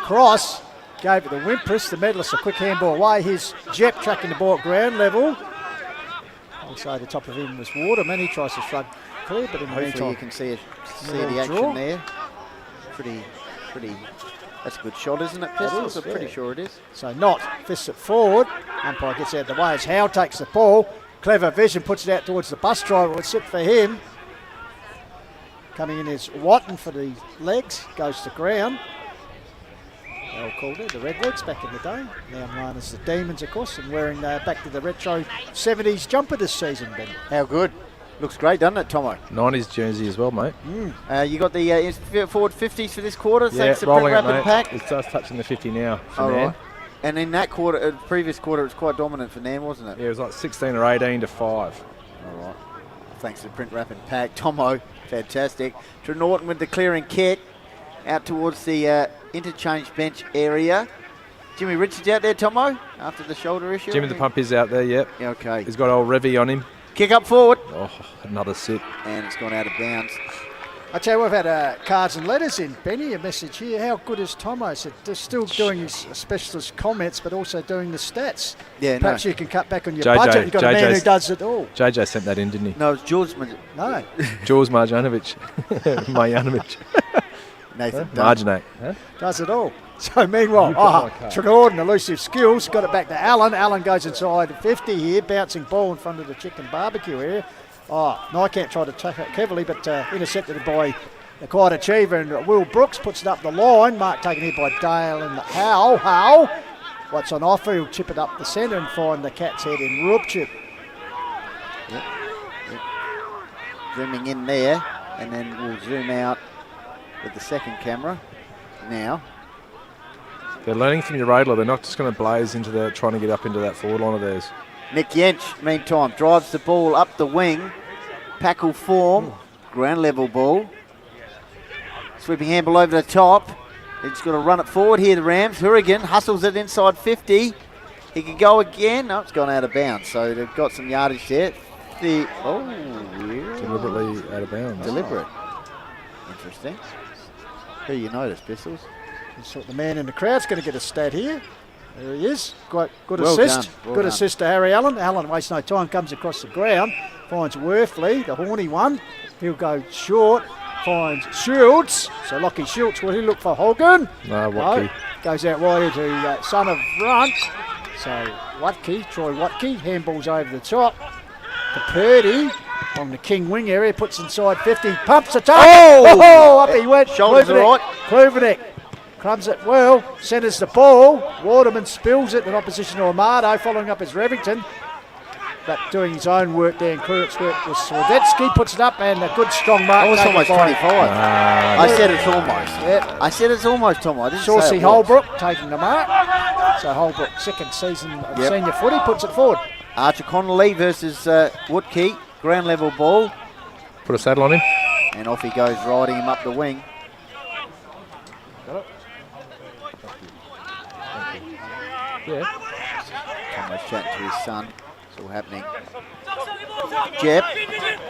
Cross. Gave it to Wimpress, the medalist, a quick handball away. Here's Jep tracking the ball at ground level. Also, the top of him was Waterman. He tries to shrug clear, but in the Hopefully meantime, you can see little the action draw. there. Pretty. That's a good shot, isn't it, That Pistols? is, I'm pretty yeah. sure it is. So Knott fists it forward. Umpire gets out of the way as Howe takes the ball. Clever vision, puts it out towards the bus driver. Would sit for him. Coming in is Watton for the legs. Goes to ground. They'll call it the Redlegs back in the day. Now known as the Demons, of course, and wearing back to the retro 70s jumper this season, Ben. How good. Looks great, doesn't it, Tomo? 90s jersey as well, mate. You got the forward 50s for this quarter, Yeah, thanks to rolling Print it, Rapid mate. Pack. It's just touching the 50 now. All right. And in that quarter, previous quarter, it was quite dominant for Nairne, wasn't it? Yeah, it was like 16 or 18 to 5. All right. Thanks to Print Rapid Pack. Tomo, fantastic. Trenorton with the clearing kit out towards the interchange bench area. Jimmy Richards out there, Tomo, after the shoulder issue. Jimmy the Pump is out there, yep. Yeah, okay. He's got old Revy on him. Kick up forward. Oh, another sit. And it's gone out of bounds. I tell you, we've had cards and letters in. Benny, a message here. How good is Tomo? Said they're still doing his specialist comments, but also doing the stats. Yeah, Perhaps no. you can cut back on your JJ, budget. You've got a man who JJ's does it all. JJ sent that in, didn't he? No, it's George. No. George Marjanovic. Marjanovic. Nathan Marjanac. Huh? Does it all. So meanwhile, Trenorton, elusive skills, got it back to Allen. Allen goes inside 50 here, bouncing ball in front of the chicken barbecue area. Nykamp tried to tackle it cleverly, but intercepted by the quiet achiever, and Will Brooks puts it up the line. Mark taken here by Dale and Howe. What's on offer? He'll chip it up the centre and find the cat's head in Rupchip. Yep. Zooming in there, and then we'll zoom out with the second camera now. They're learning from Uraidla. They're not just going to blaze into that, trying to get up into that forward line of theirs. Nick Yench, meantime, drives the ball up the wing. Packle form, ground level ball. Sweeping handball over the top. It's got to run it forward here, the Rams. Hourigan hustles it inside 50. He can go again. No, it's gone out of bounds. So they've got some yardage there. Deliberately out of bounds. Deliberate. Interesting. Who you notice, Pistols? The man in the crowd's going to get a stat here. There he is. Good Well assist. done. Well Good done. assist to Harry Allen. Allen wastes no time, comes across the ground, finds Worthley, the horny one. He'll go short, finds Shields. So Lockie Shields, will he look for Hogan? No, Watke. Goes out wide to Son of Runt. So Watke, Troy Watke, handballs over the top to Purdy on the King wing area, puts inside 50, pumps the top. Oh, up he went. Shoulders are right. Kluvenik crumbs it well, centres the ball. Waterman spills it in opposition to Amado, following up his Revington. But doing his own work there in Kurt's work with Swardetsky, puts it up and a good strong mark. Oh, it's almost 25. I said it's almost. Yep. I said it's almost, Tom. I didn't say Saucy it was. Holbrook taking the mark. So Holbrook, second season of senior footy, puts it forward. Archer Connolly versus Woodkey. Ground level ball. Put a saddle on him. And off he goes, riding him up the wing. Yeah. Tomo's chatting to his son. It's all happening. Jeb.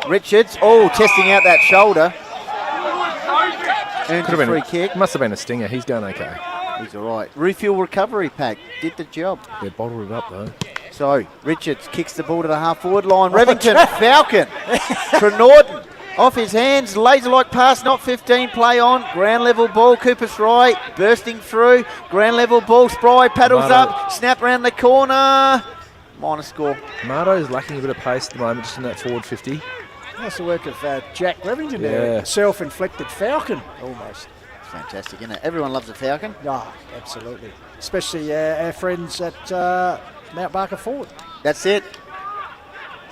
Richards. Oh, testing out that shoulder. Earns a free kick. Must have been a stinger. He's going okay. He's all right. Refuel recovery pack. Did the job. Yeah, bottled it up though. So, Richards kicks the ball to the half-forward line. Revington, Falcon. Trenorden. Off his hands, laser-like pass, not 15, play on. Ground level ball, Cooper's right, bursting through. Ground level ball, Spry paddles up, snap round the corner. Minor score. Mardo's lacking a bit of pace at the moment, just in that forward 50. That's the work of Jack Revington there. Self-inflicted Falcon, almost. It's fantastic, isn't it? Everyone loves a Falcon. Oh, absolutely. Especially our friends at Mount Barker Ford. That's it.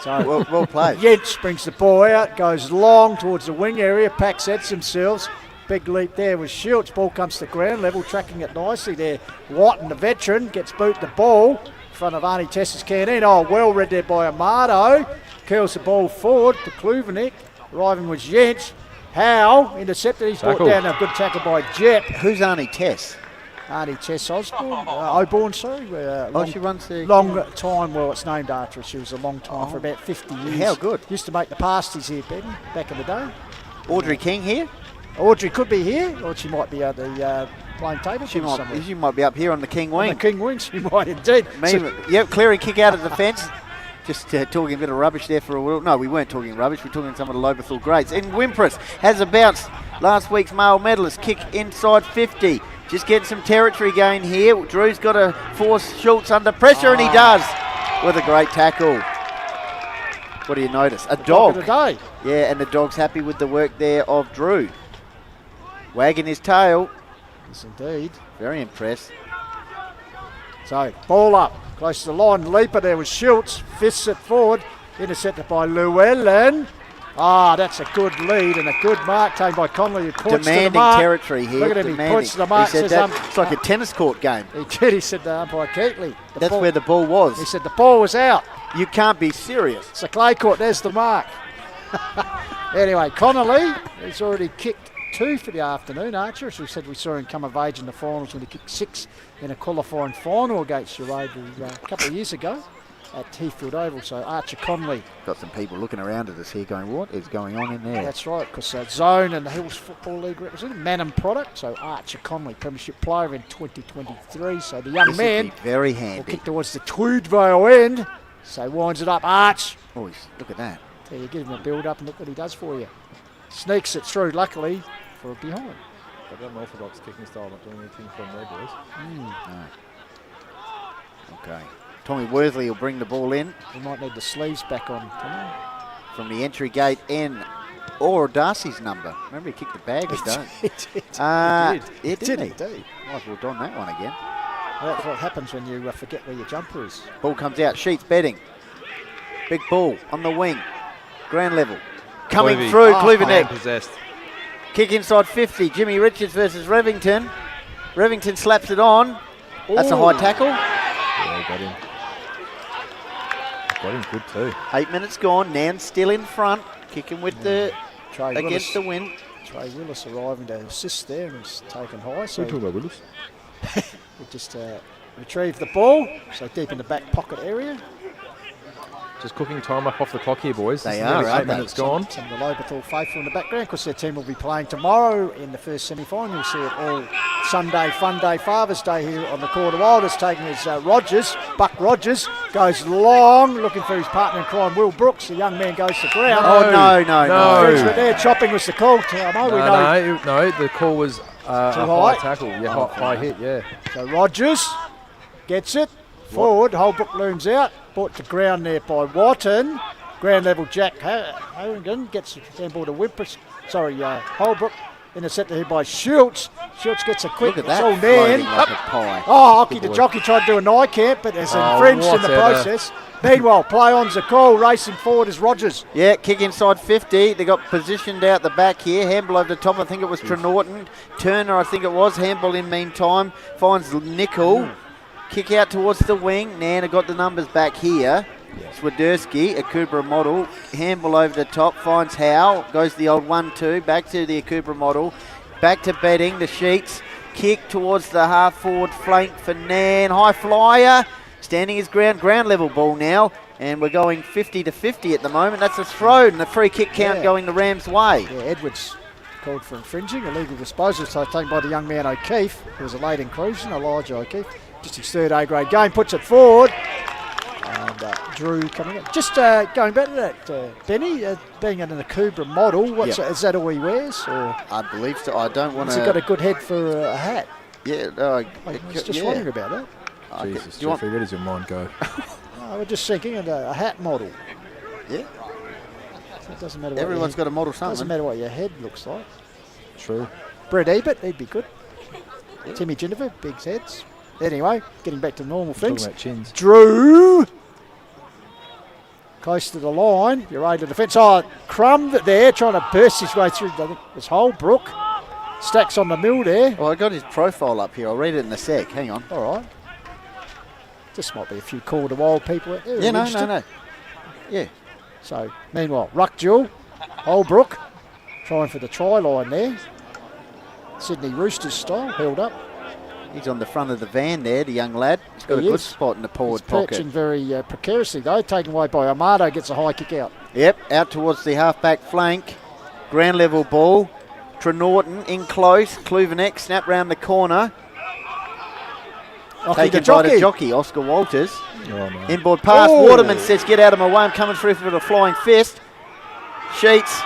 So well played. Yench brings the ball out, goes long towards the wing area, Pack sets themselves. Big leap there with Shields. Ball comes to ground level, tracking it nicely there. Watton, the veteran, gets boot the ball in front of Arnie Tess's canteen. Oh, well read there by Amado. Curls the ball forward to Kluvenik. Arriving was Yench. Howe intercepted. He's brought down a good tackle by Jet. Who's Arnie Tess? Arnie Tess Osborne, sorry. She runs the... Long time, well, it's named after her. She was a long time, for about 50 years. How good. Used to make the pasties here, Ben, back in the day. Audrey King here? Audrey could be here, or she might be at the playing table. She might be up here on the King wing. On the King wing, she might indeed. Yep, clearing kick out of the fence. Just talking a bit of rubbish there for a while. No, we weren't talking rubbish. We're talking some of the Lobethal greats. And Wimpress has a bounce. Last week's male medalist. Kick inside 50. Just getting some territory gain here. Drew's got to force Schultz under pressure, and he does. With a great tackle. What do you notice? A dog. Of the day. Yeah, and the dog's happy with the work there of Drew. Wagging his tail. Yes, indeed. Very impressed. So, ball up. Close to the line. Leaper there was Schultz. Fists it forward. Intercepted by Llewellyn. That's a good lead and a good mark taken by Connolly, who points demanding to the mark. Territory here. Look at him, he points to the mark. He said says, it's like a tennis court game. He did, he said to umpire Keatley. That's where the ball was. He said the ball was out. You can't be serious. It's a clay court, there's the mark. Anyway, Connolly, he's already kicked 2 for the afternoon. Archer, as we said, we saw him come of age in the finals when he kicked 6 in a qualifying final against Uraidla a couple of years ago at Heathfield Oval. So Archer Connolly. Got some people looking around at us here going, what is going on in there? That's right, because Zone and the Hills Football League representative, Manham product. So Archer Connolly, Premiership player in 2023. So the young man very handy. will kick towards the Tweedvale end. So winds it up, Arch. Oh, look at that. There you give him a build up and look what he does for you. Sneaks it through, luckily, for a behind. They've got an orthodox kicking style, not doing anything from their boys. No. Okay. Tommy Worthley will bring the ball in. We might need the sleeves back on, Tommy. From the entry gate in, or Darcy's number. Remember he kicked the bag, he don't. He did. Didn't he? Indeed. Might as well don that one again. Well, that's what happens when you forget where your jumper is. Ball comes out, Sheets betting. Big ball on the wing. Ground level. Coming through, Kluvenek. Possessed. Kick inside 50. Jimmy Richards versus Revington. Revington slaps it on. That's a high tackle. Yeah, got him. Got him good too. 8 minutes gone. Nairne still in front, kicking with the Trey against Willis. the wind. Trey Willis arriving to assist there and he's taken high. So We're talking about Willis. we just retrieve the ball. So deep in the back pocket area. Just cooking time up off the clock here, boys. They This is are, nearly aren't 8 they? minutes gone. Some of the Lobethal faithful in the background because their team will be playing tomorrow in the first semi-final. You'll see it all Sunday, fun day, Father's Day here on the Quarter Wild. It's taking his Buck Rogers, goes long, looking for his partner in crime, Will Brooks. The young man goes to ground. No. Infringement there, chopping was the call. No, the call was a high tackle. Yeah, high hit, yeah. So Rogers gets it, forward, Holbrook looms out, brought to ground there by Watton. Ground level Jack Harrigan gets handball to Holbrook. Intercepted here by Schultz. Schultz gets a quick. Look at It's that, all Nairne. floating like a pie. Hockey the jockey tried to do a nigh camp, but has infringed in the process. Meanwhile, play on's a call. Racing forward is Rogers. Yeah, kick inside 50. They got positioned out the back here. Handball over the top. I think it was Trenorton. Turner, I think it was. Handball in meantime. Finds Nickel. Kick out towards the wing. Nairne got the numbers back here. Swiderski, a Akubra model. Handball over the top. Finds Howe. Goes the old 1-2. Back to the Akubra model. Back to Betting. The Sheets. Kick towards the half forward flank for Nairne. High flyer. Standing his ground. Ground level ball now. And we're going 50-50 at the moment. That's a throw and the free kick count going the Rams' way. Yeah, Edwards called for infringing. Illegal disposal. So taken by the young man O'Keefe. It was a late inclusion. Elijah O'Keefe. Just his third A-grade game. Puts it forward. And Drew coming in. Just going back to that, Benny, being an Akubra model, is that all he wears? Or I believe so. I don't want to... Has he got a good head for a hat? Yeah, I was just wondering about that. Jesus, Jeffrey, where does your mind go? We're just thinking of a hat model. Yeah. So it doesn't matter what Everyone's got a model something. Doesn't matter what your head looks like. True. Brett Ebert, he'd be good. Timmy Ginnifer, big heads. Anyway, getting back to normal things. Talking about chins. Drew. Close to the line. You're able to defence. Crumb there, trying to burst his way through. I think it was Holbrook. Stacks on the mill there. Well, I got his profile up here. I'll read it in a sec. Hang on. All right. This might be a few Call to Wild people out there. Yeah, no. Yeah. So, meanwhile, Ruck Jewel, Holbrook, trying for the try line there. Sydney Roosters style, held up. He's on the front of the van there, the young lad. He's got a good spot in the forward pocket. Perching very precariously though, taken away by Armado, gets a high kick out. Yep, out towards the half-back flank. Ground level ball. Trenorton in close. Kluvenek snap round the corner. Taken by the jockey, Oscar Walters. Inboard pass. Waterman says, get out of my way. I'm coming through for the flying fist. Sheets.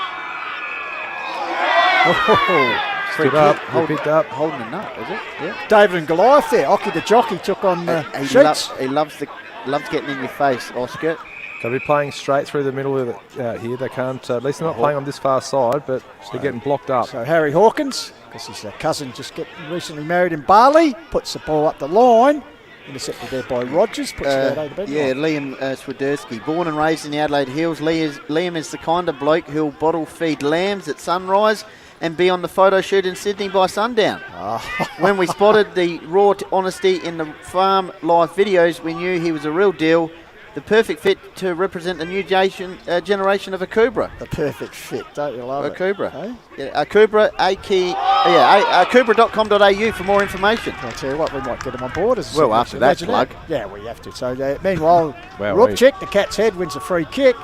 Stood up, picked up. Holding a nut, is it? Yeah. David and Goliath there. Ocky the jockey took on Sheets. He loves getting in your face, Oscar. They'll be playing straight through the middle of it out here. They can't, at least they're not playing on this far side, but they're getting blocked up. So Harry Hawkins, because his cousin just recently married in Bali, puts the ball up the line. Intercepted there by Rogers. Puts it out over the yeah, Liam Swiderski. Born and raised in the Adelaide Hills, Liam is the kind of bloke who'll bottle feed lambs at sunrise and be on the photo shoot in Sydney by sundown. When we spotted the raw honesty in the farm live videos, we knew he was a real deal. The perfect fit to represent the new generation of Akubra. The perfect fit, don't you love Akubra. it? Yeah, Akubra, akubra.com.au for more information. I'll tell you what, we might get him on board. Well, after that plug. Yeah, we have to. So, meanwhile, Rupchik, the Cat's Head, wins a free kick.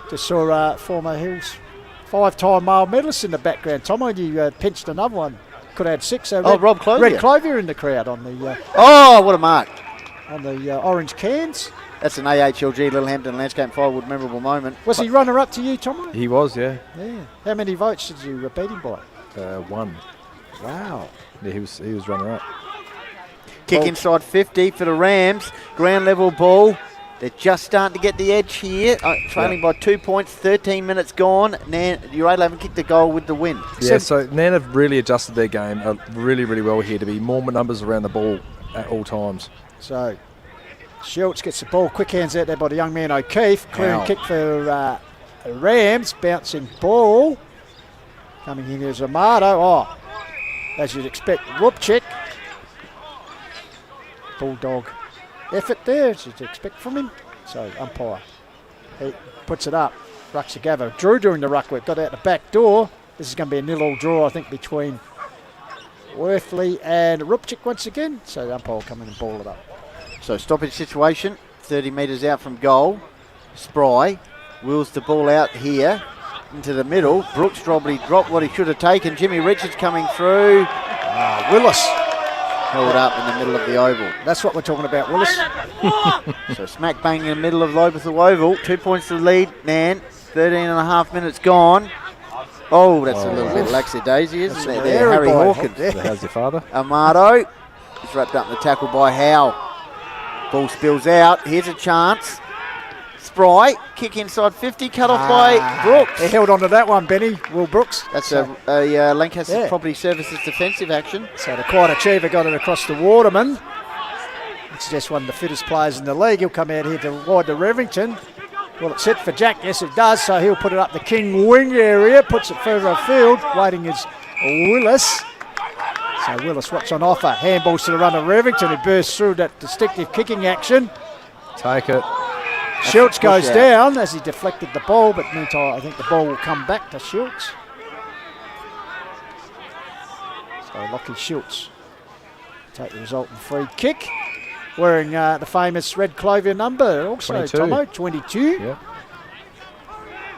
Just saw former Hills 5-time male medalist in the background. Tom, you pinched another one. Could have had 6. Rob Clovier. Red Clovier in the crowd on the... what a mark. On the orange cans. That's an AHLG Littlehampton Landscape Firewood memorable moment. Was he runner-up to you, Tom? He was, yeah. Yeah. How many votes did you beat him by? 1. Wow. Yeah, he was runner-up. Kick inside 50 for the Rams. Ground level ball. They're just starting to get the edge here. Trailing by 2 points, 13 minutes gone. Uraidla haven't kicked a goal with the win. Yeah, so Nairne have really adjusted their game really, really well here to be more numbers around the ball at all times. So, Schultz gets the ball, quick hands out there by the young man O'Keefe. Clearing kick for Rams, bouncing ball. Coming in is Armado. As you'd expect, Rupchik. bulldog effort there, as you'd expect from him. So umpire, he puts it up. Rucks a gather. Drew doing the ruck work, got out the back door. This is going to be a 0-0 draw, I think, between Worthley and Rupchik once again. So the umpire will come in and ball it up. So stoppage situation, 30 metres out from goal. Spry wheels the ball out here into the middle. Brooks probably dropped what he should have taken. Jimmy Richards coming through. Willis held up in the middle of the oval. That's what we're talking about, Willis. So smack bang in the middle of Lobethal Oval. 2 points to the lead, Nan. 13 and a half minutes gone. Oh, that's a little bit lackadaisy, isn't it? There, Harry Hawkins. How's your father? Amado is wrapped up in the tackle by Howe. Ball spills out. Here's a chance. Spry, kick inside 50, cut off by Brooks. He held on to that one, Benny, Will Brooks. That's a Lancaster Property Services defensive action. So the quiet achiever got it across the Waterman. It's just one of the fittest players in the league. He'll come out here to wide to Revington. Will it sit for Jack? Yes, it does. So he'll put it up the King wing area, puts it further afield. Waiting is Willis. So Willis, what's on offer? Handballs to the runner Revington, who bursts through that distinctive kicking action. Take it. Schultz goes down as he deflected the ball, but meantime I think the ball will come back to Schultz. So Lockie Schultz take the resultant free kick, wearing the famous red clover number also, 22. Tomo, 22. Yep.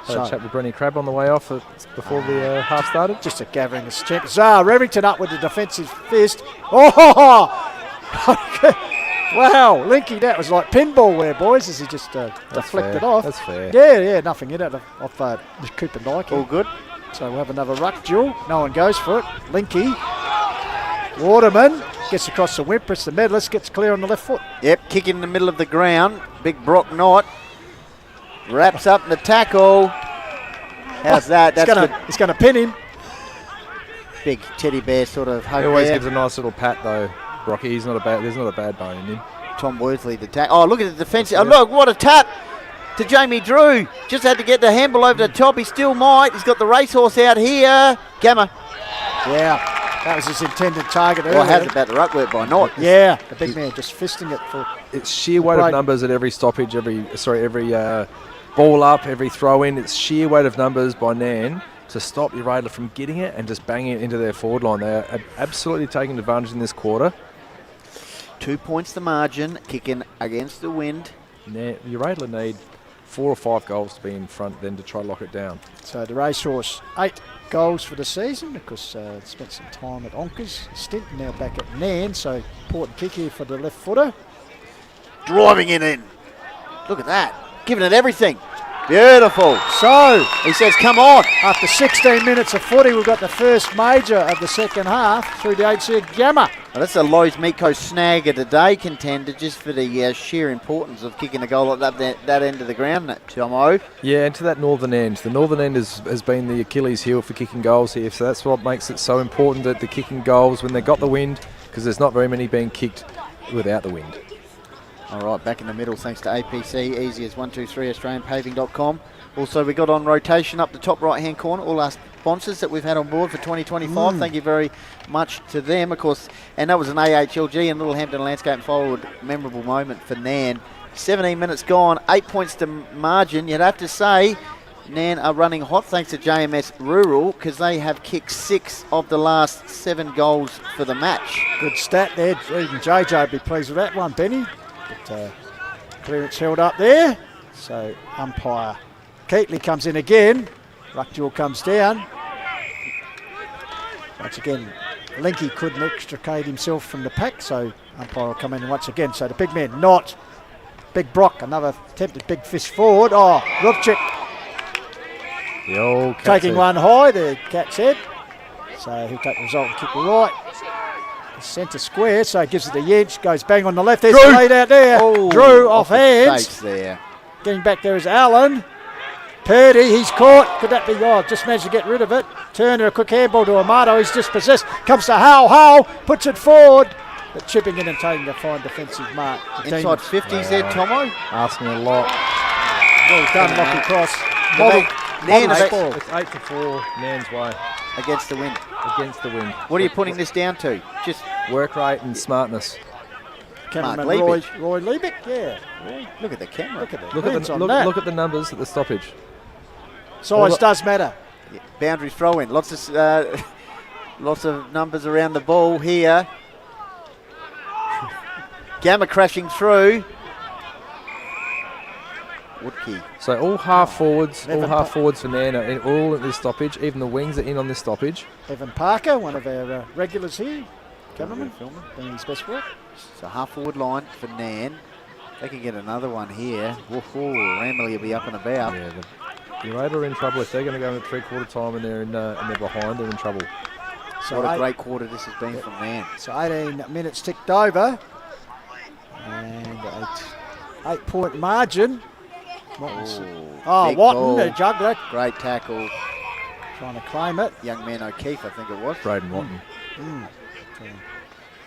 Had a chat with Brenny Crabb on the way off before the half started. Just a gathering of champions. Revington up with the defensive fist. Oh! Wow, Linky, that was like pinball there, boys, as he just deflected fair. off. That's fair. Yeah, nothing in it off Cooper Nike. All good. So we'll have another ruck duel. No one goes for it. Linky. Waterman gets across the Wimpress, the medalist, gets clear on the left foot. Yep, kick in the middle of the ground. Big Brock Knott wraps up the tackle. How's that? It's going to pin him. Big teddy bear sort of hope He always there. gives a nice little pat though, Brocky. There's not a bad bone in him. Tom Worthley the tackle. Oh, look at the defensive. Oh, look, what a tap to Jamie Drew. Just had to get the handball over the top. He still might. He's got the racehorse out here. Gamma. Yeah, that was his intended target earlier. Well, how's about the ruck work by Knott? Yeah, the big man just fisting it for. It's sheer weight of numbers at every stoppage, every ball up, every throw in. It's sheer weight of numbers by Nairne to stop Uraidla from getting it and just banging it into their forward line. They're absolutely taking advantage in this quarter. 2 points the margin, kicking against the wind. Uraidla need 4 or 5 goals to be in front then to try to lock it down. So the racehorse, 8 goals for the season because spent some time at Onkers stint, now back at Nairne, so important kick here for the left footer. Driving it in. Look at that. Giving it everything. Beautiful. So he says, come on. After 16 minutes of footy, we've got the first major of the second half through the HC Gamma. Well, that's a Lowe's Meeko snag of the day contender, just for the sheer importance of kicking a goal at that end of the ground, Tomo. Yeah, and to that northern end. The northern end has been the Achilles heel for kicking goals here, so that's what makes it so important that the kicking goals when they got the wind, because there's not very many being kicked without the wind. All right, back in the middle, thanks to APC, easy as 123 AustralianPaving.com. Also, we got on rotation up the top right-hand corner, all our sponsors that we've had on board for 2025. Thank you very much to them, of course. And that was an AHLG and Littlehampton Landscape Forward memorable moment for Nairne. 17 minutes gone, 8 points to margin. You'd have to say Nairne are running hot thanks to JMS Rural because they have kicked 6 of the last 7 goals for the match. Good stat there. Even JJ would be pleased with that one, Benny. But clearance held up there. So umpire Keatley comes in again. Ruckduel comes down. Once again, Linky couldn't extricate himself from the pack, so umpire will come in once again. So the big man, not Big Brock, another attempted big fist forward. Oh, Rupchik the old taking one high, the cat's head. So he'll take the result and kick right. Centre square, so he gives it a yench, goes bang on the left. There's the lead out there. Oh, Drew off hands. There. Getting back there is Allen. Purdy, he's caught. Could that be? Oh, just managed to get rid of it. Turner, a quick handball to Amato. He's dispossessed. Comes to Howe, puts it forward. But chipping in and taking a fine defensive mark. Inside 50s there, Tomo. Asking a lot. Well done, Lockie Cross. It's 8-4, Nairne's way. Against the wind. Against the wind. What are you putting this down to? Just work rate and smartness. cameraman Liebig. Roy Liebig, yeah. Look at the camera. Look at the Look lens at on the, that. look at the numbers at the stoppage. Size does matter. Yeah, boundary throw in. Lots of numbers around the ball here. Gamma crashing through. Woodkey. So all half forwards, for Nairne are all at this stoppage. Even the wings are in on this stoppage. Evan Parker, one of our regulars here, cameraman, doing his best work. So half forward line for Nairne. They can get another one here. Ramley will be up and about. Yeah, the Uraidla are in trouble. If they're going to go at 3/4 time and they're behind, they're in trouble. So what a great quarter this has been from Nairne. So 18 minutes ticked over. And 8-point margin. Watton, the juggler. Great tackle. Trying to claim it. Young man O'Keefe, I think it was. Braden Watton.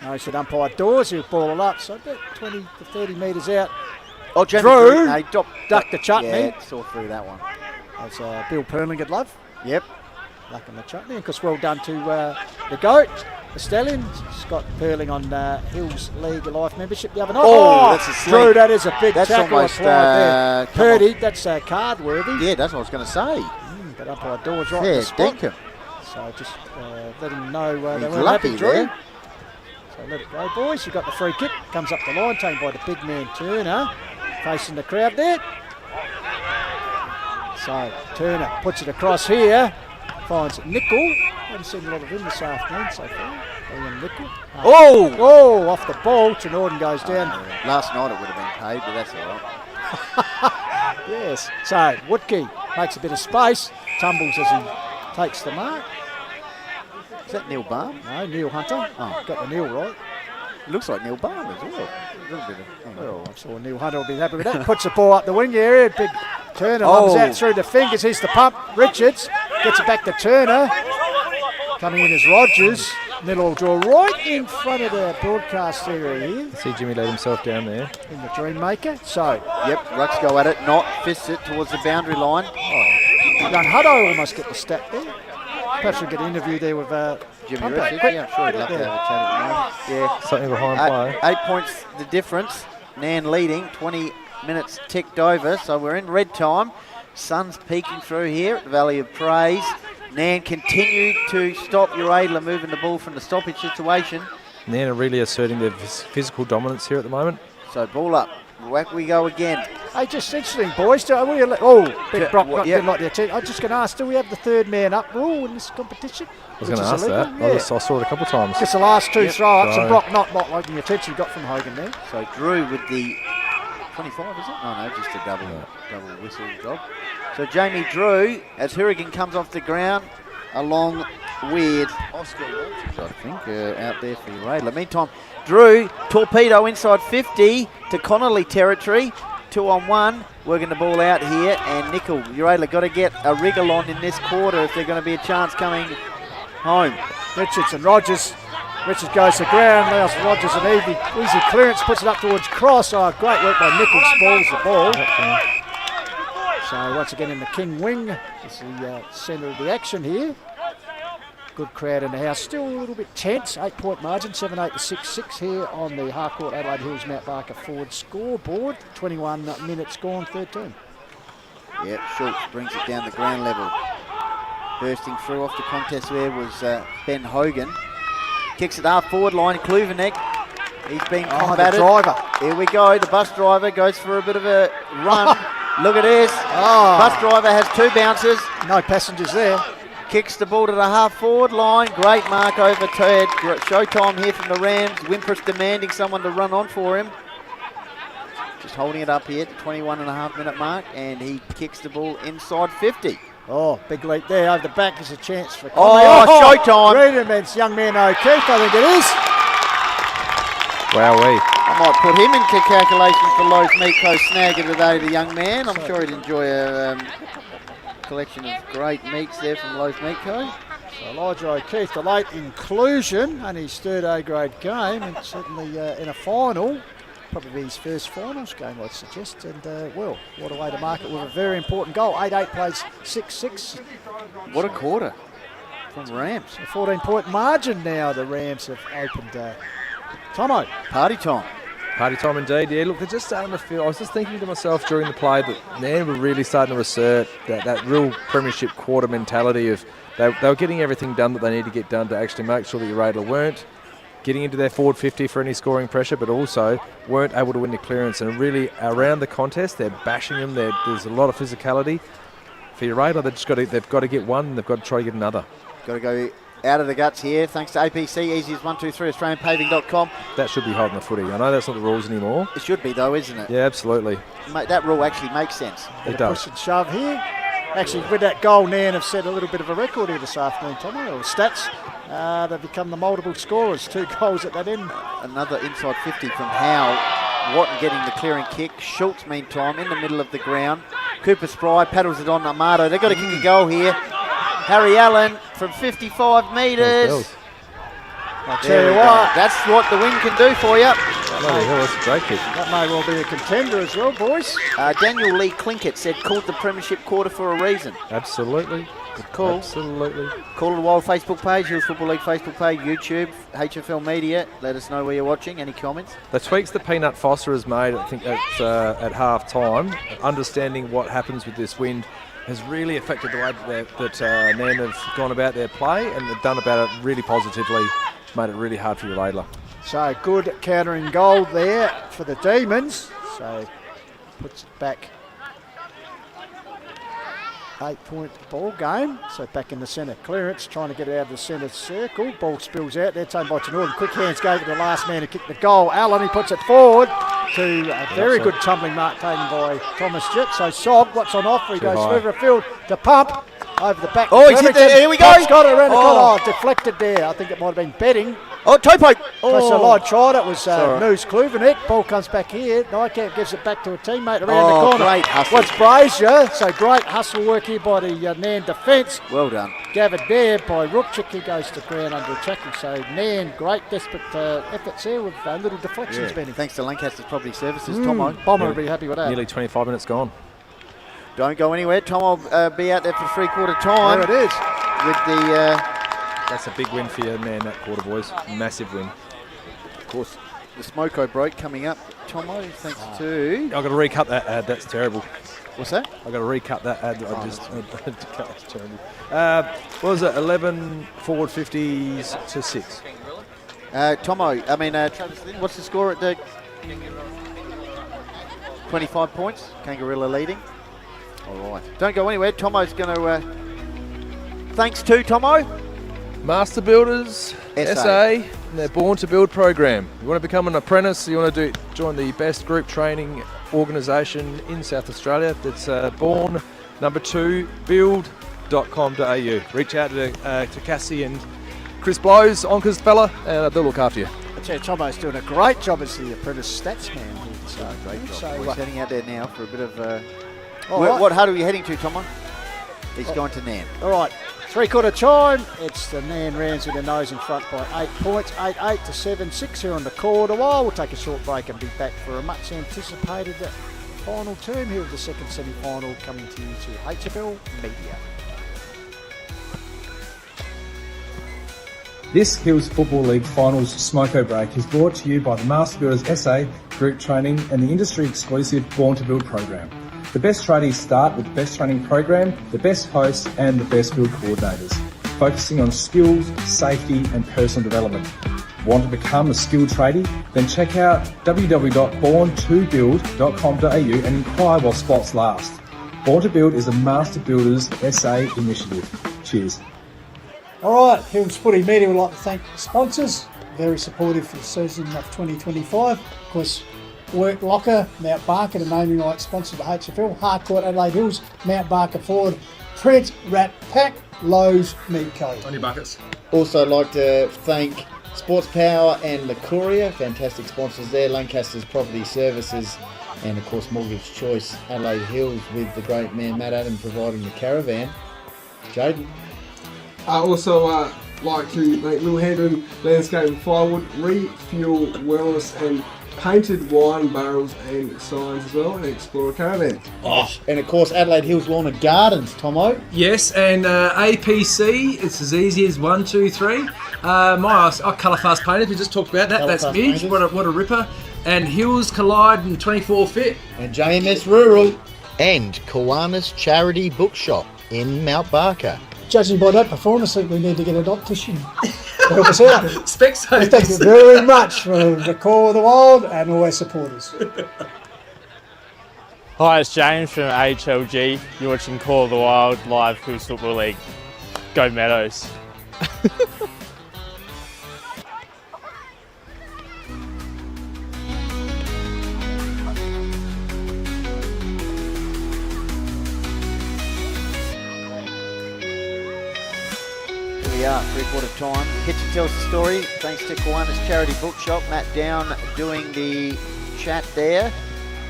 No, he said umpire Dawes, he'll ball it up. So about 20 to 30 metres out. Oh, Jamie Drew ducked the chutney. Yeah, saw through that one. That's Bill Perling at love. Yep. Ducking the chutney. And of course, well done to the GOAT, the Stallion, Scott Perling on Hills League Life membership the other night. That's a slink. Drew, that is a big tackle almost, applied there. Purdy, that's card worthy. Yeah, that's what I was going to say. But umpire Dawes right Fair in the spot. dinkum. So just let him know they He's weren't lucky happy, Drew. there. So let it go, boys. You've got the free kick. Comes up the line, taken by the big man Turner. Facing the crowd there. So Turner puts it across here. Finds Nickel. Haven't seen a lot of him this afternoon so far. Nickel. Off the ball. Tenorden goes down. Last night it would have been paid, but that's all right. Yes. So Woodkey makes a bit of space. Tumbles as he takes the mark. Is that Neil Balm? No, Neil Hunter. Got the Neil right. It looks like Neil Balm as well. A little bit of, I'm sure Neil Hunter will be happy with that. Puts the ball up the wing area. Big Turner runs out through the fingers. Here's the pump. Richards gets it back to Turner. Coming in as Rogers. Little draw right in front of the broadcast area here. See Jimmy let himself down there. In the Dreammaker. So, yep, Rucks go at it, not fists it towards the boundary line. Young Hutto almost get the stat there. Perhaps we'll get an interview there with Jimmy Richards. Yeah, I'm sure he'd love to have a chat at the moment. Yeah. Something behind play. 8 points the difference. Nairne leading, 20 minutes ticked over, so we're in red time. Sun's peeking through here at the Valley of Praise. Nairne continued to stop Uraidla moving the ball from the stoppage situation. Nairne are really asserting their physical dominance here at the moment. So ball up. Whack we go again. Hey, just interesting, boys. Big Brock not didn't like the attention. I was just going to ask, do we have the third man up rule in this competition? I was going to ask that. Yeah. I saw it a couple of times. Just the last two throw-ups, and Brock not liking the attention he got from Hogan there. So Drew with the 25, is it? Oh no, just a double whistle job. So Jamie Drew, as Hourigan comes off the ground, along with Oscar Walters, I think, out there for Uraidla. Meantime, Drew, torpedo inside 50 to Connolly territory. 2-on-1, working the ball out here, and Nickel, Uraidla got to get a wriggle on in this quarter if they're going to be a chance coming home. Richards and Rogers. Richards goes to the ground, allows Rogers an easy clearance, puts it up towards cross. Oh, great work by Nickel, spoils the ball. So once again in the King wing, is the centre of the action here. Good crowd in the house, still a little bit tense. 8-point margin, 7-8 to 6-6 here on the Harcourt Adelaide Hills Mount Barker Ford scoreboard. 21 minutes gone, third term. Yep, Schultz brings it down the ground level. Bursting through off the contest there was Ben Hogan. Kicks it half forward line, Kluvenek. He's been combated. The driver. Here we go, the bus driver goes for a bit of a run. Look at this. Bus driver has 2 bounces. No passengers there. Kicks the ball to the half-forward line. Great mark over Ted. Showtime here from the Rams. Wimpress demanding someone to run on for him. Just holding it up here at the 21.5-minute mark, and he kicks the ball inside 50. Oh, big leap there. Over the back is a chance for showtime. Redmond's young man O'Keefe, I think it is. Wowee. I might put him into calculation for Lowe's Meat Co. Snag of the day, the young man. I'm sure he'd enjoy a collection of great meats there from Lowe's Meat Co. So Elijah O'Keefe, the late inclusion, and his third A-grade game, and certainly in a final, probably his first finals game, I'd suggest. And well, what a way to mark it with a very important goal. 8-8 plays 6-6. What a quarter from Rams. A 14-point margin now. The Rams have opened. Tomo. Party time. Party time indeed, yeah. Look, they're just starting to feel... I was just thinking to myself during the play that Nairne were really starting to assert that real premiership quarter mentality of they were getting everything done that they need to get done to actually make sure that Uraidla weren't getting into their forward 50 for any scoring pressure, but also weren't able to win the clearance. And really, around the contest, they're bashing them. There's a lot of physicality. For Uraidla, they've got to get one, and they've got to try to get another. Got to go out of the guts here, thanks to APC, easy as 123, AustralianPaving.com. That should be holding the footy. I know that's not the rules anymore. It should be though, isn't it? Yeah, absolutely. Mate, that rule actually makes sense. It does. Push and shove here. Actually, with that goal, Nairne have set a little bit of a record here this afternoon, Tommy, or stats. They've become the multiple scorers, 2 goals at that end. Another inside 50 from Howe. Watton getting the clearing kick. Schultz, meantime, in the middle of the ground. Cooper Spry paddles it on Amato. They've got to kick a goal here. Harry Allen from 55 metres. I'll tell you what. That's what the wind can do for you. Bloody hell, that's a great kick. That may well be a contender as well, boys. Daniel Lee Clinkett said, called the Premiership quarter for a reason. Absolutely. Good call. Absolutely. Call of the Wild Facebook page, Hills Football League Facebook page, YouTube, HFL Media. Let us know where you're watching. Any comments? The tweaks that Peanut Foster has made, I think, at half time, understanding what happens with this wind, has really affected the way that Nairne have gone about their play, and they've done about it really positively. Made it really hard for Uraidla. So good countering goal there for the Demons. So puts it back. 8-point ball game. So back in the centre. Clearance trying to get it out of the centre circle. Ball spills out. They're taken by Northern. Quick hands gave it to the last man to kick the goal. Allen, he puts it forward to a very good tumbling mark taken by Thomas Jett. So Sog, what's on offer? He goes further afield to pump over the back. Oh, he's hit there. Here we go. He's got it around the corner. Deflected there. I think it might have been betting. Oh, toe poke. So Lloyd tried it. Was Noose Kluvenet. Ball comes back here. Nykamp gives it back to a teammate around the corner. Great hustle. What's Brazier? So great hustle work here by the Nairne defence. Well done. Gathered there by Rupchik. He goes to ground under a tackle. So Nairne, great desperate efforts there with little deflections. Yeah. Thanks to Lancaster's Property Services, Tomo. Bomber would be happy with that. Nearly 25 minutes gone. Don't go anywhere. Tomo will be out there for 3/4 time. There it is. With the... That's a big win for you, man, that quarter, boys. Massive win. Of course, the Smoko break coming up. Tomo, thanks to... I've got to recut that ad. That's terrible. What's that? I've got to recut that ad. That's terrible. What was it? 11 forward 50s to 6. Travis Lynn, what's the score at the... 25 points. Kangarilla leading. All right. Don't go anywhere. Tomo's going to... Thanks to Tomo. Master Builders SA and their Born to Build program. You want to become an apprentice, you want to join the best group training organisation in South Australia. That's Born #2 build.com.au. Reach out to Cassie and Chris Blows, Onka's fella, and they'll look after you. I tell you, Tomo's doing a great job as the apprentice stats man. Great job. So, he's heading out there now for a bit of... right. What hut are you heading to, Tomo? He's going to Nairne. All right. 3/4 time, it's the Nairne Rams with their nose in front by 8 points, 8-8 to 7-6 here on the quarter. While we'll take a short break and be back for a much anticipated final term here of the second semi-final coming to you to HFL Media. This Hills Football League Finals Smoko Break is brought to you by the Master Builders SA Group Training and the industry exclusive Born to Build program. The best tradies start with the best training program, the best hosts and the best build coordinators, focusing on skills, safety and personal development. Want to become a skilled tradie? Then check out www.born2build.com.au and inquire while spots last. Born to Build is a Master Builders SA initiative. Cheers. All right, Hills Footy Media would like to thank the sponsors, very supportive for the season of 2025. Of course, Work Locker, Mount Barker, the naming rights sponsor of the HFL, Harcourt, Adelaide Hills, Mount Barker Ford, Trent, Rat Pack, Lowe's, Mead Co. On your buckets. Also like to thank Sports Power and Lacoria, fantastic sponsors there, Lancaster's Property Services, and of course Mortgage Choice, Adelaide Hills, with the great man Matt Adam providing the caravan. Jaden. Also like to thank Little Hendon Landscape and Firewood, Refuel Wellness and Painted Wine Barrels and Signs as well, and Explorer Caravan. And of course Adelaide Hills Lawn and Gardens, Tomo. Yes, and APC, it's as easy as 1, 2, 3. Colorfast Painters, we just talked about that. That's huge. What a ripper. And Hills Collide and 24 Fit. And JMS Rural. And Kuanas Charity Bookshop in Mount Barker. Judging by that performance, I think we need to get an optician to help us out. Specsavers. Thank you very much for the Call of the Wild and all our supporters. Hi, it's James from HLG. You're watching Call of the Wild live Hills Football League. Go Meadows. Here we are, three-quarter time. Kitchen tells the story. Thanks to Kuanas Charity Bookshop. Matt Down doing the chat there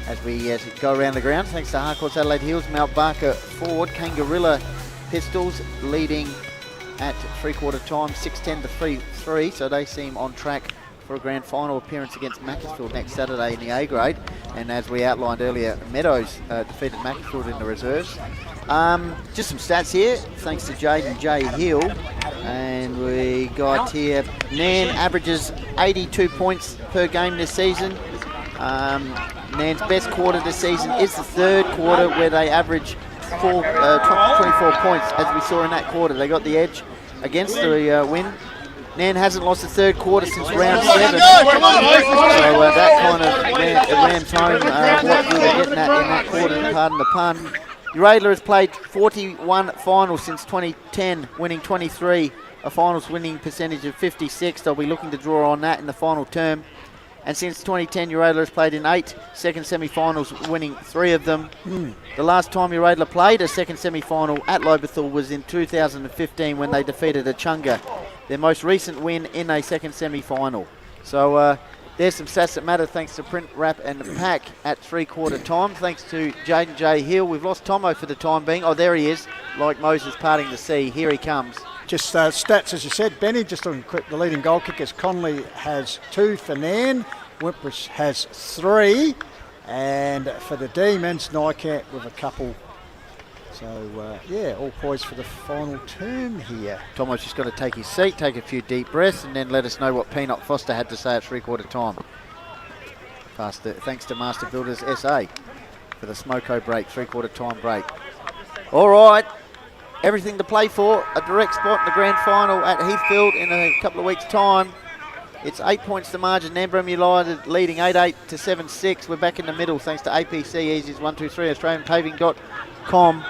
as we go around the ground. Thanks to Harcourts, Adelaide Hills, Mount Barker Ford, Kangarilla Pistols leading at three-quarter time, 6-10 to 3-3. So they seem on track for a grand final appearance against Macclesfield next Saturday in the A grade. And as we outlined earlier, Meadows defeated Macclesfield in the reserves. Just some stats here, thanks to Jaden J. Hill. And we got here, Nairne averages 82 points per game this season. Nairne's best quarter this season is the third quarter, where they average 24 points, as we saw in that quarter. They got the edge against the win. Nairne hasn't lost the third quarter since round 7. So that kind of rams home what we were getting at in that quarter, pardon the pun. Uraidla has played 41 finals since 2010, winning 23, a finals winning percentage of 56. They'll be looking to draw on that in the final term. And since 2010, Uraidla has played in 8 second semi-finals, winning 3 of them. The last time Uraidla played a second semi-final at Lobethal was in 2015 when they defeated Achunga, their most recent win in a second semi-final. So there's some stats that matter, thanks to Print, Wrap and Pack at three-quarter time. Thanks to Jaden J. Hill. We've lost Tomo for the time being. Oh, there he is, like Moses parting the sea. Here he comes. Just stats, as you said, Benny, just looking quick, the leading goal kickers, Connolly has 2 for Nairne, Wimpress has 3, and for the Demons, Nycamp with a couple. So, yeah, all poised for the final term here. Tomo's just got to take his seat, take a few deep breaths, and then let us know what Peanut Foster had to say at three-quarter time. Thanks to Master Builders SA for the Smoko break, three-quarter time break. All right. Everything to play for, a direct spot in the grand final at Heathfield in a couple of weeks' time. It's 8 points to margin. Nairne-Bremer United leading 8-8 to 7-6. We're back in the middle thanks to APC Easy's 123 AustralianPaving.com.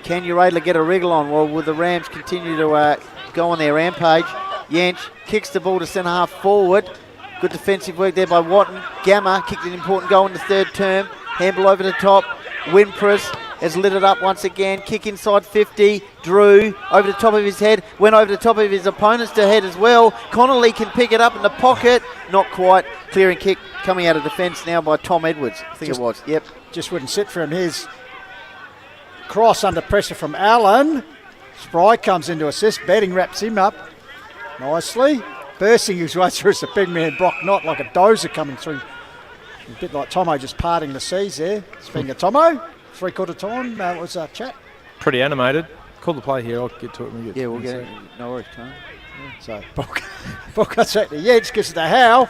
Can Uraidla get a wriggle on? Well, will the Rams continue to go on their rampage? Yench kicks the ball to centre half forward. Good defensive work there by Watton. Gamma kicked an important goal in the third term. Handball over the top. Wimpress has lit it up once again. Kick inside 50. Drew over the top of his head. Went over the top of his opponent's head as well. Connolly can pick it up in the pocket. Not quite. Clearing kick coming out of defence now by Tom Edwards. I think it was. Yep. Just wouldn't sit for him. Here's cross under pressure from Allen. Spry comes into assist. Betting wraps him up nicely. Bursting his way through is the big man Brock Knott, like a dozer coming through. A bit like Tomo just parting the seas there. Speaking of Tomo, three-quarter time, what was our chat? Pretty animated. Call the play here. I'll get to it when we get to it. Yeah, we'll get it. No worries, Tony. So, Book cuts out to Yates, gives it to Howe.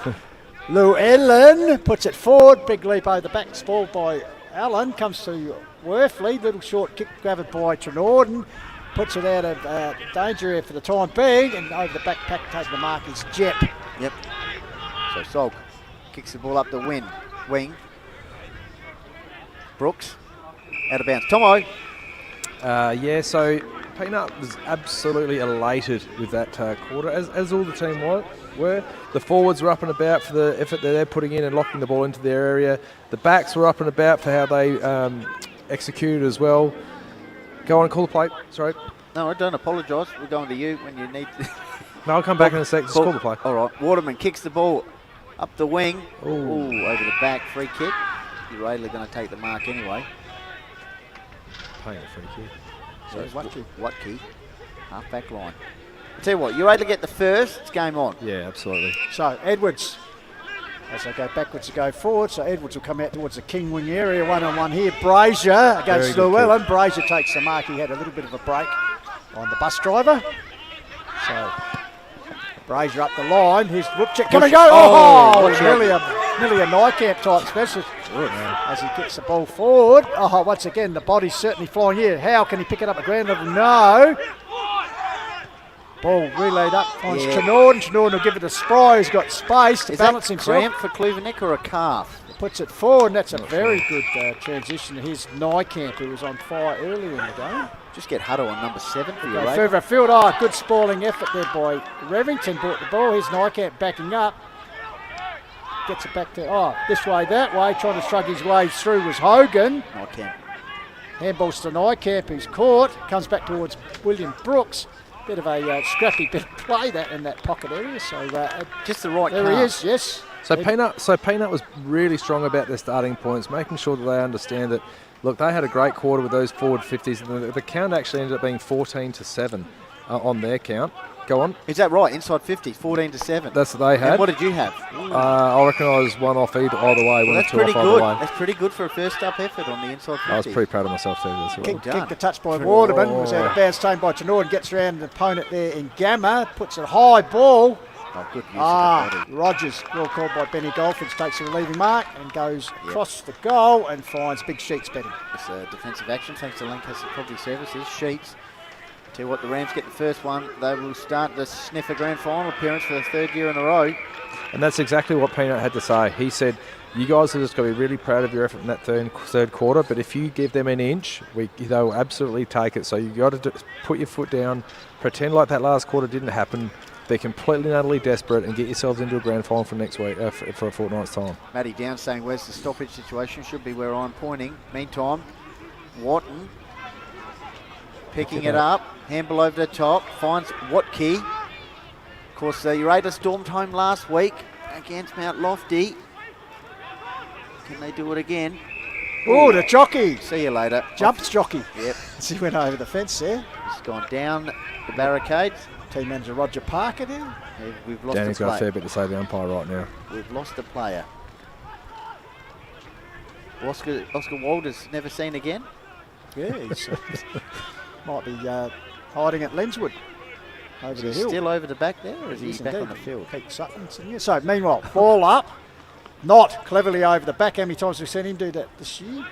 Llewellyn puts it forward. Big leap over the back. Spoiled by Allen. Comes to Worthley. Little short kick grabbed by Trenorden. Puts it out of danger here for the time being. And over the back pack taking the mark is Jep. Yep. So Salk kicks the ball up the wing. Brooks. Out of bounds. Tomo. Yeah, so Peanut was absolutely elated with that quarter, as all the team were. The forwards were up and about for the effort that they're putting in and locking the ball into their area. The backs were up and about for how they executed as well. Go on and call the play. Sorry. No, I don't apologise. We're going to you when you need to. No, I'll come back in a sec. Just call the play. All right. Waterman kicks the ball up the wing. Ooh, over the back. Free kick. Uraidla going to take the mark anyway. Playing a free kick. So it's Watke, half back line. I'll tell you what, you're able to get the first, it's game on. Yeah, absolutely. So Edwards, as they go backwards to go forward, so Edwards will come out towards the King wing area, one-on-one here. Brazier against Llewellyn. Brazier takes the mark. He had a little bit of a break on the bus driver. So Brazier up the line. Here's Whoopchick. Come and go. Oh, really a nearly a Niekamp type specialist. As he gets the ball forward. Oh, once again, the body's certainly flying here. How can he pick it up at ground level? No. Ball relayed up, finds Trinauden. Trinauden will give it to Spry, who's got space to balance himself. Cramp for Kluvenek or a calf? Puts it forward, and that's a very good transition. Here's Niekamp, who was on fire earlier in the game. Just get Hutto on number 7 for you, Further field. Oh, good spalling effort there by Revington. Brought the ball. Here's Niekamp backing up. Gets it back to, this way, that way. Trying to shrug his way through was Hogan. Niekamp. Handballs to Niekamp, who's caught. Comes back towards William Brooks. Bit of a scrappy bit of play that in that pocket area. So just the right. There he is. Yes. So Peanut was really strong about their starting points, making sure that they understand that. Look, they had a great quarter with those forward 50s. And the count actually ended up being 14-7 on their count. Go on. Is that right? Inside 50, 14-7. That's what they had. And what did you have? I reckon I was one off either way. Well, that's pretty good. That's pretty good for a first up effort on the inside 50. I was pretty proud of myself too. That's Kicked the touch by Waterman. Was out of bounds, taken by Trinauden. Gets around the opponent there in Gamma. Puts a high ball. Oh, good use of the body. Rogers, well called by Benny Goldfinch, takes a relieving mark and goes across the goal and finds Big Sheets betting. It's a defensive action thanks to Lancaster Property Services. Sheets. Tell you what, the Rams get the first one. They will start to sniff a grand final appearance for the 3rd year in a row. And that's exactly what Peanut had to say. He said, you guys are just going to be really proud of your effort in that third quarter, but if you give them an inch, they'll absolutely take it. So you got to put your foot down, pretend like that last quarter didn't happen, be completely and utterly desperate and get yourselves into a grand final for next week, for a fortnight's time. Matty Down saying, where's the stoppage situation? Should be where I'm pointing. Meantime, Watton picking it up, handball over the top, finds Watke. Of course, Uraidla stormed home last week against Mount Lofty. Can they do it again? Oh, the jockey. See you later. Jumps jockey. Yep. He went over the fence there. He's gone down the barricades. Team manager Roger Parker there. We've lost Danny's a player. got a fair bit to say to the umpire right now. We've lost a player. Oscar Walters never seen again. Yeah, he's might be hiding at Lenswood over the hill. Still over the back there, or is he back on the field? Pete Sutton's in here. So meanwhile, ball up, not cleverly over the back. How many times we've seen him do that this year?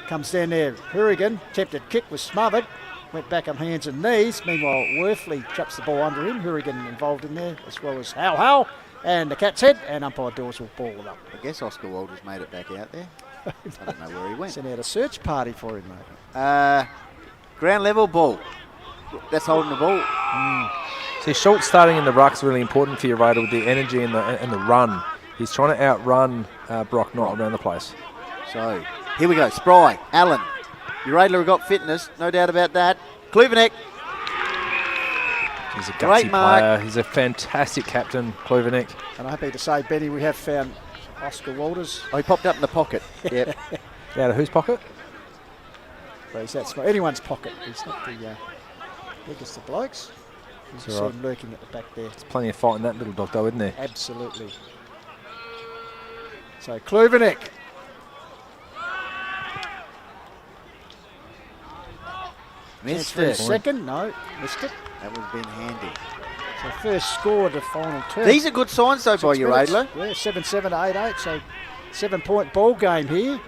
Comes down there, Hourigan, attempted kick, was smothered. Went back on hands and knees. Meanwhile, Worthley traps the ball under him. Hourigan involved in there, as well as How. And the Cat's Head, and umpire Dawes will ball it up. I guess Oscar Walters made it back out there. I don't know where he went. Sent out a search party for him, mate. Ground level ball. That's holding the ball. See, Schultz starting in the ruck's really important for your Raider with the energy and the run. He's trying to outrun Brock Knott around the place. So, here we go. Spry, Allen. Uraidla have got fitness, no doubt about that. Kluvenek. He's a gutsy player. He's a fantastic captain, Kluvenek. And I'm happy to say, Benny, we have found Oscar Walters. Oh, he popped up in the pocket. Yep. Out of whose pocket? Well, he's that small. Anyone's pocket. He's not the biggest of blokes. You can see him lurking at the back there. There's plenty of fight in that little dog, though, isn't there? Absolutely. So, Kluvenek. Missed it. Second, no, missed it. That would have been handy. So first score of the final term. These are good signs though by Uraidla. Yeah, 7-7 to 8-8, so 7-point ball game here.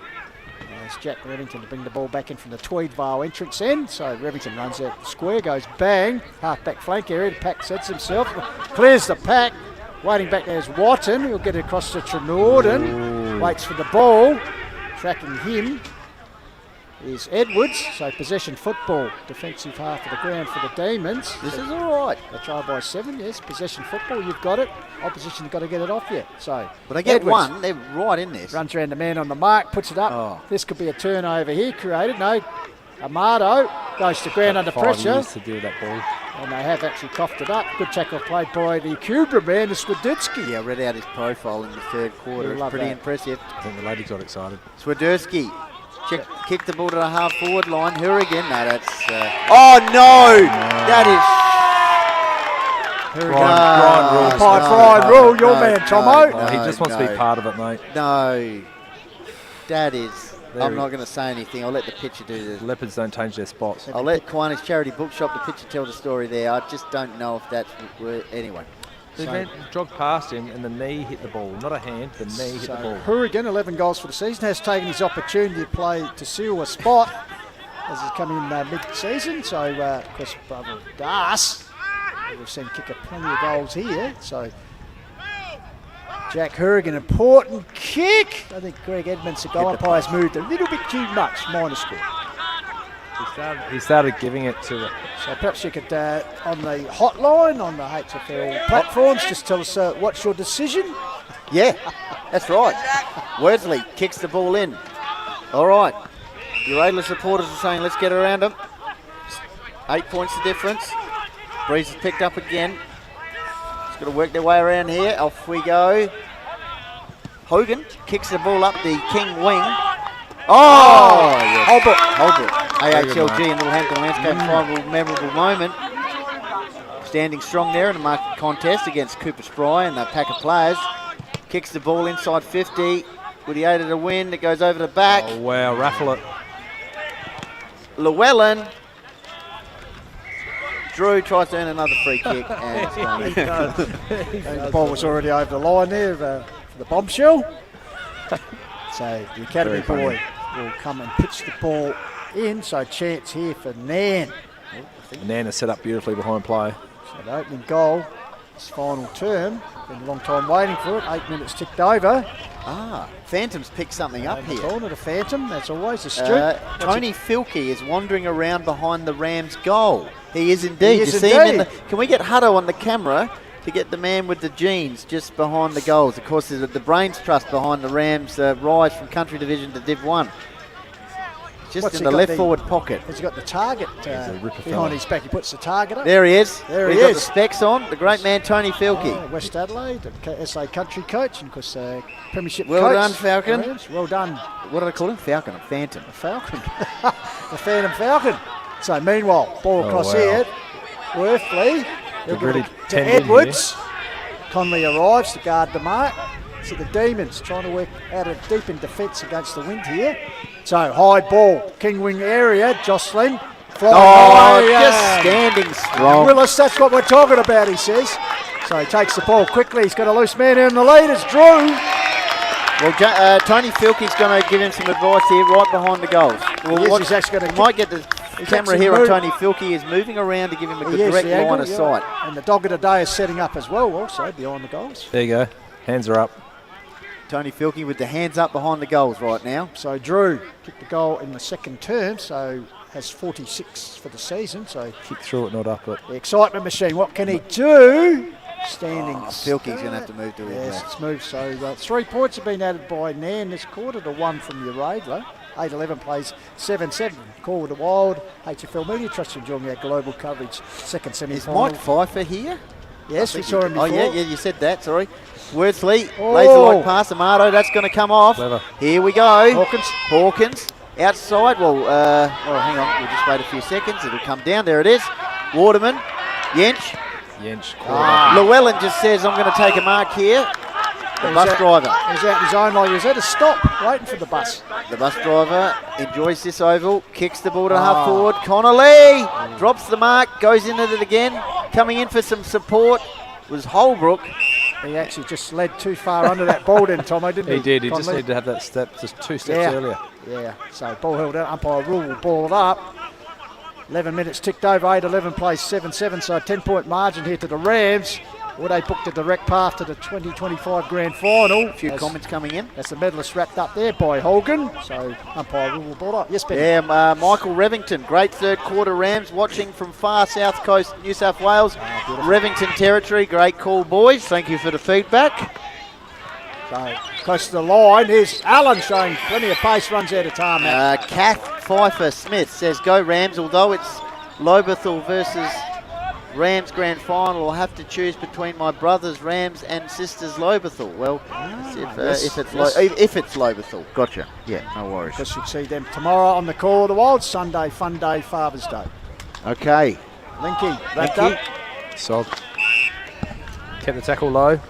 There's Jack Revington to bring the ball back in from the Tweedvale entrance end. So Revington runs out the square, goes bang, half back flank area. The pack sets himself, clears the pack. Waiting back there's Watton. He'll get it across to Trinauden. Waits for the ball. Tracking him is Edwards. So possession football, defensive half of the ground for the Demons. This is all right. They try by 7, yes. Possession football, you've got it. Opposition have got to get it off you. So, but they get Edwards one. They're right in this. Runs around the man on the mark, puts it up. This could be a turnover here created. No, Amado goes to ground under pressure. To do that ball. And they have actually coughed it up. Good tackle played by the Kubra man, the Swiderski. Yeah, I read out his profile in the third quarter. It's pretty impressive. I think the ladies got excited. Swiderski. Kick the ball to the half forward line. Hourigan. No, that's. Oh no! That is. Brian Rule, your man, Tomo. No, he just wants to be part of it, mate. No. That is. I'm not going to say anything. I'll let the pitcher do this. Leopards don't change their spots. I'll let Kuanas Charity Bookshop, the pitcher, tell the story there. I just don't know if that's. Anyway. They jogged past him and the knee hit the ball. Not a hand, the knee hit the ball. Hourigan, 11 goals for the season, has taken his opportunity to play to seal a spot as he's come in mid-season. So, of course, brother Das, we've seen kicker plenty of goals here. So, Jack Hourigan, important kick. I think Greg Edmonds, the goal umpire, has moved a little bit too much. Minor score. He started giving it to it. So perhaps you could, on the hotline, on the HFL platforms, just tell us what's your decision? Yeah, that's right. Worsley kicks the ball in. All right. Uraidla supporters are saying, let's get around them. 8 points the difference. Breeze has picked up again. Just got to work their way around here. Off we go. Hogan kicks the ball up the King wing. Oh, yes. Holbrook. AHLG and Littlehampton Landscape final memorable moment. Standing strong there in a market contest against Cooper Spry and a pack of players. Kicks the ball inside 50. Would he aid it a win? It goes over the back. Oh, wow, raffle it. Llewellyn. Drew tries to earn another free kick. And it's done. And the ball was already over the line there for the bombshell. So the Academy boy will come and pitch the ball in. So chance here for Nairne. Nairne is set up beautifully behind play. So the opening goal, this final term. Been a long time waiting for it. 8 minutes ticked over. Phantom's picked something up here. Corner to Phantom, that's always a streak. Tony Filkey is wandering around behind the Rams goal. He is indeed. He is you see him indeed. can we get Hutto on the camera to get the man with the jeans just behind the goals? Of course, there's the Brains Trust behind the Rams' rise from Country Division to Div 1. Just in the left forward pocket. Has he got the target behind his back? He puts the target up. There he is. There he He's got is. the specs on. The great man, Tony Filkey. West Adelaide, SA Country coach, and of course, Premiership Well coach. done, Falcon. Rams. Well done. What did I call him? Falcon. A Phantom. The Falcon. The Phantom Falcon. So meanwhile, ball across here. Worthley. Really to Edwards. Conley arrives to guard the mark. So the Demons trying to work out a deep in defence against the wind here. So high ball, King Wing area, Jocelyn. Just standing strong. Willis, that's what we're talking about, he says. So he takes the ball quickly. He's got a loose man in the lead. It's Drew. Well, Tony Filkey's going to give him some advice here right behind the goals. Well, he's actually going to might get the camera here on Tony Filkey is moving around to give him a good direct line of sight. And the dog of the day is setting up as well, also behind the goals. There you go. Hands are up. Tony Filkey with the hands up behind the goals right now. So Drew kicked the goal in the second term, so has 46 for the season. So kick through it, not up it. The excitement machine. What can he do? Standing. Filkey's going to have to move to it. Yes, it's moved. So 3 points have been added by Nairne this quarter to 1 from Uraidla. 8-11 plays 7-7. Call with the Wild. HFL Media Trust enjoying our global coverage. Second semi-final. Is Mike Pfeiffer here? Yes, we saw him before. Oh, yeah, you said that, sorry. Worsley lays the light pass. Amato, that's going to come off. Clever. Here we go. Hawkins. Outside. Well, hang on. We'll just wait a few seconds. It'll come down. There it is. Waterman. Yench. Llewellyn just says, I'm going to take a mark here. The bus driver. He's out in his own line. He was at a stop, waiting for the bus. The bus driver enjoys this oval. Kicks the ball to half forward. Connolly drops the mark. Goes into it again. Coming in for some support was Holbrook. He actually just led too far under that ball then, Tomo, didn't he? He did. He Conley? just needed to have that step, just 2 steps earlier. Yeah, so ball held out. Umpire Rule will ball it up. 11 minutes ticked over. 8-11 plays 7-7, so a 10-point margin here to the Rams. Well, they booked a direct path to the 2025 Grand Final. A few comments coming in. That's the medalist wrapped up there by Hogan. So umpire Rule will ball up. Yes, Ben. Yeah, Michael Revington, great third quarter Rams, watching from far south coast New South Wales. Revington territory, great call, boys. Thank you for the feedback. So close to the line. Here's Allen showing plenty of pace, runs out of tarmac. Kath Pfeiffer Smith says, go Rams, although it's Lobethal versus Rams Grand Final, I'll have to choose between my brothers Rams and sisters Lobethal. Well, if it's Lobethal. Gotcha. Yeah, no worries. Guess you'll see them tomorrow on the Call of the Wild. Sunday, fun day, Father's Day. Okay. Linky, wrapped up. Sog. Kept the tackle low.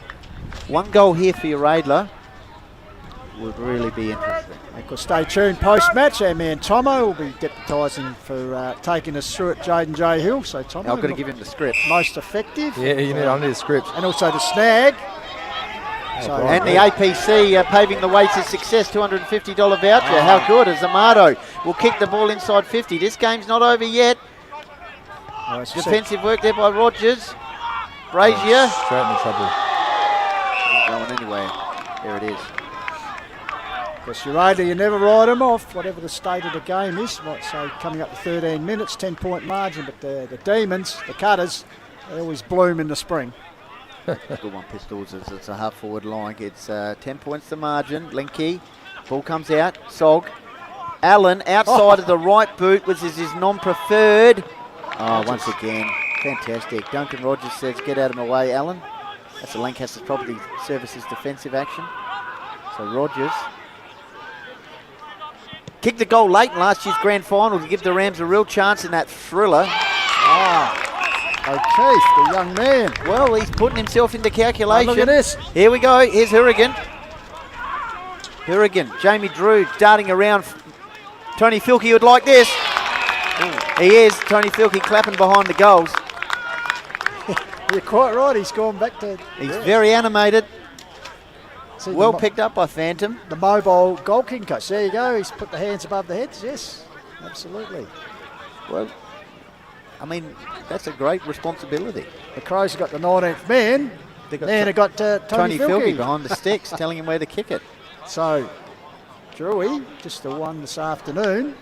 One goal here for Uraidla would really be interesting. Of course, stay tuned post-match. Our man Tomo will be deputising for taking us through it, Jaden J. Hill. So Tomo, I've got to give him the script. Most effective. Yeah, I need a script. And also the snag. And the APC paving the way to success, $250 voucher. How good is Amato? Will kick the ball inside 50. This game's not over yet. Defensive work there by Rogers. Brazier. Straight into trouble. Not going anywhere. There it is. Because Uraidla, you never write them off, whatever the state of the game is. Might say coming up to 13 minutes, 10-point margin, but the Demons, the Cutters, they always bloom in the spring. Good one, Pistols. It's a half-forward line. It's 10 points the margin. Linky. Ball comes out. Sog. Allen outside of the right boot, which is his non-preferred. Oh, once again. Fantastic. Duncan Rogers says, get out of my way, Allen. That's a Lancaster Property Services defensive action. So Rogers. Kicked the goal late in last year's grand final to give the Rams a real chance in that thriller. O'Keefe, the young man. Well, he's putting himself into calculation. Oh, look at this. Here we go. Here's Hurrigan. Jamie Drew darting around. Tony Filkey would like this. He is. Tony Filkey clapping behind the goals. You're quite right. He's gone back to... He's very animated. See, well picked up by Phantom. The mobile goal kicking coach. There you go. He's put the hands above the heads. Yes, absolutely. Well, I mean, that's a great responsibility. The Crows have got the 19th man. They've got Tony Filkey behind the sticks telling him where to kick it. So, Drewy, just the one this afternoon.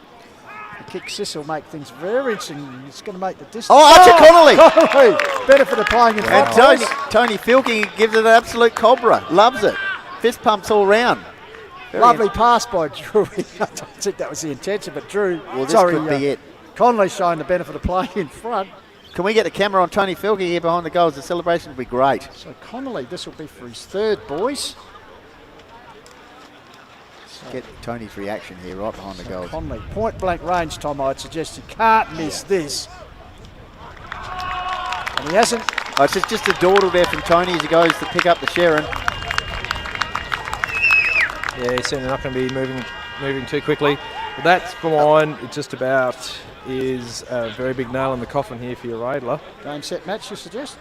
The kick Sis will make things very interesting. It's going to make the distance. Archer Connolly! Benefit of playing in front. And Tony Filkey gives it an absolute cobra. Loves it. Fist pumps all round. Lovely pass by Drewy. I don't think that was the intention, but Drew... Well, this could be it. Connolly's showing the benefit of playing in front. Can we get the camera on Tony Filkey here behind the goals? The celebration will be great. So Connolly, this will be for his third, boys. Get Tony's reaction here right behind the goals. Connolly, point blank range, Tom, I'd suggest you can't miss this. And he hasn't. Oh, it's just a dawdle there from Tony as he goes to pick up the Sharon. Yeah, he's certainly not going to be moving too quickly. But that's fine. It just about is a very big nail in the coffin here for your Uraidla. Game, set, match, you suggest?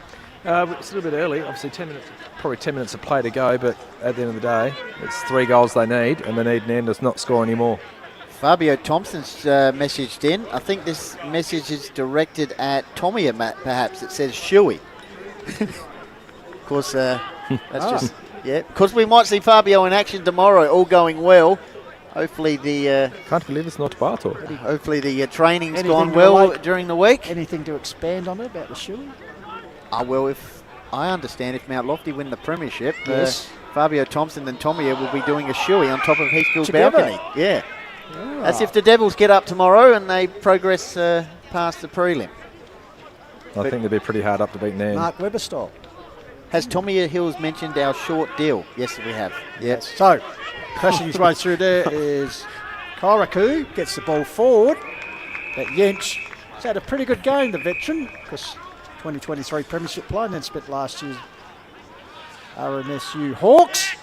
It's a little bit early. Obviously, 10 minutes, probably 10 minutes of play to go. But at the end of the day, it's 3 goals they need, and they need Nairne to not score anymore. Fabio Thompson's messaged in. I think this message is directed at Tommy, perhaps. It says Shuey. Of course, that's just... Yeah, because we might see Fabio in action tomorrow, all going well. Hopefully the... Can't believe it's not Bartle. Hopefully the training's gone well during the week. Anything to expand on it about the Shuey? Well, if I understand, if Mount Lofty win the premiership, yes. Fabio Thompson and Tommy will be doing a shoey on top of Heathfield's balcony. Yeah. That's if the Devils get up tomorrow and they progress past the prelim. I think they'll be pretty hard up to beat Nairne. Mark Webber style. Has Tommy Hills mentioned our short deal? Yes, we have. Yes. So, crashing his way through there is Koraku, gets the ball forward. But Yench has had a pretty good game, the veteran, because 2023 premiership play and then spent last year's RMSU Hawks.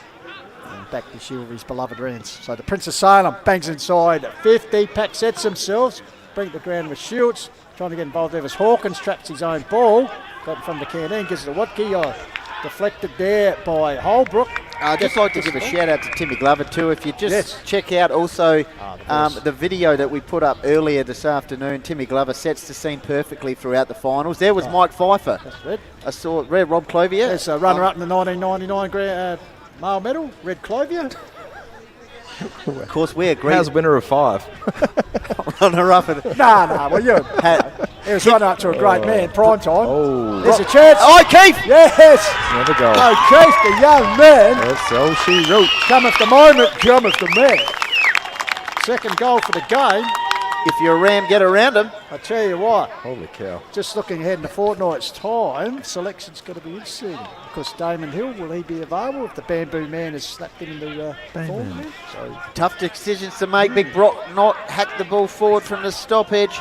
And back this year with his beloved Rams. So the Prince of Salem bangs inside 50. Pack sets themselves, bring it to the ground with Shields. Trying to get involved there was Hawkins, traps his own ball. Got in front of the canteen, gives it to Watke. Deflected there by Holbrook. I'd just like to give a shout out to Timmy Glover too. If you just check out also the video that we put up earlier this afternoon, Timmy Glover sets the scene perfectly throughout the finals. There was Mike Pfeiffer. That's red. I saw Red Rob Clovier. There's a runner-up in the 1999 male medal, Red Clovier. Of course, we agree. How's winner of 5? Runner-up. Nah, well, you. It was running up to a great man, prime time. Oh. There's a chance. O'Keefe! Yes! Another goal. O'Keefe, the young man. That's all she wrote. Cometh the moment, cometh the man. Second goal for the game. If you're a Ram, get around him. I tell you what. Holy cow. Just looking ahead in a fortnight's time, selection's going to be interesting. Of course, Damon Hill, will he be available if the Bamboo Man has slapped into the form? So tough decisions to make. Big Brock not hacked the ball forward from the stoppage.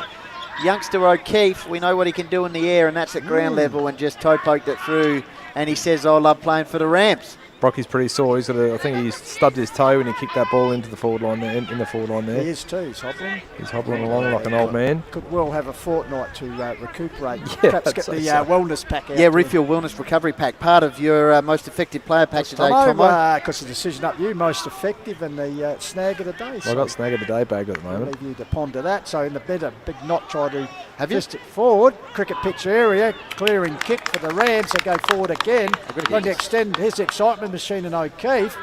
Youngster O'Keefe, we know what he can do in the air, and that's at ground level, and just toe poked it through. And he says, I love playing for the Rams. Brocky's pretty sore. I think he stubbed his toe when he kicked that ball into the forward line there. In the forward line there. He is too. He's hobbling. He's hobbling along like an old man. Could well have a fortnight to recuperate. Yeah, perhaps get the wellness pack out. Yeah, Refuel Wellness Recovery Pack, part of your most effective player pack today, Tomo. Because the decision up you, most effective, and the snag of the day. Well, I got snag of the day bag at the moment. I'll leave you to ponder that. So in the bed, a big knot, try to twist it forward. Cricket pitch area, clearing kick for the Rams. They go forward again. Going to extend his excitement machine and O'Keefe.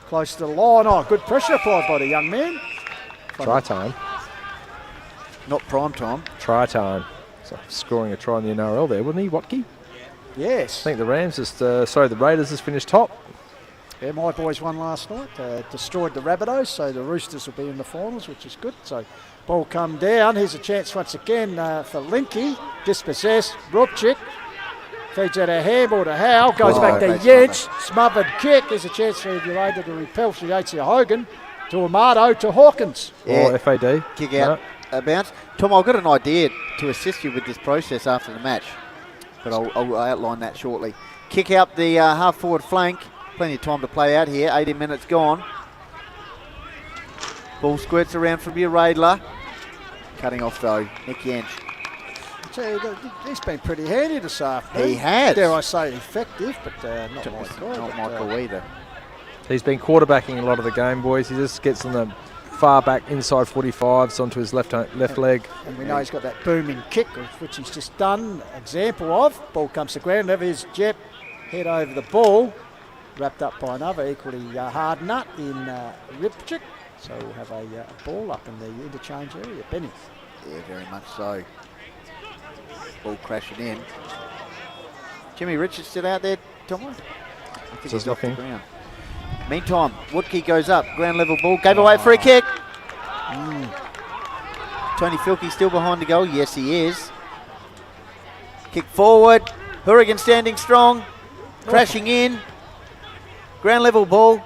Close to the line. Oh, good pressure applied by the young man. Try time. Not prime time. Try time. So scoring a try in the NRL there, wasn't he, Watke? Yes. I think the Raiders has finished top. Yeah, my boys won last night. Destroyed the Rabbitohs, so the Roosters will be in the finals, which is good. So ball come down. Here's a chance once again for Linky. Dispossessed. Rupchik. Feeds out a handball to Howe. Goes back to Yedge. Smothered kick. There's a chance for Uraidla to repel Shiatsia Hogan. To Amato. To Hawkins. Or FAD. Kick out. Bounce. Tom, I've got an idea to assist you with this process after the match, but I'll outline that shortly. Kick out the half-forward flank. Plenty of time to play out here. 80 minutes gone. Ball squirts around from Uraidla. Cutting off though, Nick Yench. He's been pretty handy this afternoon. He has. Dare I say effective, but not Michael. Not Michael either. He's been quarterbacking a lot of the game, boys. He just gets on the far back inside 45s onto his left leg. And we know he's got that booming kick, which he's just done. Example of. Ball comes to ground. There is Jep. Head over the ball. Wrapped up by another equally hard nut in Ripchik. So we'll have a ball up in the interchange area. Benny. Yeah, very much so. Ball crashing in. Jimmy Richards still out there, Tom? I think he's off the ground. Meantime, Woodkey goes up. Ground level ball. Gave away a free kick. Tony Filkey still behind the goal. Yes, he is. Kick forward. Hourigan standing strong. Crashing in. Ground level ball.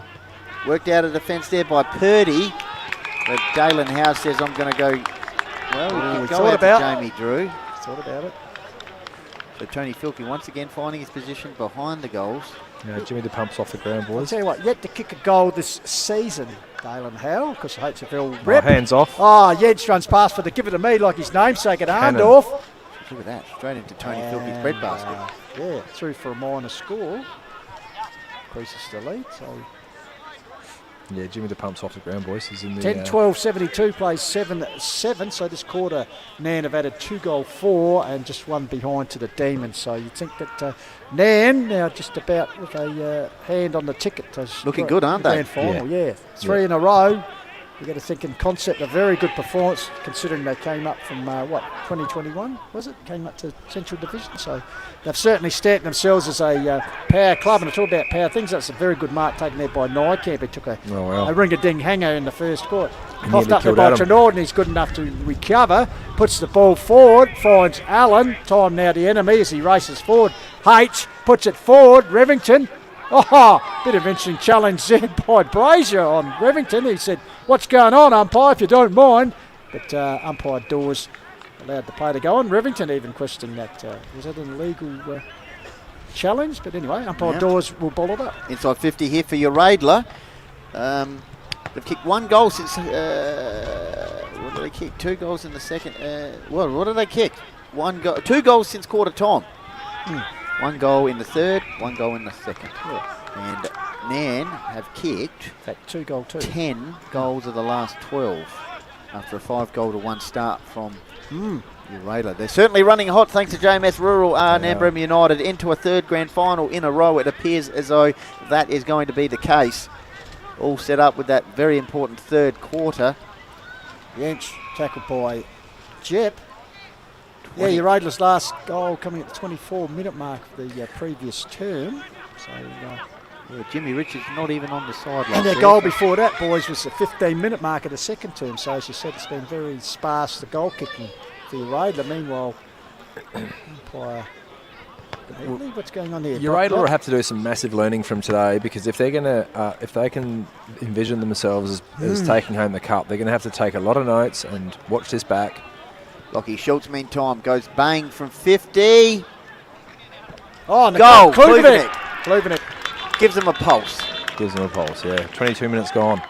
Worked out of defence there by Purdy. But Dalen Howe says, I'm going to go. Well, we thought about Jamie Drew. Thought about it. So Tony Filkey once again finding his position behind the goals. Yeah, Jimmy the Pump's off the ground, boys. I'll tell you what, yet to kick a goal this season, Dalen Howe, because HFL rep. Hands off. Oh, Yedge runs past for the give it to me like his namesake at Arndorf. Look at that, straight into Tony Filkey's breadbasket. Yeah, through for a minor score. Increases the lead, so... Yeah, Jimmy the Pump's off the ground, boys. He's in the 10-12-72, plays 7-7. So this quarter, Nairne have added 2 goal 4 and just one behind to the Demons. So you'd think that Nairne now just about with a hand on the ticket. Looking good, aren't they? Grand final, yeah. 3 in a row. You've got to think in concept, a very good performance considering they came up from, 2021, was it? Came up to Central Division. So they've certainly stamped themselves as a power club. And I talk about power things. That's a very good mark taken there by Nycamp. He took a ring-a-ding hanger in the first quarter. Coughed up there by Trenord, and he's good enough to recover. Puts the ball forward, finds Allen. Time now the enemy as he races forward. H puts it forward. Revington. Oh, bit of interesting challenge there by Brazier on Revington. He said, what's going on, umpire, if you don't mind? But umpire Dawes allowed the play to go on. Revington even questioned that. Was that an illegal challenge? But anyway, umpire Dawes will bowl it up. Inside 50 here for Uraidla. They've kicked 1 goal since... what did they kick? 2 goals in the second... what did they kick? 2 goals since quarter time. 1 goal in the third, 1 goal in the second. Yeah. And Nairne have kicked... In fact, 2 goal 2. 10 goals of the last 12 after a 5-goal-to-1 start from Uraidla. They're certainly running hot thanks to JMS Rural Nairne-Bremer United into a 3rd grand final in a row. It appears as though that is going to be the case. All set up with that very important 3rd quarter. Yench tackled by Jep. Yeah, Uraidla's last goal coming at the 24-minute mark of the previous term. So Jimmy Richards not even on the sideline. And their goal before that, boys, was the 15-minute mark of the second term. So as you said, it's been very sparse, the goal kicking for Uraidla. Meanwhile, umpire... What's going on here? Uraidla will have to do some massive learning from today, because if they're going to, if they can envision themselves as taking home the cup, they're going to have to take a lot of notes and watch this back. Lockie Schultz, meantime, goes bang from 50. Oh, and goal! Kluvenik. Gives them a pulse. Gives them a pulse, yeah. 22 minutes gone.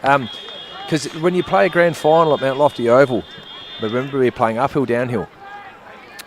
Because when you play a grand final at Mount Lofty Oval, remember we're playing uphill, downhill.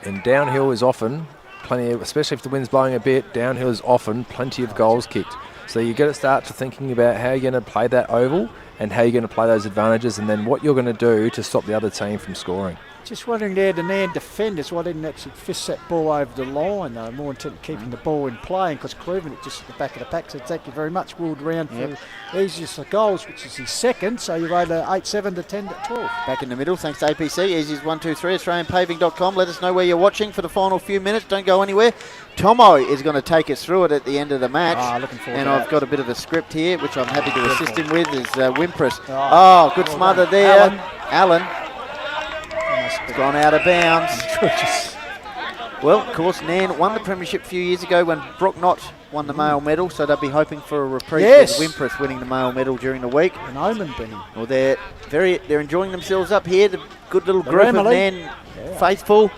And downhill is often plenty of, especially if the wind's blowing a bit, downhill is often plenty of goals kicked. So you've got to start to thinking about how you're going to play that oval and how you're going to play those advantages and then what you're going to do to stop the other team from scoring. Just wondering there, the Nairne defenders, why didn't actually fist that ball over the line? Though more intent on keeping the ball in play, because Caravan it just at the back of the pack. So thank you very much. Wheeled round for easiest of goals, which is his second. So you're over 8-7 to 10-12. Back in the middle, thanks to APC. Easy's 123, AustralianPaving.com. Let us know where you're watching for the final few minutes. Don't go anywhere. Tomo is going to take us through it at the end of the match. Looking forward and to I've that. got a bit of a script here, which I'm happy to assist him with, is Wimpress. Oh, good smother there. Allen. It's gone out of bounds. Well, of course, Nairne won the premiership a few years ago when Brook Knott won the male medal, so they'll be hoping for a reprieve with Wimpress winning the male medal during the week. An omen, Benny. Well, they're enjoying themselves up here. The good little group of Nairne faithful.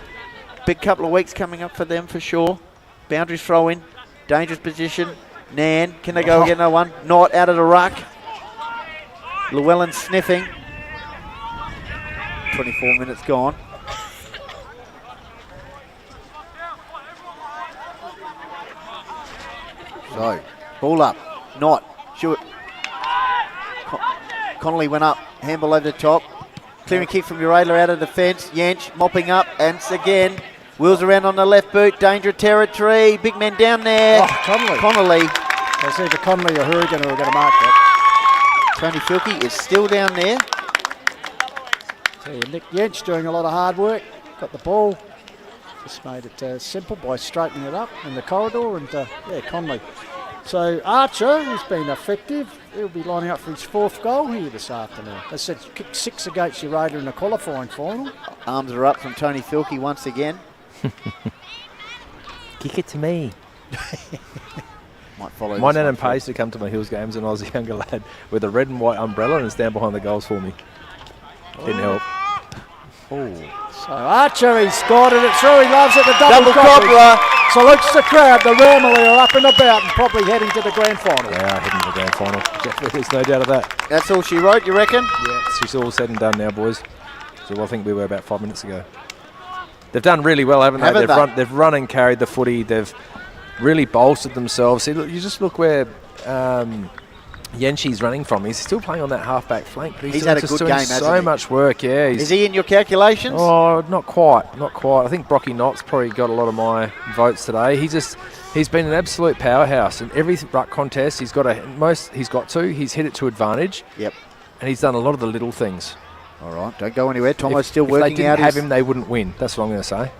Big couple of weeks coming up for them for sure. Boundaries throw in, dangerous position. Nairne, can they go get another one? Not out of the ruck. Llewellyn sniffing. 24 minutes gone. So, ball up. Not. Shoot. Connolly went up. Handball over the top. Clearing kick from Uraidla out of the fence. Yench mopping up. And again. Wheels around on the left boot. Danger territory. Big men down there. Connolly. It's either Connolly or Hourigan who are going to mark that. Tony Filkey is still down there. So Nick Yench doing a lot of hard work. Got the ball. Just made it simple by straightening it up in the corridor. And Connolly. So Archer has been effective. He'll be lining up for his fourth goal here this afternoon. They said kicked 6 against Uraidla in the qualifying final. Arms are up from Tony Filkey once again. Kick it to me. Might follow. My nan and Pa used to come to my Hills games when I was a younger lad with a red and white umbrella and stand behind the goals for me. Didn't help. So Archer, he's scored it through. He loves it. The double cobbler. Salutes the crowd. The Ramley are up and about and probably heading to the grand final. They are heading to the grand final. There's no doubt of that. That's all she wrote, you reckon? Yeah, she's all said and done now, boys. So I think we were about 5 minutes ago. They've done really well, haven't they? They've run and carried the footy. They've really bolstered themselves. See, look, you just look where Yenchi's running from. He's still playing on that half-back flank, but he's had a just good doing game, hasn't so he? much work. Yeah, Is he in your calculations? Oh, not quite. I think Brocky Knott's probably got a lot of my votes today. He's been an absolute powerhouse in every ruck contest. He's hit it to advantage. Yep. And he's done a lot of the little things. All right, don't go anywhere. Tomo's still if working they out didn't have him, they wouldn't win. That's what I'm going to say.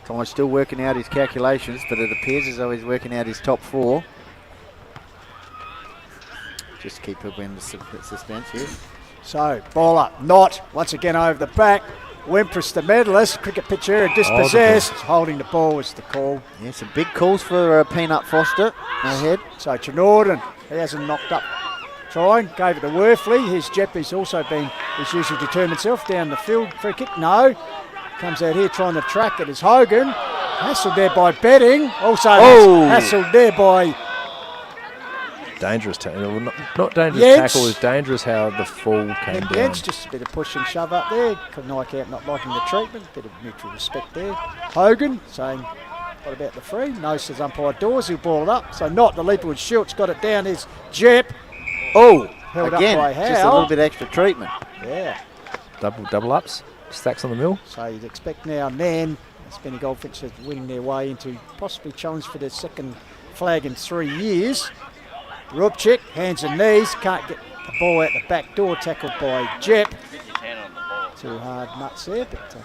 Tomo's still working out his calculations, but it appears as though he's working out his top 4. Just keep people in the suspense here. So, ball up. Knott, once again over the back. Wimpress, the medalist. Cricket pitch area dispossessed. Holding the ball was the call. Yeah, some big calls for Peanut Foster ahead. So, Trenorden, he hasn't knocked up. Trying, gave it to Worthley. Here's Jepp, who's also been his usual determined self down the field. Free kick, no. Comes out here trying to track it is Hogan. Hassled there by Betting. Also hassled there by... Dangerous tackle. Not dangerous tackle, it was dangerous how the fall came down. Jens, just a bit of push and shove up there. Nike out not liking the treatment. Bit of mutual respect there. Hogan saying, what about the free? No, says umpire Dawes, he'll ball it up. So not the leaper with Schultz, got it down. There's Jepp. Held again, up by Howe. just a little bit extra treatment. Yeah. Double ups, stacks on the mill. So you'd expect now Nairne, Spenny Goldfinch, winning their way into possibly challenge for their second flag in 3 years. Rubchik, hands and knees, can't get the ball out the back door, tackled by Jepp. Too hard nuts there, but...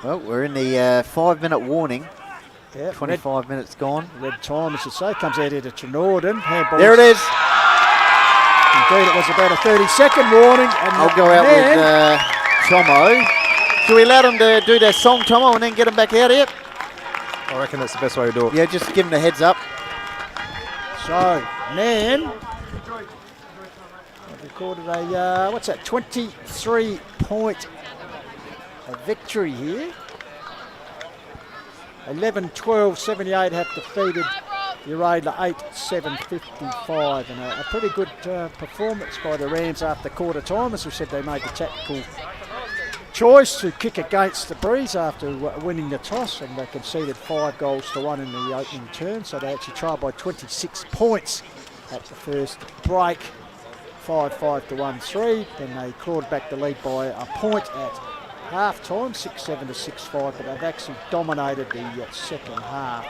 Well, we're in the 5-minute warning. Yeah, 25 minutes gone. Red time, I should say. Comes out here to Trenorden. There it is. Indeed, it was about a 30-second warning. And I'll go out with Tomo. Do we allow them to do their song, Tomo, and then get them back out here? I reckon that's the best way to do it. Yeah, just give them the heads up. So, Nairne have recorded a, 23-point victory here. 11-12-78 have defeated Uraidla 8-7-55, and a pretty good performance by the Rams after quarter time. As we said, they made the tactical choice to kick against the breeze after winning the toss, and they conceded 5-1 in the opening turn, so they actually trailed by 26 points at the first break, 5-5 to 1-3. Then they clawed back the lead by a point at half time, 6-7 to 6-5, but they've actually dominated the second half,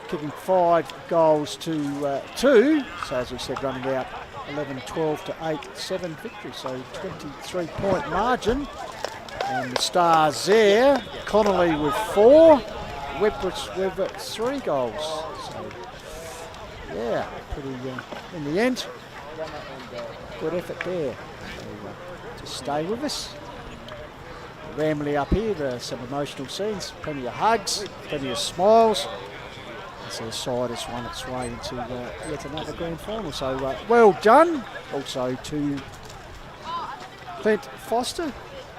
kicking 5 goals to 2. So as we said, running out 11-12 to 8-7 victory. So 23-point margin. And the stars there, Connolly with 4, Webwitz with 3 goals. So yeah, pretty in the end, good effort there. So, just stay with us. Ramley up here, some emotional scenes, plenty of hugs, plenty of smiles. As their side has won its way into yet another grand final. So well done. Also to Clint Foster,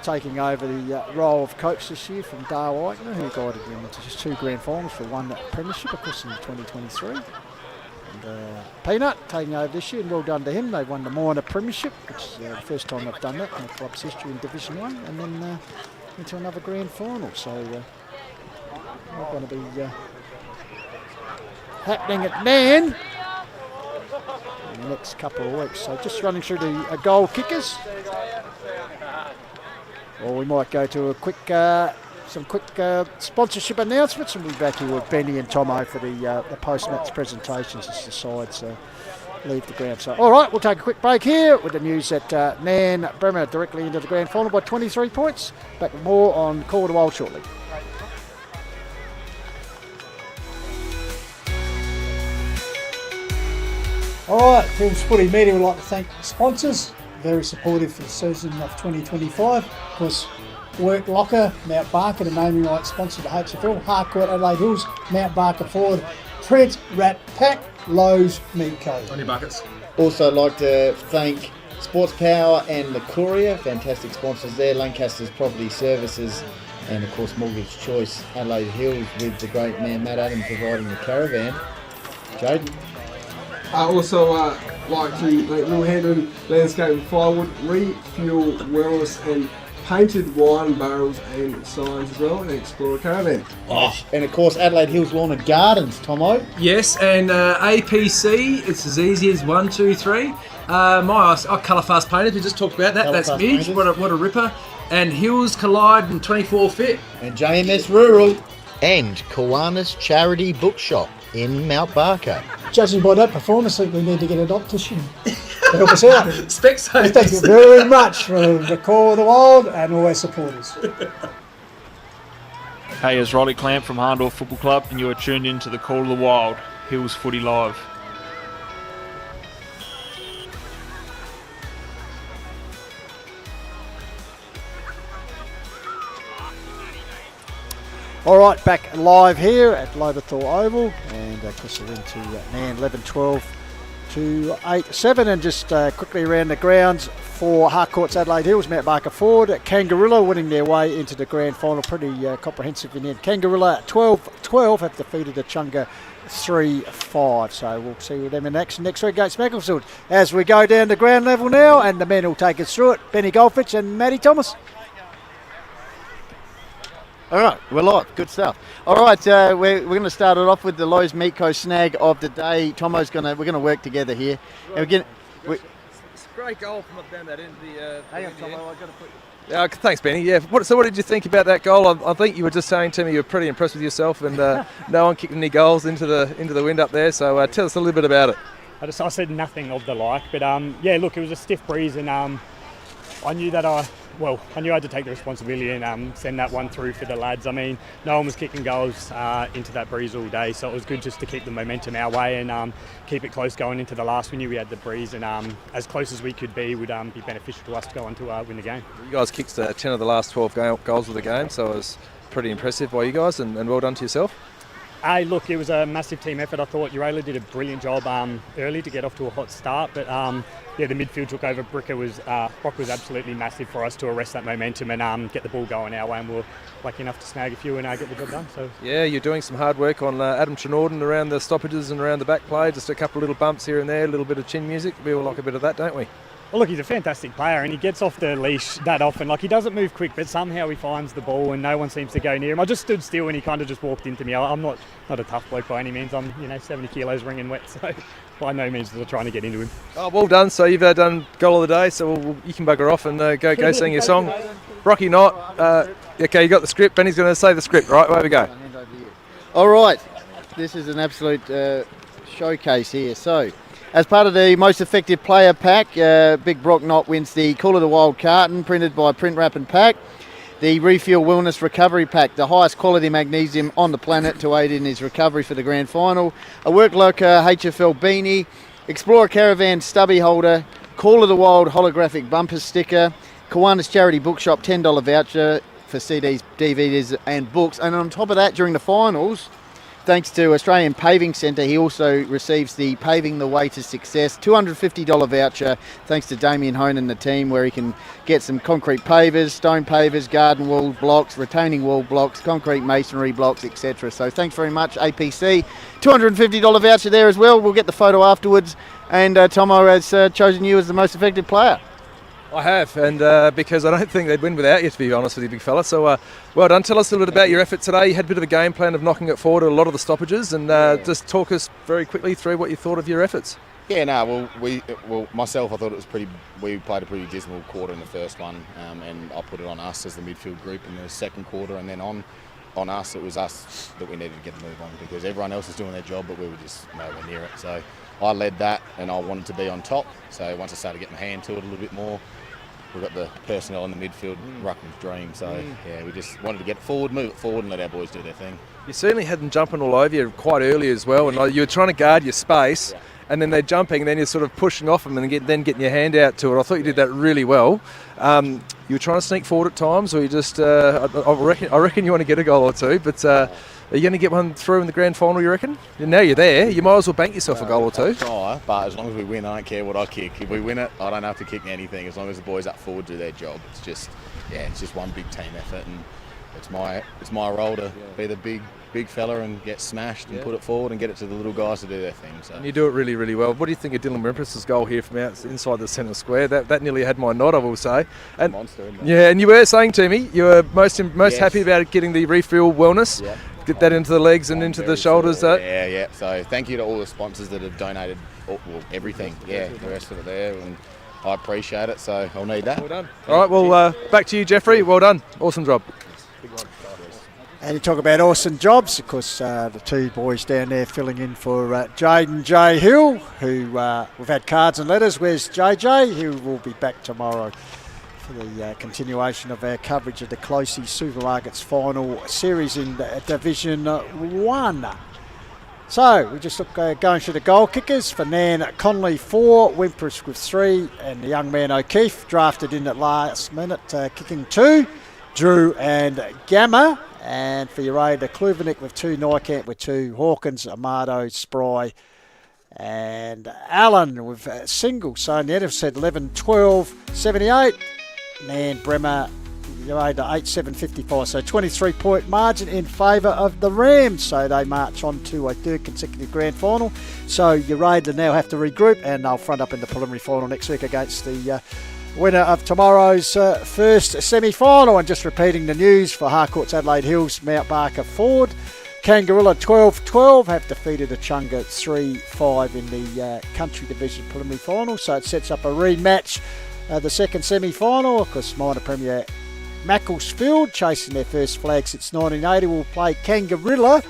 taking over the role of coach this year from Dale Eichner, who guided them into just 2 grand finals for 1 premiership, of course, in 2023. And Peanut taking over this year, and well done to him. They won the minor premiership, which is the first time they've done that in the club's history in Division 1, and then into another grand final. So we're going to be happening at Nairne in the next couple of weeks. So just running through the goal kickers. Or we might go to a quick, some quick sponsorship announcements, and we'll be back here with Benny and Tomo for the post-match presentations as the sides leave the ground. So, all right, we'll take a quick break here with the news that Nairne-Bremer directly into the grand final by 23 points. Back with more on Call to Wild shortly. All right, Films Footy Media would like to thank the sponsors, very supportive for the season of 2025. Of course, Work Locker, Mount Barker, the naming rights sponsor of the HFL, Harcourt, Adelaide Hills, Mount Barker Ford, Trent, Rat Pack, Lowe's, Meat Co. On your buckets. Also like to thank Sports Power and the Courier, fantastic sponsors there, Lancaster's Property Services, and of course Mortgage Choice, Adelaide Hills, with the great man Matt Adam providing the Caravan. Jaden. Also like to thank Little Hendon Landscape and Firewood, Refuel Wellness and Painted Wine Barrels and Signs as well, and Explorer Caravan. And of course Adelaide Hills Lawn and Gardens, Tomo. Yes, and APC, it's as easy as 1, 2, 3. Colorfast Painters, we just talked about that. That's Midge, what a ripper. And Hills Collide and 24 Fit. And JMS Rural. And Kuanas Charity Bookshop in Mount Barker. Judging by that performance, I think we need to get an optician to help us out. Specsavers. Thank you very much for the Call of the Wild and all our supporters. Hey, it's Riley Clamp from Harndorf Football Club, and you are tuned in to the Call of the Wild, Hills Footy Live. All right, back live here at Lobethal Oval, and of course we're into Nairne 11-12 to 8-7, and just quickly around the grounds for Harcourts Adelaide Hills, Mount Barker Ford, Kangarilla winning their way into the grand final, pretty comprehensive in the end. Kangarilla 12-12 have defeated the Chunga 3-5, so we'll see with them in action next week against Macclesfield. As we go down to ground level now, and the men will take us through it, Benny Goldfitch and Matty Thomas. All right, we're live. Good stuff. All right, we're going to start it off with the Lowe's Meat Co snag of the day. Tomo's we're going to work together here. And It's a great goal from up down that end of the. Hang on, Tomo. I've got to put. Thanks, Benny. Yeah. So, what did you think about that goal? I think you were just saying to me you were pretty impressed with yourself, and no one kicked any goals into the wind up there. So, tell us a little bit about it. I said nothing of the like, but yeah, look, it was a stiff breeze, and I knew that I had to take the responsibility and send that one through for the lads. I mean, no one was kicking goals into that breeze all day, so it was good just to keep the momentum our way and keep it close going into the last. We knew we had the breeze, and as close as we could be would be beneficial to us to go on to win the game. You guys kicked 10 of the last 12 goals of the game, so it was pretty impressive by you guys, and well done to yourself. Look, it was a massive team effort. I thought Uraidla did a brilliant job early to get off to a hot start, but the midfield took over. Brock was absolutely massive for us to arrest that momentum and get the ball going our way, and we were lucky enough to snag a few and get the job done. So yeah, you're doing some hard work on Adam Trenorden around the stoppages and around the back play, just a couple of little bumps here and there, a little bit of chin music. We all like a bit of that, don't we? Well, look, he's a fantastic player and he gets off the leash that often. Like, he doesn't move quick, but somehow he finds the ball and no one seems to go near him. I just stood still and he kind of just walked into me. I'm not a tough bloke by any means. I'm 70 kilos wringing wet, so by no means was I trying to get into him. Oh, well done. So you've done goal of the day, so you can bugger off and go sing your song. Rocky Knott, okay, you got the script. Benny's going to say the script, right? Away we go. All right, this is an absolute showcase here. So, as part of the most effective player pack, Big Brock Knott wins the Call of the Wild carton, printed by Print Wrap and Pack. The Refuel Wellness Recovery Pack, the highest quality magnesium on the planet to aid in his recovery for the grand final. A Work Locker HFL beanie, Explorer Caravan stubby holder, Call of the Wild holographic bumper sticker, Kuanas Charity Bookshop $10 voucher for CDs, DVDs and books. And on top of that, during the finals, thanks to Australian Paving Centre, he also receives the Paving the Way to Success $250 voucher, thanks to Damien Hone and the team, where he can get some concrete pavers, stone pavers, garden wall blocks, retaining wall blocks, concrete masonry blocks, etc. So thanks very much, APC. $250 voucher there as well. We'll get the photo afterwards. And Tomo has chosen you as the most effective player. I have, and because I don't think they'd win without you, to be honest with you, big fella. So well done. Tell us a little bit about your effort today. You had a bit of a game plan of knocking it forward at a lot of the stoppages, and just talk us very quickly through what you thought of your efforts. Yeah, no, myself, I thought it was we played a pretty dismal quarter in the first one, and I put it on us as the midfield group in the second quarter, and then on us, it was us that we needed to get the move on, because everyone else was doing their job, but we were just nowhere near it. So I led that, and I wanted to be on top. So once I started getting my hand to it a little bit more, we've got the personnel in the midfield, Ruckman's dream. So yeah, we just wanted to get forward, move it forward, and let our boys do their thing. You certainly had them jumping all over you quite early as well, and you were trying to guard your space, and then they're jumping, and then you're sort of pushing off them, and then getting your hand out to it. I thought you did that really well. You were trying to sneak forward at times, or you just I reckon you want to get a goal or two, but are you going to get one through in the grand final, you reckon? Now you're there, you might as well bank yourself a goal or two. Try, but as long as we win, I don't care what I kick. If we win it, I don't have to kick anything. As long as the boys up forward do their job, it's just one big team effort, and it's my role to be the big fella and get smashed and put it forward and get it to the little guys to do their thing. So. And you do it really, really well. What do you think of Dylan Wimpress's goal here from inside the centre square? That nearly had my nod, I will say. And monster, isn't it? Yeah, and you were saying to me you were most happy about getting the Refuel Wellness. Yep. Get that into the legs and into the shoulders. Yeah. So thank you to all the sponsors that have donated everything. Yeah, the rest of it there, and I appreciate it. So I'll need that. Well done. All right, well, back to you, Jeffrey. Well done. Awesome job. And you talk about awesome jobs, of course, the two boys down there filling in for Jaden J. Hill, who we've had cards and letters. Where's JJ? He will be back tomorrow for the continuation of our coverage of the Klose Supermarkets final series in Division 1. So we just look going through the goal kickers. for Nairne, Conley 4, Wimpress with 3, and the young man O'Keefe drafted in at last minute, kicking 2, Drew and Gamma. And for Uraidla, Kluvenik with 2, Nykamp with 2, Hawkins, Amado, Spry, and Allen with a single. So net have said 11-12, 78. Nairne-Bremer, Uraidla 8-7-55. So 23-point margin in favour of the Rams. So they march on to a third consecutive grand final. So Uraidla now have to regroup, and they'll front up in the preliminary final next week against the winner of tomorrow's first semi-final. And just repeating the news for Harcourts, Adelaide Hills, Mount Barker Ford. Kangarilla 12-12 have defeated Echunga 3-5 in the Country Division preliminary final. So it sets up a rematch, the second semi-final. Of course, minor premier Macclesfield, chasing their first flag since 1980, will play Kangarilla,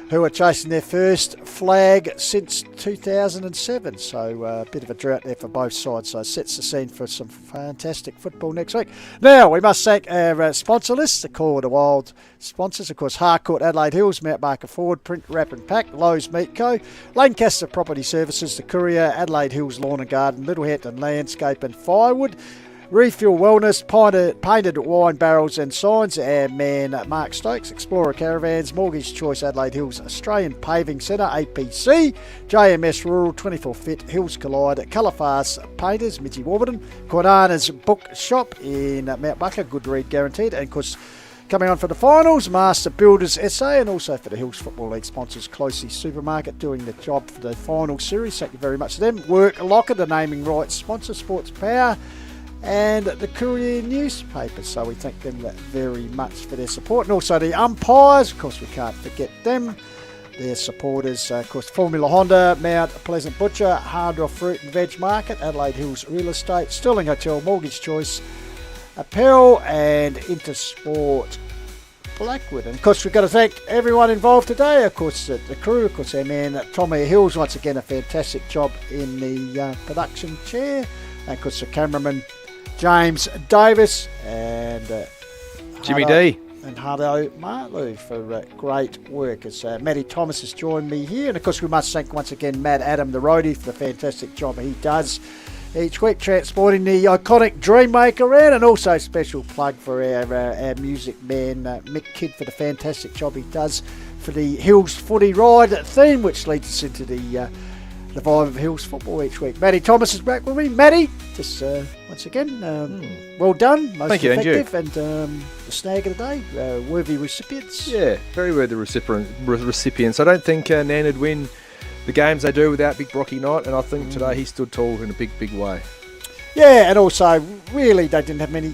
who are chasing their first flag since 2007. So a bit of a drought there for both sides. So it sets the scene for some fantastic football next week. Now, we must thank our sponsor list, the Call of the Wild sponsors. Of course, Harcourt, Adelaide Hills, Mount Barker Ford, Print Wrap and Pack, Lowe's Meat Co, Lancaster Property Services, The Courier, Adelaide Hills Lawn and Garden, Littlehampton Landscape and Firewood, Refuel Wellness, Painted Wine Barrels and Signs, our man Mark Stokes, Explorer Caravans, Mortgage Choice Adelaide Hills, Australian Paving Centre, APC, JMS Rural, 24 Fit, Hills Collide, Colorfast Painters, Mitchie Warburton, Kuanas Bookshop in Mount Bucker, good read guaranteed, and of course, coming on for the finals, Master Builders SA, and also for the Hills Football League sponsors, Klose Supermarket, doing the job for the final series. Thank you very much to them. Work Locker, the naming rights sponsor, Sports Power, and the Courier newspaper. So we thank them very much for their support. And also the umpires, of course, we can't forget them. Their supporters, of course, Formula Honda, Mount Pleasant Butcher, Hard Rock Fruit and Veg Market, Adelaide Hills Real Estate, Sterling Hotel, Mortgage Choice, Apparel and Intersport Blackwood. And of course we've got to thank everyone involved today, of course the crew, of course our man Tommy Hills, once again a fantastic job in the production chair, and of course the cameraman James Davis and Jimmy D and Hardo Martlew for great work. As Matty Thomas has joined me here, and of course we must thank once again Matt Adam the roadie for the fantastic job he does each week transporting the iconic Dreammaker around, and also special plug for our music man Mick Kidd for the fantastic job he does for the Hills Footy Ride theme, which leads us into the vibe of Hills football each week. Matty Thomas is back with me. Matty, just once again, well done, most effective, and the snag of the day, worthy recipients. Yeah, very worthy recipients. I don't think Nairne would win the games they do without Big Brocky Knight, and I think today he stood tall in a big way. Yeah, and also really they didn't have any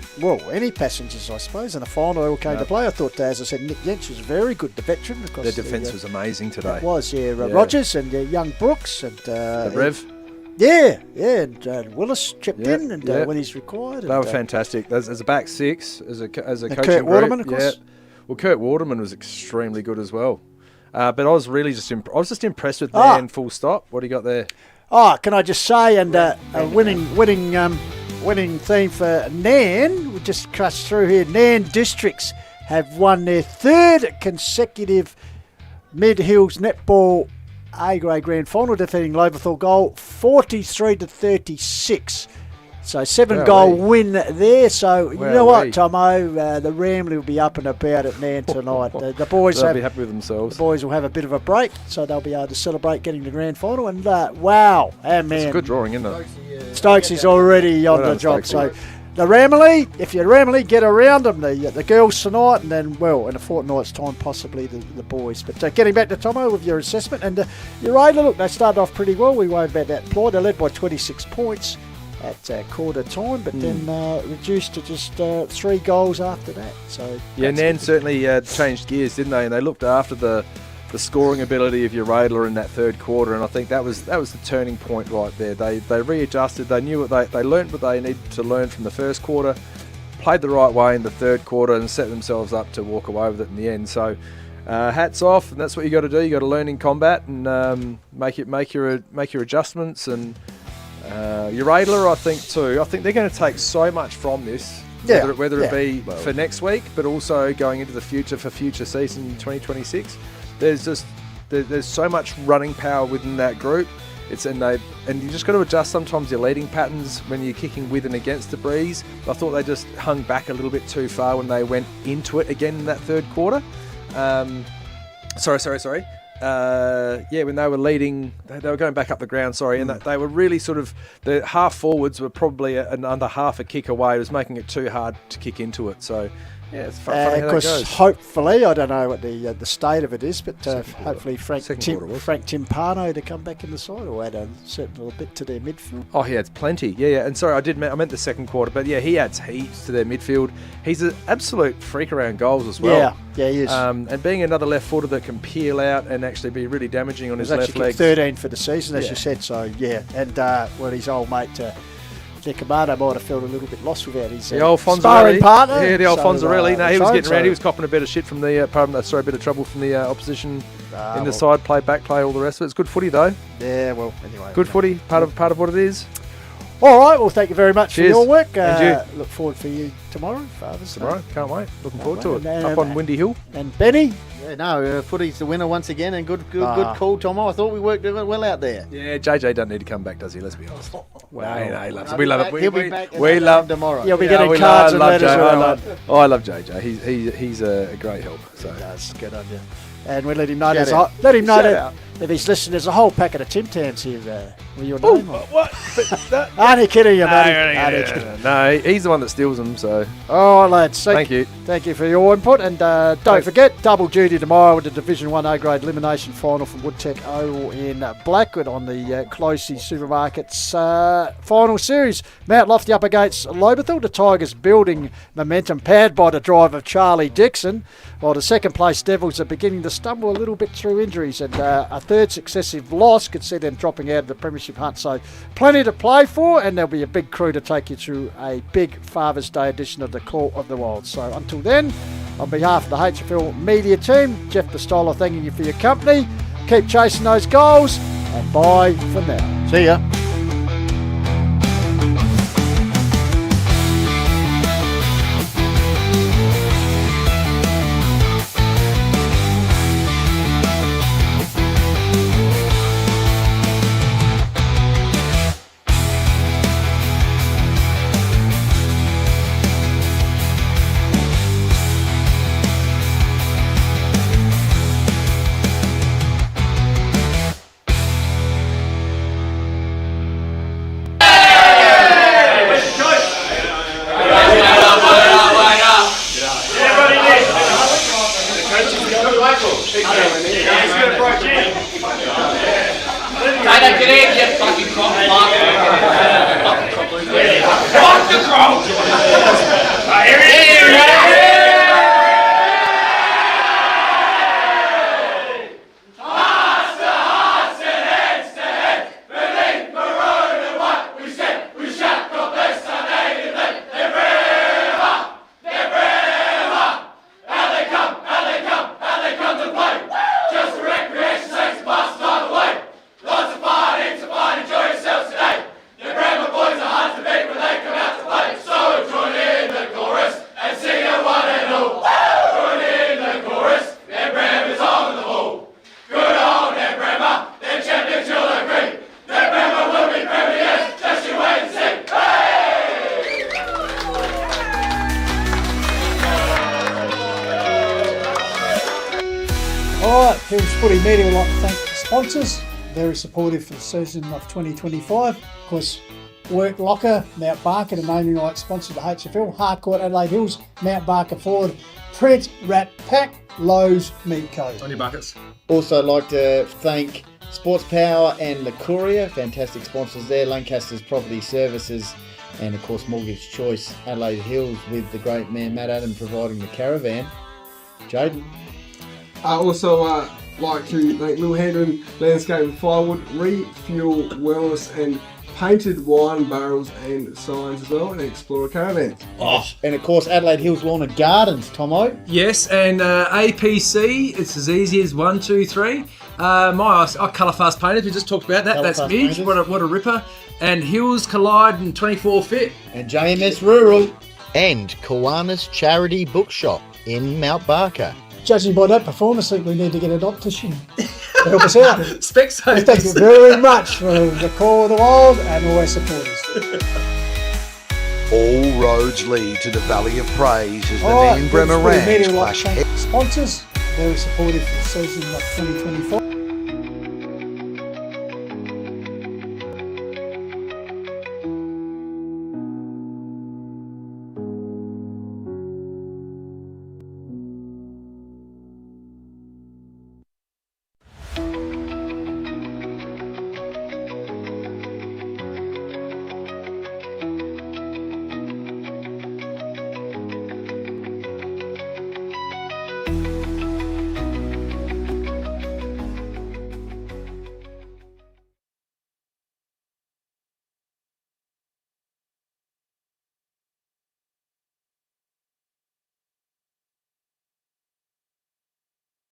passengers, I suppose, in the final. They all came to play. I thought, as I said, Nick Yench was very good, the veteran. Their defence was amazing today. It was, yeah. Rogers and young Brooks and the Rev. Yeah, and Willis chipped in and when he's required. They were fantastic. As a back six, as a coaching Kurt Waterman, of course. Yeah. Well, Kurt Waterman was extremely good as well. But I was really just impressed with Nairne, full stop. What do you got there? Oh, can I just say, and a winning theme for Nairne, we just crashed through here. Nairne districts have won their third consecutive Mid-Hills Netball A-grade grand final, defeating Lobethal goal 43-36. So 7-goal win there. So you know what, Tomo, the Ramley will be up and about at Nairne tonight. The boys they'll be happy with themselves. The boys will have a bit of a break, so they'll be able to celebrate getting the grand final. And wow, man, it's a good drawing, isn't it? Stokes is already on the job. So the Ramley, if you're Ramley, get around them. The girls tonight, and then in a fortnight's time, possibly the boys. But getting back to Tomo with your assessment, and Uraidla, look, they started off pretty well. We won't about that ploy. They led by 26 points at quarter time, but then reduced to just 3 goals after that. So Nairne certainly changed gears, didn't they? And they looked after the scoring ability of Uraidla in that third quarter, and I think that was the turning point right there. They readjusted. They knew they learnt what they needed to learn from the first quarter, played the right way in the third quarter, and set themselves up to walk away with it in the end. So hats off, and that's what you got to do. You got to learn in combat and make your adjustments. And Uraidla, I think too. I think they're going to take so much from this, whether it be for next week, but also going into the future for future season 2026. There's so much running power within that group. And you just got to adjust sometimes your leading patterns when you're kicking with and against the breeze. I thought they just hung back a little bit too far when they went into it again in that third quarter. Sorry. When they were leading, they were going back up the ground, and they were really sort of, the half forwards were probably under half a kick away. It was making it too hard to kick into it. So, yeah, it's funny how that goes. Hopefully, I don't know what the state of it is, but hopefully Frank Timpano to come back in the side will add a certain little bit to their midfield. Oh, he adds plenty. Yeah. And sorry, I meant the second quarter, but yeah, he adds heaps to their midfield. He's an absolute freak around goals as well. Yeah, he is. And being another left footer that can peel out and actually be really damaging on his left leg. 13 for the season, as you said. So yeah, and his old mate Nick Amado might have felt a little bit lost without his sparring partner. Yeah, the old Fonzarelli. No, he was getting around. He was copping a bit of shit from the a bit of trouble from the opposition in the side play, back play, all the rest of it. It's good footy though. Yeah, well, anyway. Good footy, part of what it is. All right, well, thank you very much for your work. And look forward for you tomorrow, Father's Day. Tomorrow, can't wait. Looking forward to it. Up on Windy Hill. And Benny, Yeah, no, footy's the winner once again, and good call, Tomo. I thought we worked well out there. Yeah, JJ doesn't need to come back, does he? Let's be honest. Well, he loves it. We love it. He'll be back We love tomorrow. You'll be getting cards and letters. I love JJ. He's a great help. So that's good on you. And we let him know. Shout Let him know that if he's listening, there's a whole packet of Tim Tams here with your name on. What? Aren't you kidding you, Matty? No, he's the one that steals them. So. All right, lads. Thank you. Thank you for your input. And don't forget, double duty tomorrow with the Division 1 A-grade elimination final from Woodtech Oval in Blackwood on the Klose Supermarkets final series. Mount Lofty up against Lobethal. The Tigers building momentum, paired by the drive of Charlie Dixon, while the second place Devils are beginning to stumble a little bit through injuries, and a third successive loss could see them dropping out of the premiership hunt. So plenty to play for, and there'll be a big crew to take you through a big Father's Day edition of the Call of the Wild. So until then, on behalf of the HFL media team, Jeff Pistola thanking you for your company. Keep chasing those goals, and bye for now. See ya. Footy Media would like to thank the sponsors, very supportive for the season of 2025. Of course, Work Locker, Mount Barker, the naming rights sponsor of the HFL, Harcourt, Adelaide Hills, Mount Barker Ford, Print, Rat Pack, Lowe's, Meat Co. On your buckets. Also like to thank Sports Power and the Courier, fantastic sponsors there, Lancaster's Property Services, and of course Mortgage Choice, Adelaide Hills, with the great man Matt Adam providing the Caravan. Jaden. Also like to thank Lil Hendron Landscape and Firewood, Refuel Wellness, and painted wine barrels and signs as well, and Explorer Caravan. And of course Adelaide Hills Lawn and Gardens, Tomo. Yes, and APC, it's as easy as 1, 2, 3. Colorfast Painters, we just talked about that. That's Midge, what a ripper. And Hills Collide and 24 Fit. And JMS Rural. And Kuanas Charity Bookshop in Mount Barker. Judging by that performance, I think we need to get an optician to help us out. Specsavers. Thank you very much for the Call of the Wild and all our supporters. All roads lead to the Valley of Praise as the Nairne-Bremer Ranch clash. Sponsors, very supportive for the season of 2025.